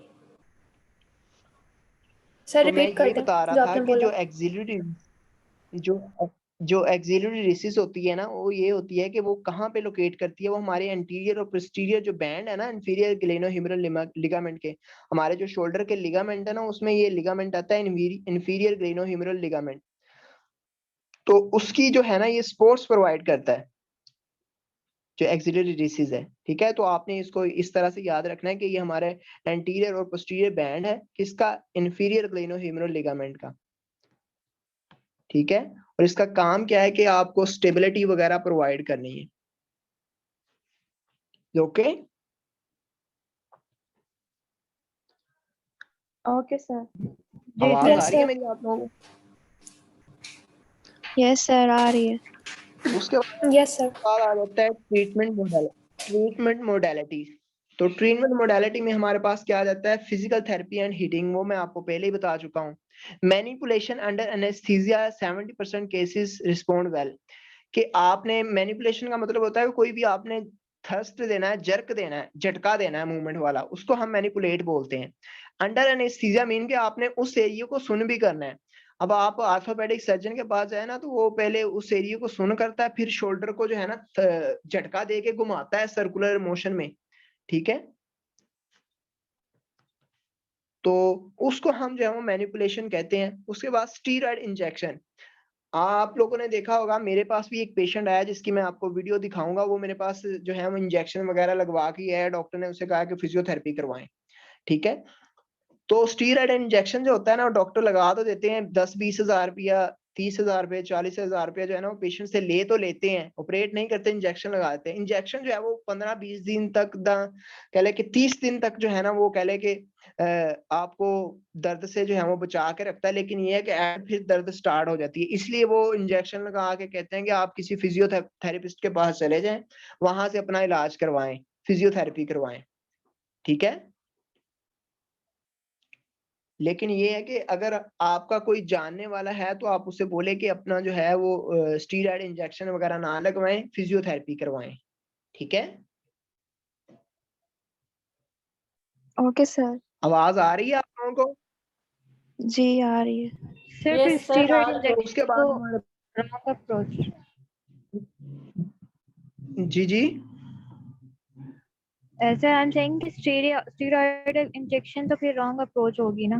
सर तो मैं रिपीट कर ये दें बता रहा जो था आपने कि बोला। जो जो एक्सिलरी रेसिस होती है ना, वो ये होती है कि वो कहाँ पे लोकेट करती है, वो हमारे एंटीरियर और पोस्टीरियर जो बैंड है ना इंफीरियर ग्लेनोहिमरल लिगामेंट के, हमारे जो शोल्डर के लिगामेंट है ना, उसमें ये लिगामेंट आता है इंफीरियर ग्लेनोहिमरल लिगामेंट। तो उसकी जो है ना ये सपोर्ट्स प्रोवाइड करता है जो एक्सिलरी रेसिस है। ठीक है, तो आपने इसको इस तरह से याद रखना है कि ये हमारे एंटीरियर और पोस्टीरियर बैंड है किसका, इंफीरियर ग्लेनोहिमरल लिगामेंट का। ठीक है, और इसका काम क्या है कि आपको स्टेबिलिटी वगैरह प्रोवाइड करनी है। Okay, Okay, sir. आवाज आ Yes रही है sir. मेरी आप लोगों Yes, sir. आ रही है. को? उसके Yes sir. बाद आ जाता है ट्रीटमेंट मोडालिटी। तो ट्रीटमेंट मोडालिटी में हमारे पास क्या आ जाता है, फिजिकल थेरेपी एंड हीटिंग, वो मैं आपको पहले ही बता चुका हूँ। Manipulation under anaesthesia 70% cases respond well. कि आपने मैनिपुलेशन का मतलब होता है कि कोई भी आपने थ्रस्ट देना है, जर्क देना है, झटका देना है मूवमेंट वाला, उसको हम मैनिपुलेट बोलते हैं। अंडर एनेस्थीसिया मीन के आपने उस एरिया को सुन भी करना है। अब आप आर्थोपेडिक सर्जन के पास जाए ना, तो वो पहले उस एरिया को सुन करता है, फिर शोल्डर को जो है ना झटका दे के घुमाता है सर्कुलर मोशन में। ठीक है, तो उसको हम जो है वो मैनिपुलेशन कहते हैं। उसके बाद स्टीरॉयड इंजेक्शन, आप लोगों ने देखा होगा, मेरे पास भी एक पेशेंट आया जिसकी मैं आपको वीडियो दिखाऊंगा। वो मेरे पास जो है वो इंजेक्शन वगैरह लगवा के आया, डॉक्टर ने उसे कहा कि फिजियोथेरेपी करवाएं। ठीक है, तो स्टीरॉयड इंजेक्शन जो होता है ना, डॉक्टर लगा तो देते हैं 10-20 हजार रुपया, 30,000 रुपये, 40,000 रुपया जो है ना वो पेशेंट से ले तो लेते हैं, ऑपरेट नहीं करते, इंजेक्शन लगा देते हैं। इंजेक्शन जो है वो 15-20 दिन तक कह ले कि 30 दिन तक जो है ना वो कह ले कि आपको दर्द से जो है वो बचा के रखता है। लेकिन ये है कि फिर दर्द स्टार्ट हो जाती है, इसलिए वो इंजेक्शन लगा के कहते हैं कि आप किसी फिजियोथेरेपिस्ट के पास चले जाएं, वहां से अपना इलाज करवाएं, फिजियोथेरेपी करवाएं। ठीक है, लेकिन ये है कि अगर आपका कोई जानने वाला है तो आप उससे बोले कि अपना जो है वो स्टीरॉयड इंजेक्शन वगैरह ना लगवाएं, फिजियोथेरेपी करवाएं। ठीक है, Okay, sir. आवाज आ रही है आप लोगों को? जी आ रही है. सिर्फ Yes, sir, स्टीरॉयड आ रही है. उसके इंजेक्शन बाद को हमारे रॉन्ग अप्रोच। जी जी सर आई एम सेइंग कि स्टीरॉयड इंजेक्शन तो फिर रॉन्ग अप्रोच होगी ना।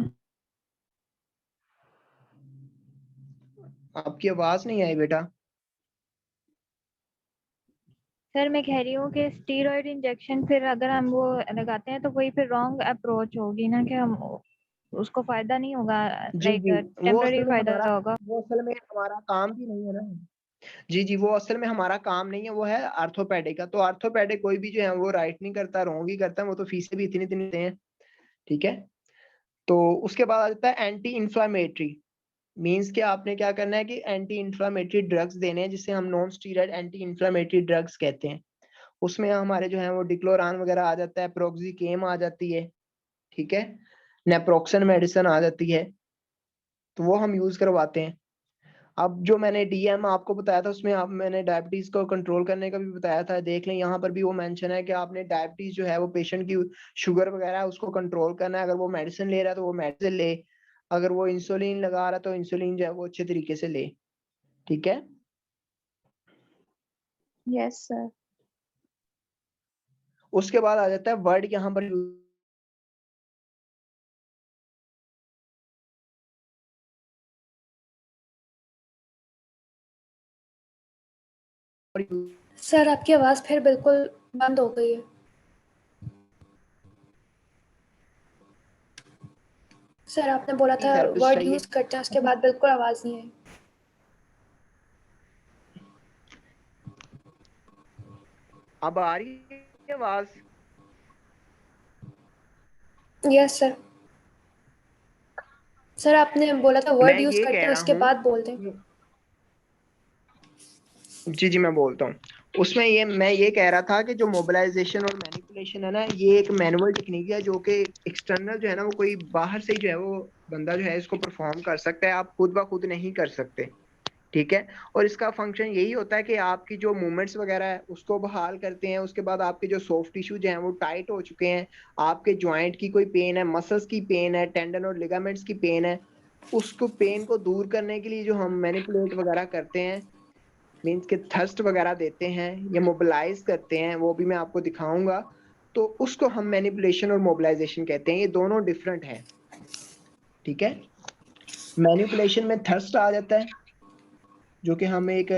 आपकी आवाज नहीं आई बेटा। सर मैं कह रही हूँ कि स्टीरॉयड इंजेक्शन फिर अगर हम वो लगाते हैं तो वही फिर रॉन्ग अप्रोच होगी ना, कि हम उसको फायदा नहीं होगा, जी लाइक जी, टेम्पररी फायदा होगा। वो असल में हमारा काम भी नहीं है ना। जी जी, वो असल में हमारा काम नहीं है, वो है आर्थोपेडिक का। तो आर्थोपेडिक कोई भी जो है वो राइट नहीं करता, रॉन्ग ही करता है, वो तो फीसें भी इतनी इतनी देते हैं। ठीक है, तो उसके बाद आ जाता है एंटी इंफ्लामेटरी। मीन्स कि आपने क्या करना है कि एंटी इंफ्लामेटरी ड्रग्स देने हैं, जिसे हम non steroid anti inflammatory drugs कहते हैं। उसमें हमारे जो है वो डिक्लोरान वगैरह आ जाता है, प्रोक्सिकेम आ जाती है, ठीक है, नेप्रोक्सन मेडिसिन आ जाती है, तो वो हम यूज करवाते हैं। अब जो मैंने डीएम आपको बताया था उसमें मैंने डायबिटीज को कंट्रोल करने का भी बताया था, देख लें यहाँ पर भी वो मेंशन है कि आपने डायबिटीज जो है वो पेशेंट की शुगर वगैरह है उसको कंट्रोल करना है। अगर वो मेडिसिन ले रहा है तो वो मेडिसिन ले, अगर वो इंसुलिन लगा रहा है तो इंसुलिन जो है वो अच्छे तरीके से ले। ठीक है, यस सर। उसके बाद आ जाता है वर्ड यहाँ पर सर आपकी आवाज़ फिर बिल्कुल बंद हो गई है। सर आपने बोला था थेरेपिस्ट वर्ड चाहिए। यूज़ करते हैं, उसके बाद बिल्कुल आवाज़ नहीं आई। अब आ रही है आवाज? Yes sir. सर आपने बोला था मैं वर्ड यूज़ ये करते कह हैं, रहा उसके हूँ, बाद बोल दें। जी जी मैं बोलता हूँ। उसमें ये मैं ये कह रहा था कि जो मोबिलाइजेशन और मैनिपुलेशन है ना, ये एक मैनुअल टेक्निक है जो कि एक्सटर्नल जो है ना वो कोई बाहर से ही जो है वो बंदा जो है इसको परफॉर्म कर सकता है, आप खुद ब खुद नहीं कर सकते। ठीक है, और इसका फंक्शन यही होता है कि आपकी जो मूवमेंट्स वगैरह है उसको बहाल करते हैं। उसके बाद आपके जो सॉफ्ट टिश्यूज हैं वो टाइट हो चुके हैं, आपके ज्वाइंट की कोई पेन है, मसल्स की पेन है, टेंडन और लिगामेंट्स की पेन है, उसको पेन को दूर करने के लिए जो हम मैनिपुलेट वगैरह करते हैं, मीन्स के थर्स्ट वगैरह देते हैं या मोबिलाइज करते हैं, वो भी मैं आपको दिखाऊंगा। तो उसको हम मैनिपुलेशन और मोबिलाइजेशन कहते हैं, ये दोनों डिफरेंट है। ठीक है, मैनिपुलेशन में थर्स्ट आ जाता है, जो कि हम एक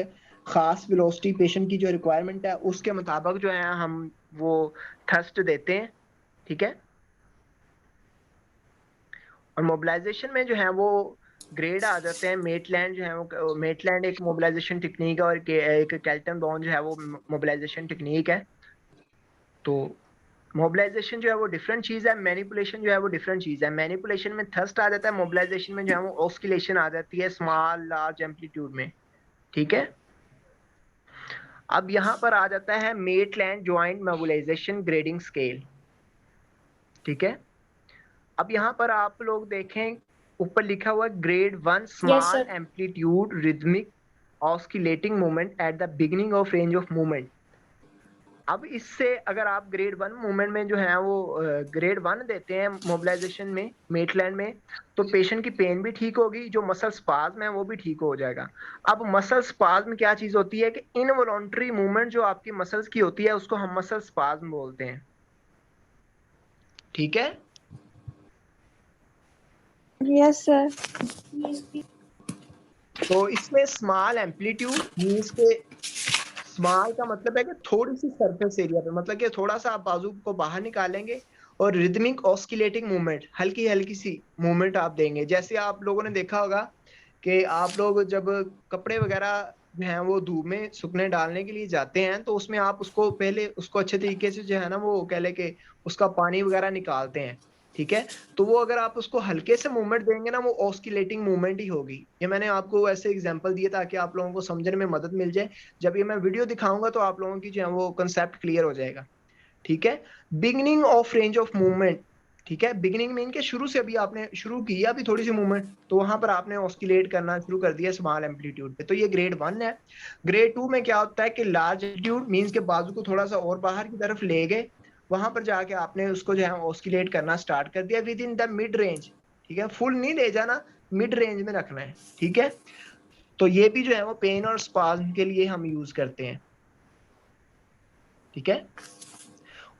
खास वेलोसिटी पेशेंट की जो रिक्वायरमेंट है उसके मुताबिक जो है हम वो थर्स्ट देते हैं। ठीक है, और मोबिलाइजेशन में जो है वो ग्रेड आ जाते हैं। मेटलैंड जो है वो, मेटलैंड एक मोबिलाइजेशन टेक्निक है और एक कैल्टन बॉन्ड जो है वो मोबिलाइजेशन टेक्निक है। तो मोबिलाइजेशन जो है वो डिफरेंट चीज है, मैनिपुलेशन जो है वो डिफरेंट चीज है। मैनिपुलेशन में थर्स्ट आ जाता है, मोबिलाइजेशन में जो है वो ऑस्किलेशन आ जाती है स्मॉल लार्ज एम्पलीट्यूड में। ठीक है, अब यहाँ पर आ जाता है Maitland joint mobilisation grading scale. ठीक है, अब यहाँ पर आप लोग देखें ऊपर लिखा हुआ है grade 1 yes small sir. Amplitude rhythmic oscillating movement at the beginning of range of movement. अब इससे अगर आप ग्रेड 1 मूवमेंट में जो है वो ग्रेड 1 देते हैं मोबिलाइजेशन में मेटलैंड में, तो पेशेंट की पेन भी ठीक होगी, जो मसल स्पाज्म है वो भी ठीक हो जाएगा। अब मसल स्पाज्म क्या चीज होती है कि इनवॉलंटरी मूवमेंट जो आपकी मसल्स की होती है उसको हम मसल स्पाज्म बोलते हैं। ठीक है, यस सर। तो इसमें स्मॉल एम्पलीट्यूड मींस के स्मॉल का मतलब है कि थोड़ी सी सरफेस एरिया पे, मतलब कि थोड़ा सा आप बाजू को बाहर निकालेंगे, और रिदमिक ऑस्किलेटिंग मूवमेंट हल्की हल्की सी मूवमेंट आप देंगे। जैसे आप लोगों ने देखा होगा कि आप लोग जब कपड़े वगैरह जो है वो धूप में सूखने डालने के लिए जाते हैं तो उसमें आप उसको पहले उसको अच्छे तरीके से जो है ना वो कह ले के उसका पानी वगैरह निकालते हैं। ठीक है, तो वो अगर आप उसको हल्के से मूवमेंट देंगे ना वो ऑस्किलेटिंग मूवमेंट ही होगी। ये मैंने आपको ऐसे एग्जांपल दिए ताकि आप लोगों को समझने में मदद मिल जाए। जब ये मैं वीडियो दिखाऊंगा तो आप लोगों की जो है वो कंसेप्ट क्लियर हो जाएगा। ठीक है, beginning of range of movement. ठीक है, बिगिनिंग में इनके शुरू से अभी आपने शुरू किया अभी थोड़ी सी मूवमेंट, तो वहां पर आपने ऑस्किलेट करना शुरू कर दिया स्मॉल एम्पलीट्यूड पे, तो ये ग्रेड 1 है। ग्रेड 2 में क्या होता है कि लार्ज एम्पलीट्यूड मींस के बाजू को थोड़ा सा और बाहर की तरफ ले गए, वहां पर जाके आपने उसको जो है ऑस्किलेट करना स्टार्ट कर दिया with in the mid range. ठीक है, फुल नहीं ले जाना, मिड रेंज में रखना है। ठीक है, तो ये भी जो है वो पेन और स्पाज्म के लिए हम यूज करते हैं। ठीक है,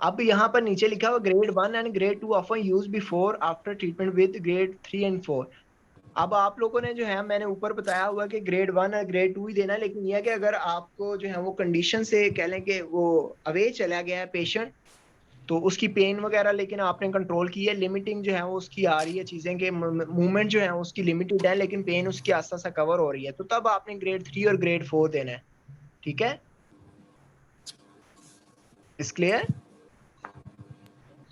अब यहाँ पर नीचे लिखा हुआ grade 1 and grade 2 often use before after treatment with grade 3 and 4। अब आप लोगों ने जो है, मैंने ऊपर बताया हुआ कि ग्रेड 1 और ग्रेड 2 ही देना है, लेकिन यह है कि अगर आपको जो है वो कंडीशन से कह लें कि वो अवे चला गया है पेशेंट, तो उसकी पेन वगैरह लेकिन आपने कंट्रोल की है, लिमिटिंग जो है वो उसकी आ रही है चीजें कि मूवमेंट जो है उसकी लिमिटेड है, लेकिन पेन उसकी आस्ता आस्ता कवर हो रही है, तो तब आपने ग्रेड 3 और ग्रेड 4 देना है। ठीक है, इस clear?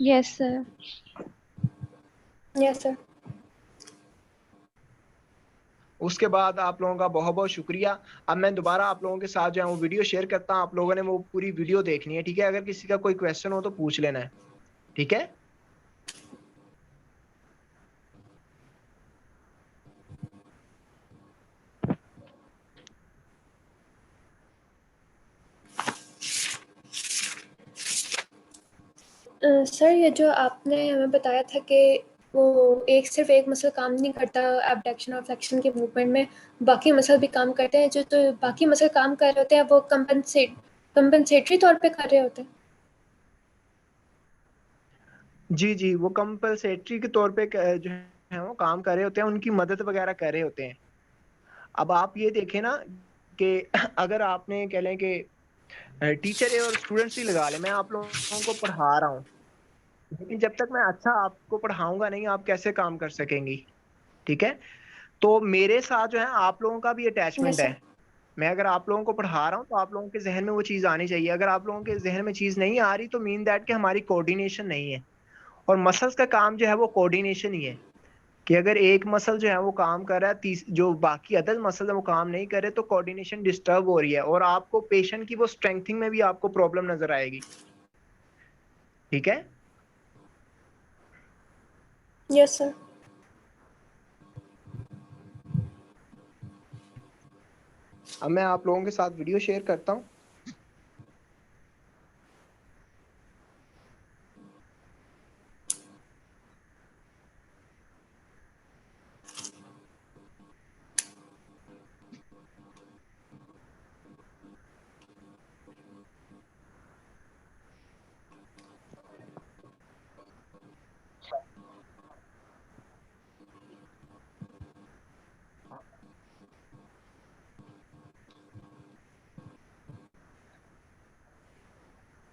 Yes, sir. Yes sir. उसके बाद आप लोगों का बहुत बहुत शुक्रिया। अब मैं दोबारा आप लोगों के साथ जो है वो वीडियो शेयर करता हूँ, आप लोगों ने वो पूरी वीडियो देखनी है। ठीक है, अगर किसी का कोई क्वेश्चन हो तो पूछ लेना है। ठीक है, सर ये जो आपने हमें बताया था कि वो सिर्फ एक मसल काम नहीं करता एबडक्शन और फ्लेक्शन के मूवमेंट में, बाकी मसल भी काम करते हैं, जो तो बाकी मसल काम कर रहे होते हैं वो कंपनसेटरी तौर पे कर रहे होते हैं। जी जी, वो कंपलसेटरी के तौर पे जो है वो काम कर रहे होते हैं, उनकी मदद वगैरह कर रहे होते हैं। अब आप ये देखें ना कि अगर आपने कह लें कि टीचर है और स्टूडेंट्स ही लगा ले, मैं आप लोगों को पढ़ा रहा हूँ, लेकिन जब तक मैं अच्छा आपको पढ़ाऊंगा नहीं, आप कैसे काम कर सकेंगी? ठीक है, तो मेरे साथ जो है आप लोगों का भी यस अटैचमेंट सर। है। मैं अगर आप लोगों को पढ़ा रहा हूँ तो आप लोगों के जहन में वो चीज आनी चाहिए। अगर आप लोगों के जहन में चीज नहीं आ रही तो मीन दैट कि हमारी कोऑर्डिनेशन नहीं है। और मसल्स का काम जो है वो कोऑर्डिनेशन ही है, कि अगर एक मसल जो है वो काम कर रहा है, जो बाकी अदर मसल है वो काम नहीं कर रहे, तो कोऑर्डिनेशन डिस्टर्ब हो रही है और आपको पेशेंट की वो स्ट्रेंथिंग में भी आपको प्रॉब्लम नजर आएगी। ठीक है, यस सर। अब मैं आप लोगों के साथ वीडियो शेयर करता हूँ।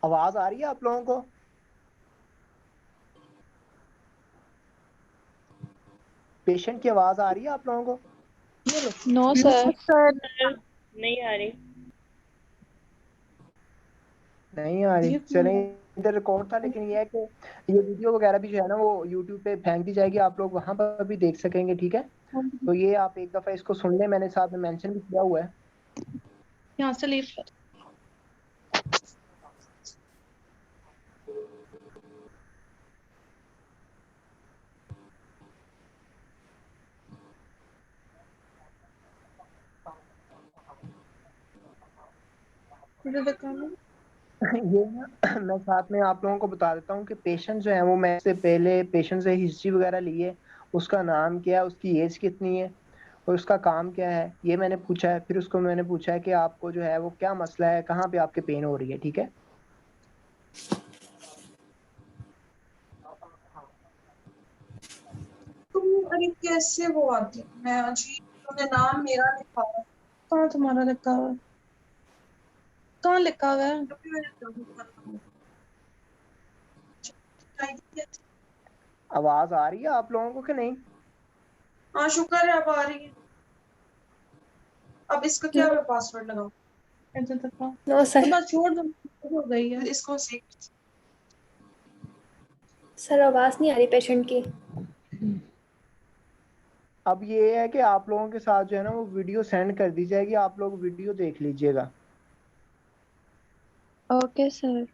आवाज आ रही है आप लोगों को? पेशेंट की आवाज आ रही है आप लोगों को? No, sir. सर नहीं आ रही। नहीं आ रही, चलें। इधर रिकॉर्ड था, लेकिन ये है कि ये वीडियो वगैरह भी जो है ना वो यूट्यूब पे फेंक दी जाएगी, आप लोग वहां पर भी देख सकेंगे। ठीक है, तो ये आप एक दफा इसको सुन ले, मैंने साथ में मेंशन भी किया हुआ है। यहाँ से लीव कर। मुझे दिखाना। ये ना मैं साथ में आप लोगों को बता देता हूँ कि पेशेंट जो है वो, मैं से पहले पेशेंट से हिस्ट्री वगैरह ली है, उसका नाम क्या है, उसकी एज कितनी है और उसका काम क्या है, ये मैंने पूछा है। फिर उसको मैंने पूछा है कि आपको जो है वो क्या मसला है, कहाँ पे आपके पेन हो रही है। ठीक है, तुम अरे कैसे वो आती मैं अजीब तुमने नाम मेरा लिखा हुआ कहाँ तुम्हारा लिखा हुआ है? कहाँ लिखा हुआ है? है। आवाज आ रही है आप लोगों को कि नहीं? हाँ शुक्र है अब आ रही है। अब इसका क्या मैं पासवर्ड लगाऊं? ऐसे दिखा। नो तो सर। बस छोड़ दो, हो गई है। इसको सेव सर आवाज़ नहीं आ रही पेशेंट की। अब ये है कि आप लोगों के साथ जो है ना वो वीडियो सेंड कर दी जाएगी, आप लोग वीडियो देख लीजिएगा। Okay, sir.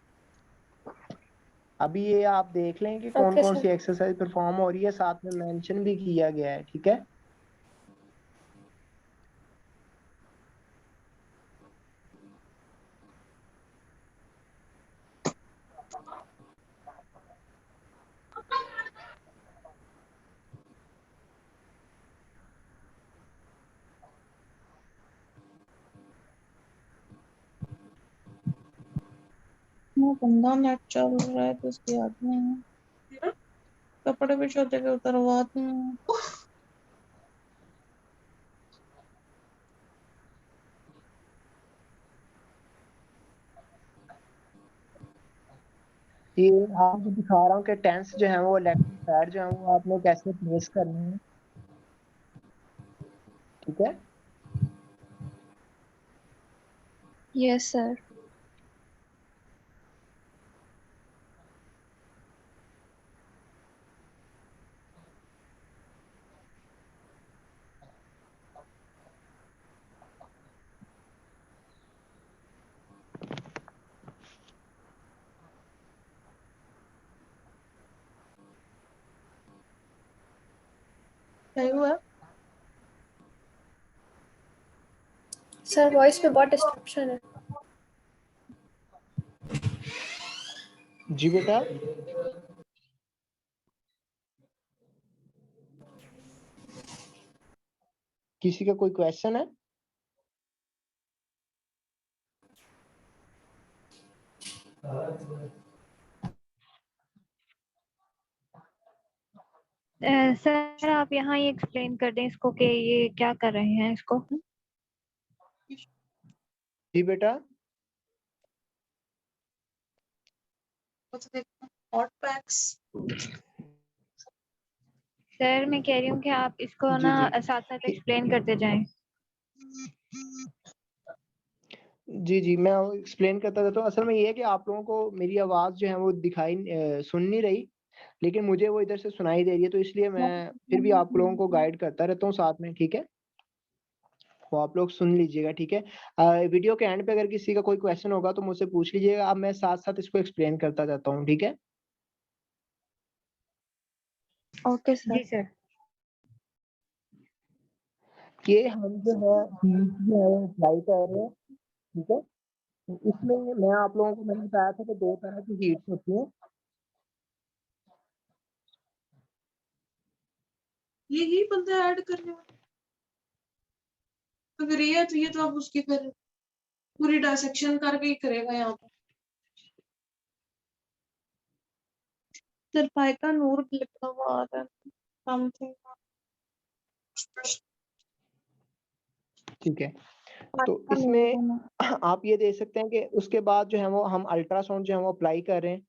अभी ये आप देख लें कि कौन ओके कौन सी सर। एक्सरसाइज परफॉर्म हो रही है, साथ में मेंशन भी किया गया है। ठीक है, गंदा नेट चल रहा है तो उसकी याद नहीं है। कपड़े भी छोटे के उतरवाते हैं। ये आपको दिखा रहा हूँ कि टेंस जो है वो लेफ्ट साइड जो है वो आपने कैसे प्लेस करनी है, ठीक है। Yes sir. सही हुआ। सर वॉइस में बहुत डिस्ट्रप्शन है। जी बेटा, किसी का कोई क्वेश्चन है? सर आप यहाँ ही एक्सप्लेन कर दें इसको कि ये क्या कर रहे हैं इसको। जी बेटा, हॉट पैक्स। सर मैं कह रही हूँ कि आप इसको जी ना जी साथ साथ एक्सप्लेन करते जाएं। जी जी मैं एक्सप्लेन करता रहता हूँ। असल में ये है कि आप लोगों को मेरी आवाज जो है वो सुन नहीं रही, लेकिन मुझे वो इधर से सुनाई दे रही है, तो इसलिए मैं फिर भी आप लोगों को गाइड करता रहता हूँ साथ में, ठीक है। वो आप लोग सुन लीजिएगा, ठीक है। वीडियो के एंड पे अगर किसी का कोई क्वेश्चन होगा तो मुझसे पूछ लीजिएगा। अब मैं साथ साथ इसको एक्सप्लेन करता जाता हूँ, ठीक है। ओके जी सर। सर। ये हम जो है heat जो है वो अप्लाई कर रहे हैं, ठीक है। इसमें मैं आप लोगों को मैंने बताया था कि दो तरह की हीट्स होती हैं। यही बंदा ऐड करने वाला, अगर ये है तो ये तो आप उसकी फिर पूरी डायसेक्शन करके ही करेगा यहाँ पर। सरफाई का नूर लिखा हुआ आ रहा है समथिंग। ठीक है, तो इसमें आप ये देख सकते हैं कि उसके बाद जो है वो हम अल्ट्रासाउंड जो है वो अप्लाई कर रहे हैं,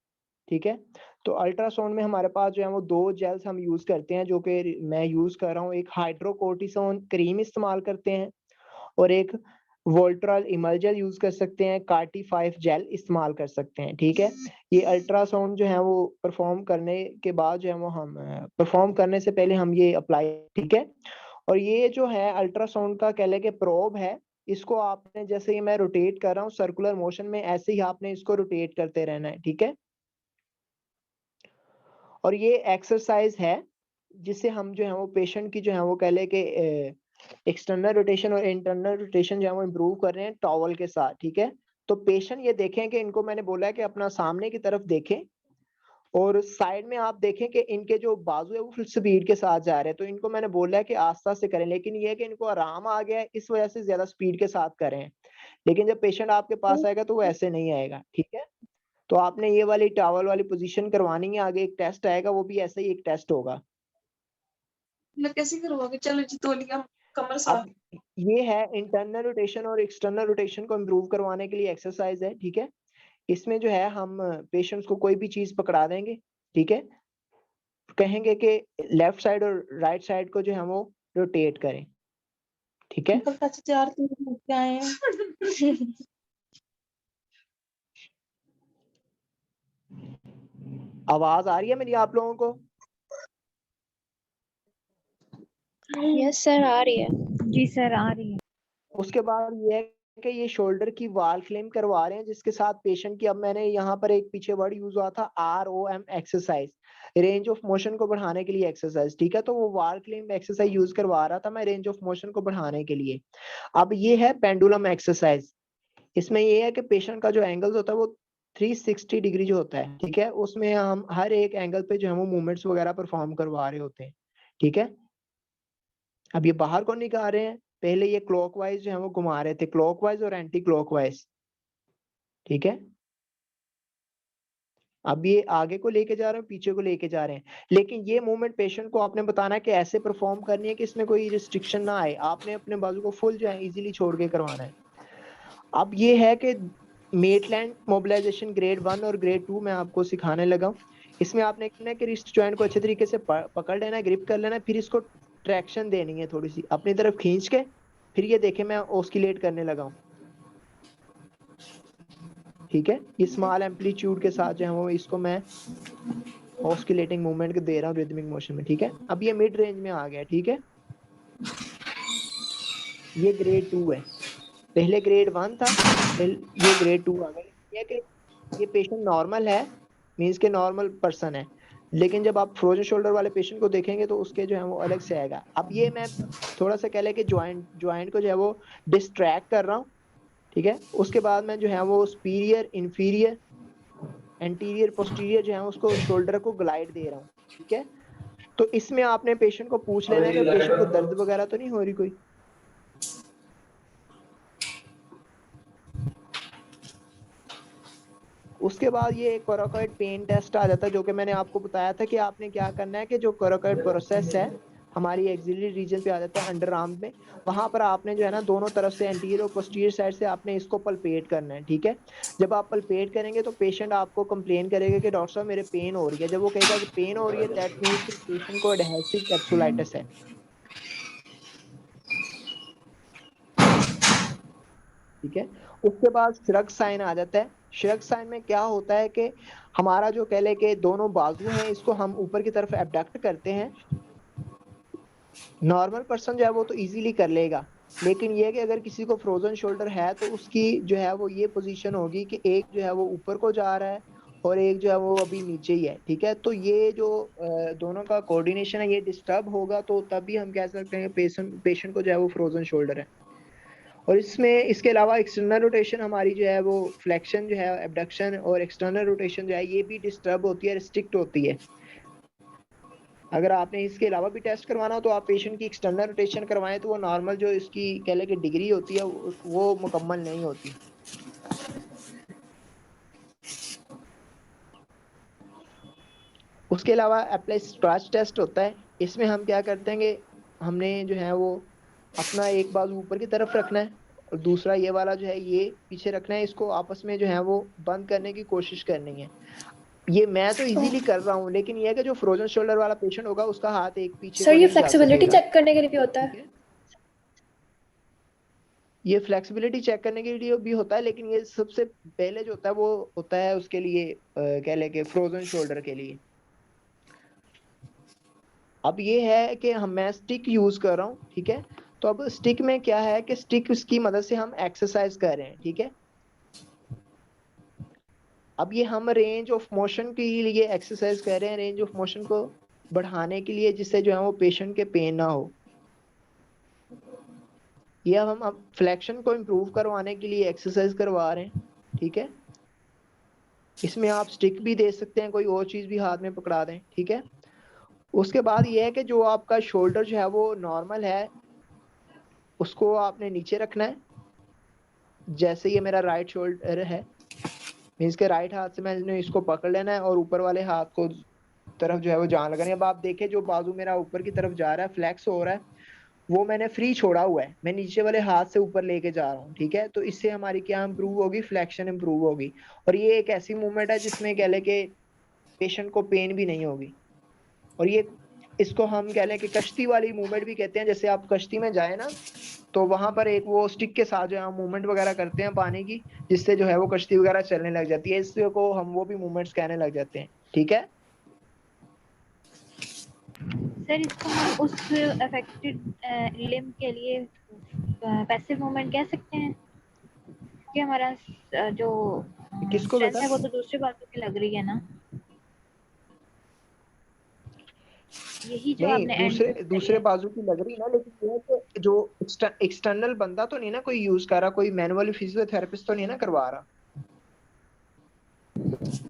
ठीक है। तो अल्ट्रासाउंड में हमारे पास जो है वो दो जेल्स हम यूज करते हैं, जो कि मैं यूज कर रहा हूँ। एक हाइड्रोकोर्टिसोन क्रीम इस्तेमाल करते हैं और एक वोल्ट्रॉल इमल्जल यूज कर सकते हैं, कार्टी 5 जेल इस्तेमाल कर सकते हैं, ठीक है। ये अल्ट्रासाउंड जो है वो परफॉर्म करने के बाद जो है वो हम परफॉर्म करने से पहले हम ये अप्लाई, ठीक है। और ये जो है अल्ट्रासाउंड का कह ले के प्रोब है, इसको आपने जैसे ही मैं रोटेट कर रहा हूँ सर्कुलर मोशन में, ऐसे ही आपने इसको रोटेट करते रहना है, ठीक है। और ये एक्सरसाइज है जिससे हम जो है वो पेशेंट की जो है वो कह ले के एक्सटर्नल रोटेशन और इंटरनल रोटेशन जो है वो इम्प्रूव कर रहे हैं टॉवल के साथ, ठीक है। तो पेशेंट ये देखें कि इनको मैंने बोला है कि अपना सामने की तरफ देखें और साइड में आप देखें कि इनके जो बाजू है वो फुल स्पीड के साथ जा रहे हैं। तो इनको मैंने बोला है कि आस्ते आस्ते करें, लेकिन ये है कि इनको आराम आ गया है, इस वजह से ज्यादा स्पीड के साथ करें। लेकिन जब पेशेंट आपके पास आएगा तो वो ऐसे नहीं आएगा, ठीक है। तो आपने ये वाली टॉवल वाली पोजीशन करवानी है, आगे एक टेस्ट आएगा, वो भी ऐसे ही एक टेस्ट होगा। मैं कैसे करवाओगे? चलो जी तौलिया कमर साफ। अब ये है इंटरनल रोटेशन और एक्सटर्नल रोटेशन को इम्प्रूव करवाने के लिए एक्सरसाइज है, ठीक है। इसमें जो है हम पेशेंट्स को कोई भी चीज पकड़ा देंगे, ठीक है। कहेंगे कि लेफ्ट साइड और राइट साइड को जो है वो रोटेट करें, ठीक है। अंकल चाचा 4 के आए हैं। आवाज आ रही है मेरी आप लोगों को? यस सर आ रही है। जी सर आ रही है। उसके बाद ये है कि ये शोल्डर की वाल क्लेम करवा रहे हैं, जिसके साथ पेशेंट की, अब मैंने यहाँ पर एक पीछे वर्ड यूज हुआ था ROM exercise, range of motion को बढ़ाने के लिए एक्सरसाइज, ठीक है। तो वो वाल क्लेम एक्सरसाइज यूज करवा रहा था मैं रेंज ऑफ मोशन को बढ़ाने के लिए। अब ये है पेंडुलम एक्सरसाइज। इसमें ये है कि पेशेंट का जो एंगल होता है वो 360 डिग्री जो होता है, ठीक है। उसमें हम हर एक एंगल पे जो है वो मूवमेंट्स वगैरह परफॉर्म करवा रहे होते हैं, ठीक है। अब ये बाहर को निकाल रहे हैं, पहले ये क्लॉकवाइज जो है वो घुमा रहे थे, क्लॉकवाइज और एंटी क्लॉकवाइज, ठीक है। अब ये आगे को लेके जा रहे हैं, पीछे को लेके जा रहे हैं, लेकिन ये मूवमेंट पेशेंट को आपने बताना है कि ऐसे परफॉर्म करनी है कि इसमें कोई रिस्ट्रिक्शन ना आए। आपने अपने बाजू को फुल जो है इजीली छोड़ के करवाना है। अब ये है कि मेटलैंड मोबिलाइजेशन ग्रेड 1 और ग्रेड 2 मैं आपको सिखाने लगा हूँ। इसमें आपने करना है कि रिस्ट जॉइंट को अच्छे तरीके से पकड़ लेना है, ग्रिप कर लेना है, फिर इसको ट्रैक्शन देनी है थोड़ी सी अपनी तरफ खींच के। फिर ये देखें मैं ऑस्किलेट करने लगा हूँ, ठीक है। ये स्मॉल एम्पलीट्यूड के साथ जो है वो इसको मैं ऑस्किलेटिंग मूवमेंट दे रहा हूँ रिदमिक मोशन में, ठीक है। अब ये मिड रेंज में आ गया, ठीक है। ये ग्रेड 2 है, पहले ग्रेड 1 था, ये ग्रेड 2 आ गया। ये कि ये पेशेंट नॉर्मल है, मींस के नॉर्मल पर्सन है, लेकिन जब आप फ्रोजन शोल्डर वाले पेशेंट को देखेंगे तो उसके जो है वो अलग से आएगा। अब ये मैं थोड़ा सा कह लें कि ज्वाइंट को जो है वो डिस्ट्रैक्ट कर रहा हूँ, ठीक है। उसके बाद मैं जो है वो सुपीरियर, इंफीरियर, एंटीरियर, पोस्टीरियर जो है उसको शोल्डर को ग्लाइड दे रहा हूँ, ठीक है। तो इसमें आपने पेशेंट को पूछ लेना है कि पेशेंट को दर्द वगैरह तो नहीं हो रही कोई। उसके बाद ये कोराकोइड पेन टेस्ट आ जाता है, जो कि मैंने आपको बताया था कि आपने क्या करना है कि जो कोराकोइड प्रोसेस है हमारी एक्सिलरी रीजन पे आ जाता है अंडर आर्म में, वहां पर आपने जो है ना दोनों तरफ से एंटीरियर और पोस्टीरियर साइड से आपने इसको पल्पेट करना है, ठीक है। जब आप पल्पेट करेंगे तो पेशेंट आपको कंप्लेन करेगा कि डॉक्टर साहब मेरे पेन हो रही है। जब वो कहेगा कि पेन हो रही है, दैट मींस कि पेशेंट को एडहेसिव कैप्सुलाइटिस है, ठीक है। उसके बाद श्रग साइन आ जाता है। श्रग साइन में क्या होता है कि हमारा जो कह ले के दोनों बाजू हैं इसको हम ऊपर की तरफ एबडक्ट करते हैं। नॉर्मल पर्सन जो है वो तो इजीली कर लेगा, लेकिन ये है कि अगर किसी को फ्रोजन शोल्डर है तो उसकी जो है वो ये पोजीशन होगी कि एक जो है वो ऊपर को जा रहा है और एक जो है वो अभी नीचे ही है, ठीक है। तो ये जो दोनों का कोऑर्डिनेशन है ये डिस्टर्ब होगा, तो तभी हम कह सकते हैं पेशेंट को जो है वो फ्रोजन शोल्डर है। और इसमें इसके अलावा एक्सटर्नल रोटेशन हमारी जो है वो फ्लेक्शन जो है एबडक्शन और एक्सटर्नल रोटेशन जो है ये भी डिस्टर्ब होती है, रिस्ट्रिक्ट होती है। अगर आपने इसके अलावा भी टेस्ट करवाना हो तो आप पेशेंट की एक्सटर्नल रोटेशन करवाएं, तो वो नॉर्मल जो इसकी कह लें कि डिग्री होती है वो मुकम्मल नहीं होती। उसके अलावा अप्लाई स्ट्रेच टेस्ट होता है। इसमें हम क्या करते हैं कि हमने जो है वो अपना एक बाजू ऊपर की तरफ रखना है और दूसरा ये वाला जो है ये पीछे रखना है। इसको आपस में जो है वो बंद करने की कोशिश करनी है। ये मैं तो इजीली कर रहा हूँ, लेकिन ये है कि जो फ्रोजन शोल्डर वाला पेशेंट होगा उसका हाथ एक पीछे सर को ये नहीं जा फ्लेक्सिबिलिटी सकेगा। चेक करने के लिए भी होता है? ये फ्लेक्सिबिलिटी चेक करने के लिए भी होता है, लेकिन ये सबसे पहले जो होता है वो होता है उसके लिए कह लें कि फ्रोजन शोल्डर के लिए। अब ये है कि मैं स्टिक यूज कर रहा हूँ, ठीक है। तो अब स्टिक में क्या है कि स्टिक की मदद से हम एक्सरसाइज कर रहे हैं, ठीक है। अब ये हम रेंज ऑफ मोशन के लिए एक्सरसाइज कर रहे हैं, रेंज ऑफ मोशन को बढ़ाने के लिए, जिससे जो है वो पेशेंट के पेन ना हो। ये हम फ्लेक्शन को इम्प्रूव करवाने के लिए एक्सरसाइज करवा रहे हैं, ठीक है। इसमें आप स्टिक भी दे सकते हैं, कोई और चीज भी हाथ में पकड़ा दें, ठीक है। उसके बाद ये है कि जो आपका शोल्डर जो है वो नॉर्मल है उसको आपने नीचे रखना है। जैसे ये मेरा राइट शोल्डर है, मीन्स के राइट हाथ से मैंने इसको पकड़ लेना है और ऊपर वाले हाथ को तरफ जो है वो जान लगानी है। अब आप देखें जो बाजू मेरा ऊपर की तरफ जा रहा है, फ्लेक्स हो रहा है, वो मैंने फ्री छोड़ा हुआ है, मैं नीचे वाले हाथ से ऊपर लेके जा रहा हूँ, ठीक है। तो इससे हमारी क्या इंप्रूव होगी, फ्लेक्शन इंप्रूव होगी। और ये एक ऐसी मूवमेंट है जिसमें कह लें कि पेशेंट को पेन भी नहीं होगी। और ये इसको हम कह लें कि कश्ती वाली मूवमेंट भी कहते हैं। जैसे आप कश्ती में जाए ना तो वहां पर एक वो स्टिक के साथ जो है मूवमेंट वगैरह करते हैं पानी की, जिससे जो है वो कश्ती वगैरह चलने लग जाती है। इससे को हम वो भी मूवमेंट्स कहने लग जाते हैं, ठीक है। सर इसको हम उस अफेक्टेड लिम्ब के लिए पैसिव मूवमेंट कह सकते हैं कि हमारा जो किसको स्ट्रेंथ बेटा? है वो तो दूसरी बातों की लग रही है ना, यही जो नहीं, आपने दूसरे बाजू की लग रही ना, लेकिन ये है कि जो एक्सटर्नल बंदा तो नहीं ना कोई यूज कर रहा, कोई मैनुअली फिजियोथेरेपिस्ट तो नहीं ना करवा रहा।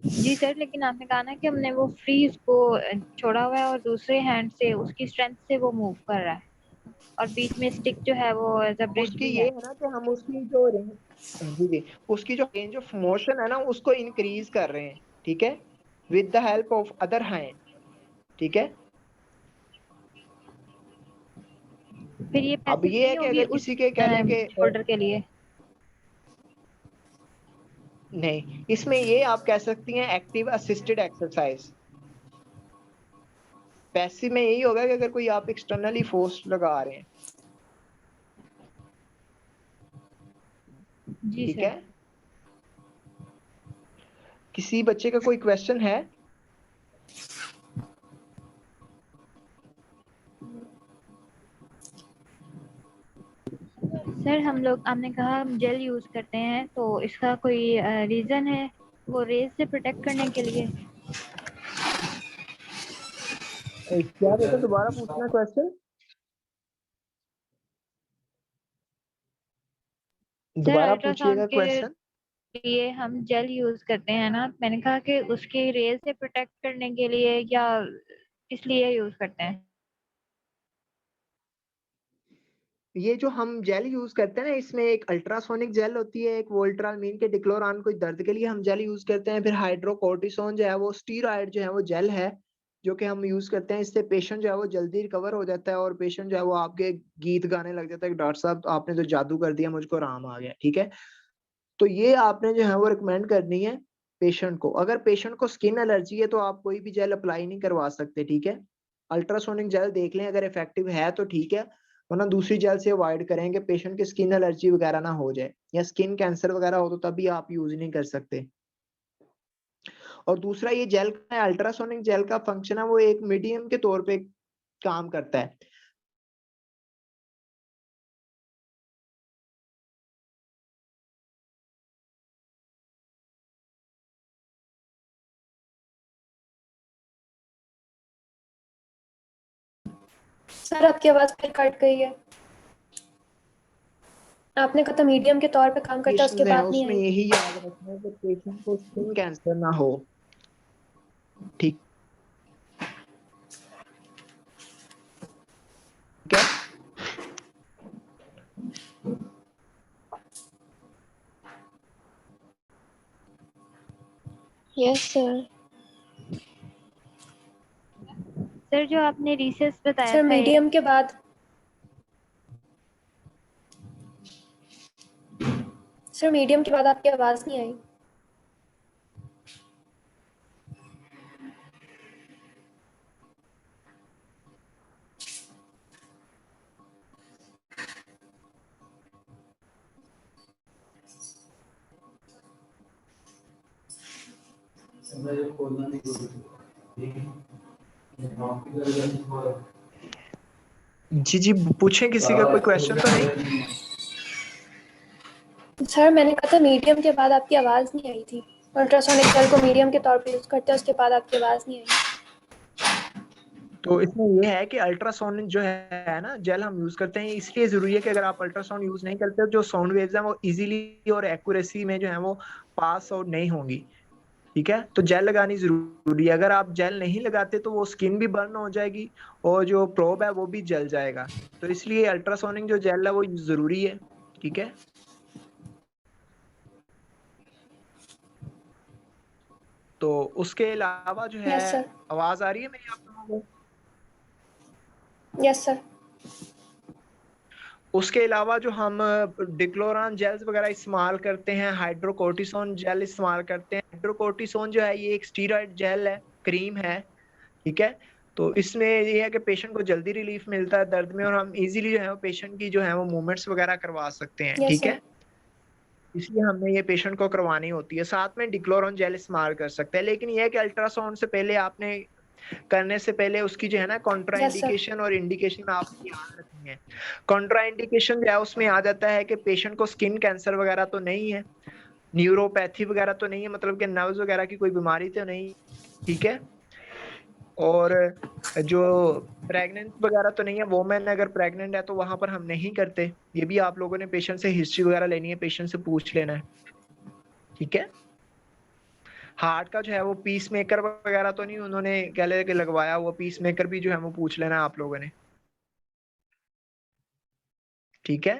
जी सर, लेकिन आपने कहा ना कि हमने वो फ्री उसको छोड़ा हुआ है और दूसरे हैंड से उसकी स्ट्रेंथ से वो मूव कर रहा है और बीच में स्टिक जो है वो एज अ ब्रिज उसकी भी ये है। है ना कि हम उसकी जो रेंज, जी जी, उसकी जो रेंज ऑफ मोशन है ना उसको इंक्रीज कर रहे हैं, ठीक है। with the help of other hand, ठीक है। फिर ये अब पैसिव ये है नहीं कि होगी अगर उस किसी के कह लें कि शोल्डर के लिए? नहीं, इसमें ये आप कह सकती हैं एक्टिव असिस्टेड एक्सरसाइज। पैसिव में यही होगा कि अगर कोई आप एक्सटर्नली फोर्स लगा रहे हैं, जी ठीक सर। है। किसी बच्चे का कोई क्वेश्चन है? सर हम लोग, आपने कहा हम जेल यूज करते हैं, तो इसका कोई रीजन है वो रेज से प्रोटेक्ट करने के लिए? क्या बेटा दोबारा पूछना क्वेश्चन, सर दोबारा अल्ट्रासाउंड पूछिएगा के क्वेश्चन। लिए हम जेल यूज करते हैं ना, मैंने कहा कि उसकी रेज से प्रोटेक्ट करने के लिए या इसलिए यूज करते हैं? ये जो हम जेल यूज करते हैं ना, इसमें एक अल्ट्रासोनिक जेल होती है, एक वोल्ट्रामीन के डिक्लोरान, कोई दर्द के लिए हम जेल यूज करते हैं। फिर हाइड्रोकोर्टिसोन जो है वो स्टीरॉयड जो है वो जेल है जो कि हम यूज करते हैं। इससे पेशेंट जो है वो जल्दी रिकवर हो जाता है और पेशेंट जो है वो आपके गीत गाने लग जाता है कि डॉक्टर साहब आपने तो जादू कर दिया, मुझको आराम आ गया, ठीक है। तो ये आपने जो है वो रिकमेंड करनी है पेशेंट को। अगर पेशेंट को स्किन एलर्जी है तो आप कोई भी जेल अप्लाई नहीं करवा सकते, ठीक है। अल्ट्रासोनिक जेल देख लें, अगर इफेक्टिव है तो ठीक है, वरना दूसरी जेल से अवॉइड करेंगे, पेशेंट की स्किन एलर्जी वगैरह ना हो जाए या स्किन कैंसर वगैरह हो तो तभी आप यूज नहीं कर सकते। और दूसरा ये जेल का, अल्ट्रासोनिक जेल का फंक्शन है वो एक मीडियम के तौर पे काम करता है। सर आपकी आवाज फिर कट गई है। आपने कहा था मीडियम के तौर पे काम करता है, उसके पेशेंट है बाद नहीं उसमें आई। यही याद रखना है कि पेशेंट को स्किन कैंसर ना हो, ठीक है। Yes, sir. सर जो आपने रिसेस बताया सर था मीडियम के बाद, सर मीडियम के बाद आपकी आवाज नहीं आई। जी जी पूछें, किसी का कोई क्वेश्चन तो नहीं? सर मैंने कहा था मीडियम के बाद आपकी आवाज नहीं आई थी। अल्ट्रासोनिक जेल को मीडियम के तौर पे यूज करते हैं, उसके बाद आपकी आवाज नहीं आई। तो इसमें ये है कि अल्ट्रासाउंड जो है ना जेल हम यूज करते हैं, इसलिए जरूरी है कि अगर आप अल्ट्रासाउंड यूज नहीं करते जो साउंड वेव्स हैं वो इजीली और एक्यूरेसी में जो है वो पास आउट नहीं होंगी, ठीक है। तो जेल लगानी जरूरी है। अगर आप जेल नहीं लगाते तो वो स्किन भी बर्न हो जाएगी और जो प्रोब है वो भी जल जाएगा। तो इसलिए अल्ट्रासोनिक जो जेल है वो जरूरी है, ठीक है। तो उसके अलावा जो है, यस सर। आवाज आ रही है मेरी आप लोगों को? Yes sir. उसके अलावा जो हम डिक्लोरान जेल्स वगैरह इस्तेमाल करते हैं, हाइड्रोकोर्टिसोन जेल इस्तेमाल करते हैं। हाइड्रोकोर्टिसोन जो है ये एक स्टीरॉयड जेल है, क्रीम है, ठीक है। तो इसमें ये है कि पेशेंट को जल्दी रिलीफ मिलता है दर्द में और हम इजीली जो है पेशेंट की जो है वो मूवमेंट्स वगैरह करवा सकते हैं, यस ठीक सर। है। इसलिए हमने ये पेशेंट को करवानी होती है। साथ में डिक्लोरान जेल इस्तेमाल कर सकते हैं, लेकिन ये है कि अल्ट्रासाउंड से पहले आपने करने से पहले उसकी जो है ना कॉन्ट्रा यस सर। इंडिकेशन और इंडिकेशन आपको याद रखनी है। कॉन्ट्रा इंडिकेशन जो है उसमें आ जाता है कि पेशेंट को स्किन कैंसर वगैरह तो नहीं है, न्यूरोपैथी वगैरह तो नहीं है, मतलब कि नर्व्स वगैरह की कोई बीमारी तो नहीं, ठीक है। और जो प्रेग्नेंट वगैरह तो नहीं है, वोमेन अगर प्रेग्नेंट है तो वहां पर हम नहीं करते। ये भी आप लोगों ने पेशेंट से हिस्ट्री वगैरह लेनी है, पेशेंट से पूछ लेना है, ठीक है। हार्ट का जो है वो पीस मेकर वगैरह तो नहीं उन्होंने गले के लगवाया, वो पीस मेकर भी जो है वो पूछ लेना है आप लोगों ने, ठीक है।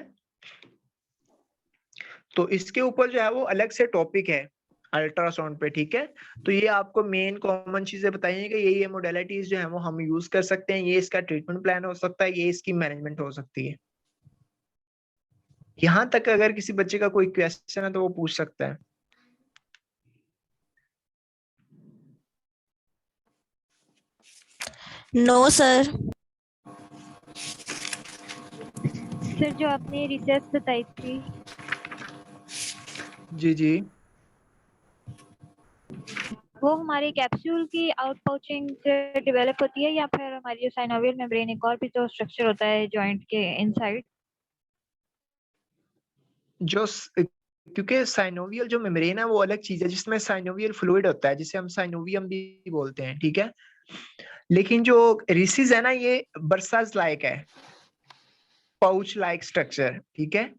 तो इसके ऊपर जो है वो अलग से टॉपिक है, अल्ट्रासाउंड पे, ठीक है। तो ये आपको मेन कॉमन चीजें बताई हैं कि ये मोडेलिटीज जो है वो हम यूज कर सकते हैं, ये इसका ट्रीटमेंट प्लान हो सकता है, ये इसकी मैनेजमेंट हो सकती है। यहाँ तक अगर किसी बच्चे का कोई क्वेश्चन है तो वो पूछ सकता है। No sir. सर जो आपने रिसर्च बताई थी, जी जी, वो हमारी कैप्सूल की आउट पाउचिंग से डेवलप होती है या फिर हमारी जो साइनोवियल मेम्ब्रेन एक और भी तो स्ट्रक्चर होता है जॉइंट के इनसाइड? क्योंकि साइनोवियल जो मेम्ब्रेन है वो अलग चीज है, जिसमें साइनोवियल फ्लूइड होता है जिसे हम साइनोवियम भी बोलते हैं, ठीक है। लेकिन जो रिसिस है ना, ये बर्सास लाइक है, पाउच लाइक स्ट्रक्चर, ठीक है।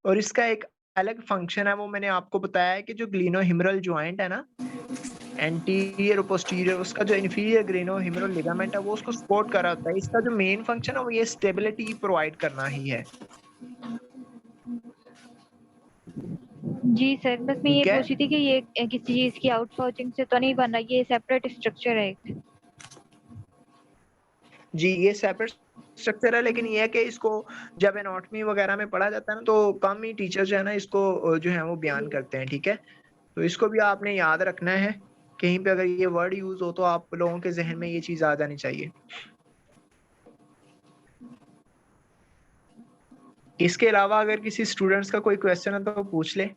और इसका एक अलग फंक्शन है, वो मैंने आपको बताया है कि जो ग्लिनोहिमरल जॉइंट है ना, एंटीरियर और पोस्टीरियर, उसका जो इंफीरियर ग्लिनोहिमरल लिगामेंट है वो उसको सपोर्ट कर रहा होता है। इसका जो मेन फंक्शन है वो ये स्टेबिलिटी प्रोवाइड करना ही है। जी सर, बस मैं ये ठीक है? पूछ रही थी कि ये किसी चीज की आउट पाउचिंग से तो नहीं बन रहा, ये सेपरेट स्ट्रक्चर है एक? जी, ये सेपरेट स्ट्रक्चर है, लेकिन ये है कि इसको जब एनाटॉमी वगैरह में पढ़ा जाता है ना, तो कम ही टीचर जो है ना इसको जो है वो बयान करते हैं, ठीक है। तो इसको भी आपने याद रखना है, कहीं पे अगर ये वर्ड यूज हो तो आप लोगों के जहन में ये चीज आ जानी चाहिए। इसके अलावा अगर किसी स्टूडेंट्स का कोई क्वेश्चन है तो पूछ ले।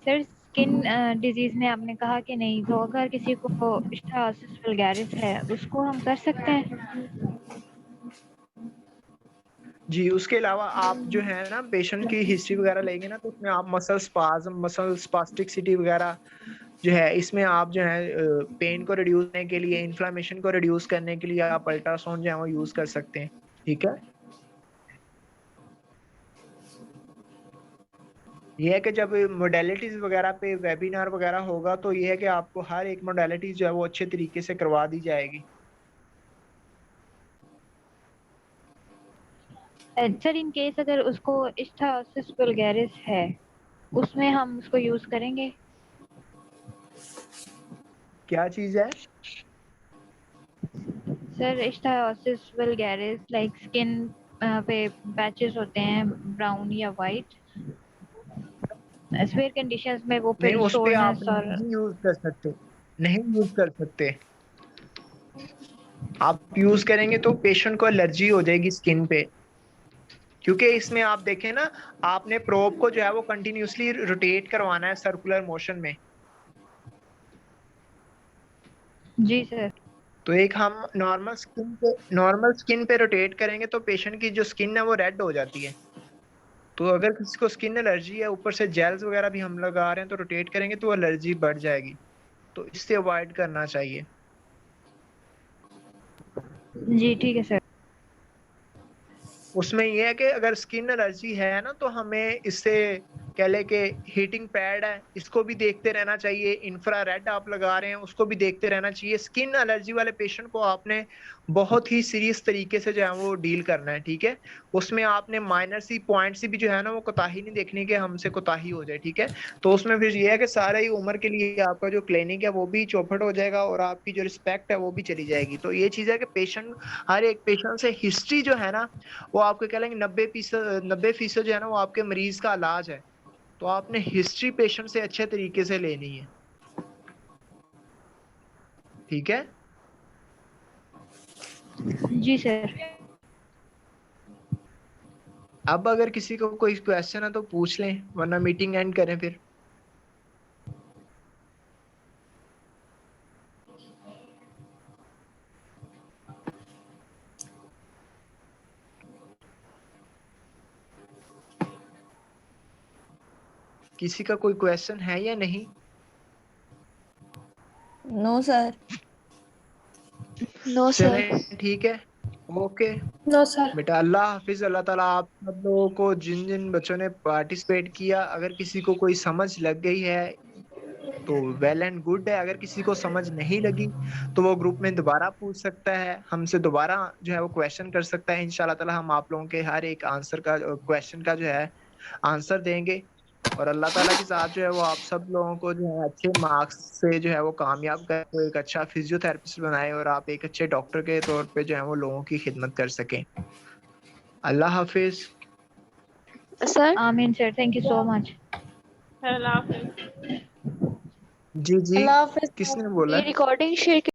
सर स्किन डिजीज में आपने कहा कि नहीं, तो अगर किसी को इस्टियोसिस वल्गैरिस है उसको हम कर सकते हैं? जी, उसके अलावा आप जो है ना पेशेंट की हिस्ट्री वगैरह लेंगे ना, तो उसमें आप मसल स्पाज्म, मसल स्पास्टिसिटी वगैरह जो है, इसमें आप जो है पेन को रिड्यूस करने के लिए, इन्फ्लेमेशन को रिड्यूस करने के लिए आप अल्ट्रासाउंड जो है वो यूज कर सकते हैं, ठीक है। ये है कि जब मोडेलिटीज वगैरह पे वेबिनार वगैरह होगा तो ये है कि आपको हर एक मोडेलिटी जो है वो अच्छे तरीके से करवा दी जाएगी। सर इन केस अगर उसको इस्टियोसिस वल्गैरिस है, उसमें हम उसको यूज करेंगे? क्या चीज है सर इस्टियोसिस वल्गैरिस लाइक स्किन पे पैचेस होते हैं ब्राउन या वाइट, स्वेयर कंडीशंस में वो नहीं, फिर उस पे आप सोरनेस और नहीं यूज कर सकते, नहीं यूज कर सकते। आप यूज करेंगे तो पेशेंट को एलर्जी हो जाएगी स्किन पे, क्योंकि इसमें आप देखें ना, आपने प्रोब को जो है वो कंटिन्यूसली रोटेट करवाना है सर्कुलर मोशन में। जी सर। तो एक हम नॉर्मल स्किन पे रोटेट करेंगे तो पेशेंट की जो स्किन है वो रेड हो जाती है। तो अगर किसी को स्किन एलर्जी है, ऊपर से जेल्स वगैरह भी हम लगा रहे हैं, तो रोटेट करेंगे तो एलर्जी बढ़ जाएगी, तो इससे अवॉइड करना चाहिए। जी ठीक है सर। उसमें ये है कि अगर स्किन एलर्जी है ना, तो हमें इससे कह ले कि हीटिंग पैड है, इसको भी देखते रहना चाहिए। इंफ्रारेड आप लगा रहे हैं, उसको भी देखते रहना चाहिए। स्किन एलर्जी वाले पेशेंट को आपने बहुत ही सीरियस तरीके से जो है वो डील करना है, ठीक है। उसमें आपने माइनर सी पॉइंट से भी जो है ना वो कोताही नहीं देखनी कि हमसे कोताही हो जाए, ठीक है। तो उसमें फिर ये है कि सारा ही उम्र के लिए आपका जो क्लिनिक है वो भी चौपट हो जाएगा और आपकी जो रिस्पेक्ट है वो भी चली जाएगी। तो ये चीज है कि पेशेंट, हर एक पेशेंट से हिस्ट्री जो है ना वो आपको कह लेंगे 90% जो है ना वो आपके मरीज का इलाज है। तो आपने हिस्ट्री पेशेंट से अच्छे तरीके से लेनी है, ठीक है। जी सर। अब अगर किसी को कोई क्वेश्चन है तो पूछ लें, वरना मीटिंग एंड करें फिर। किसी का कोई क्वेश्चन है या नहीं? No sir. No sir. चलें ठीक है, ओके। No sir. बेटा अल्लाह हाफिज। अल्लाह ताला आप सब लोगों को, जिन जिन बच्चों ने पार्टिसिपेट किया, अगर किसी को कोई समझ लग गई है तो वेल एंड गुड है। अगर किसी को समझ नहीं लगी तो वो ग्रुप में दोबारा पूछ सकता है, हमसे दोबारा जो है वो क्वेश्चन कर सकता है। इंशाल्लाह ताला हम आप लोगों के हर एक आंसर का क्वेश्चन का जो है आंसर देंगे और अल्लाह ताला के साथ जो है वो आप सब लोगों को जो है अच्छे मार्क्स से जो है वो कामयाब कर, वो एक अच्छा फिजियोथेरेपिस्ट बनाए और आप एक अच्छे डॉक्टर के तौर पे जो है वो लोगों की खिदमत कर सकें। अल्लाह हाफिज। सर आमीन sir, thank you so much. अल्लाह हाफिज। जी जी, अल्लाह हाफिज। किसने बोला? ये रिकॉर्डिंग शेयर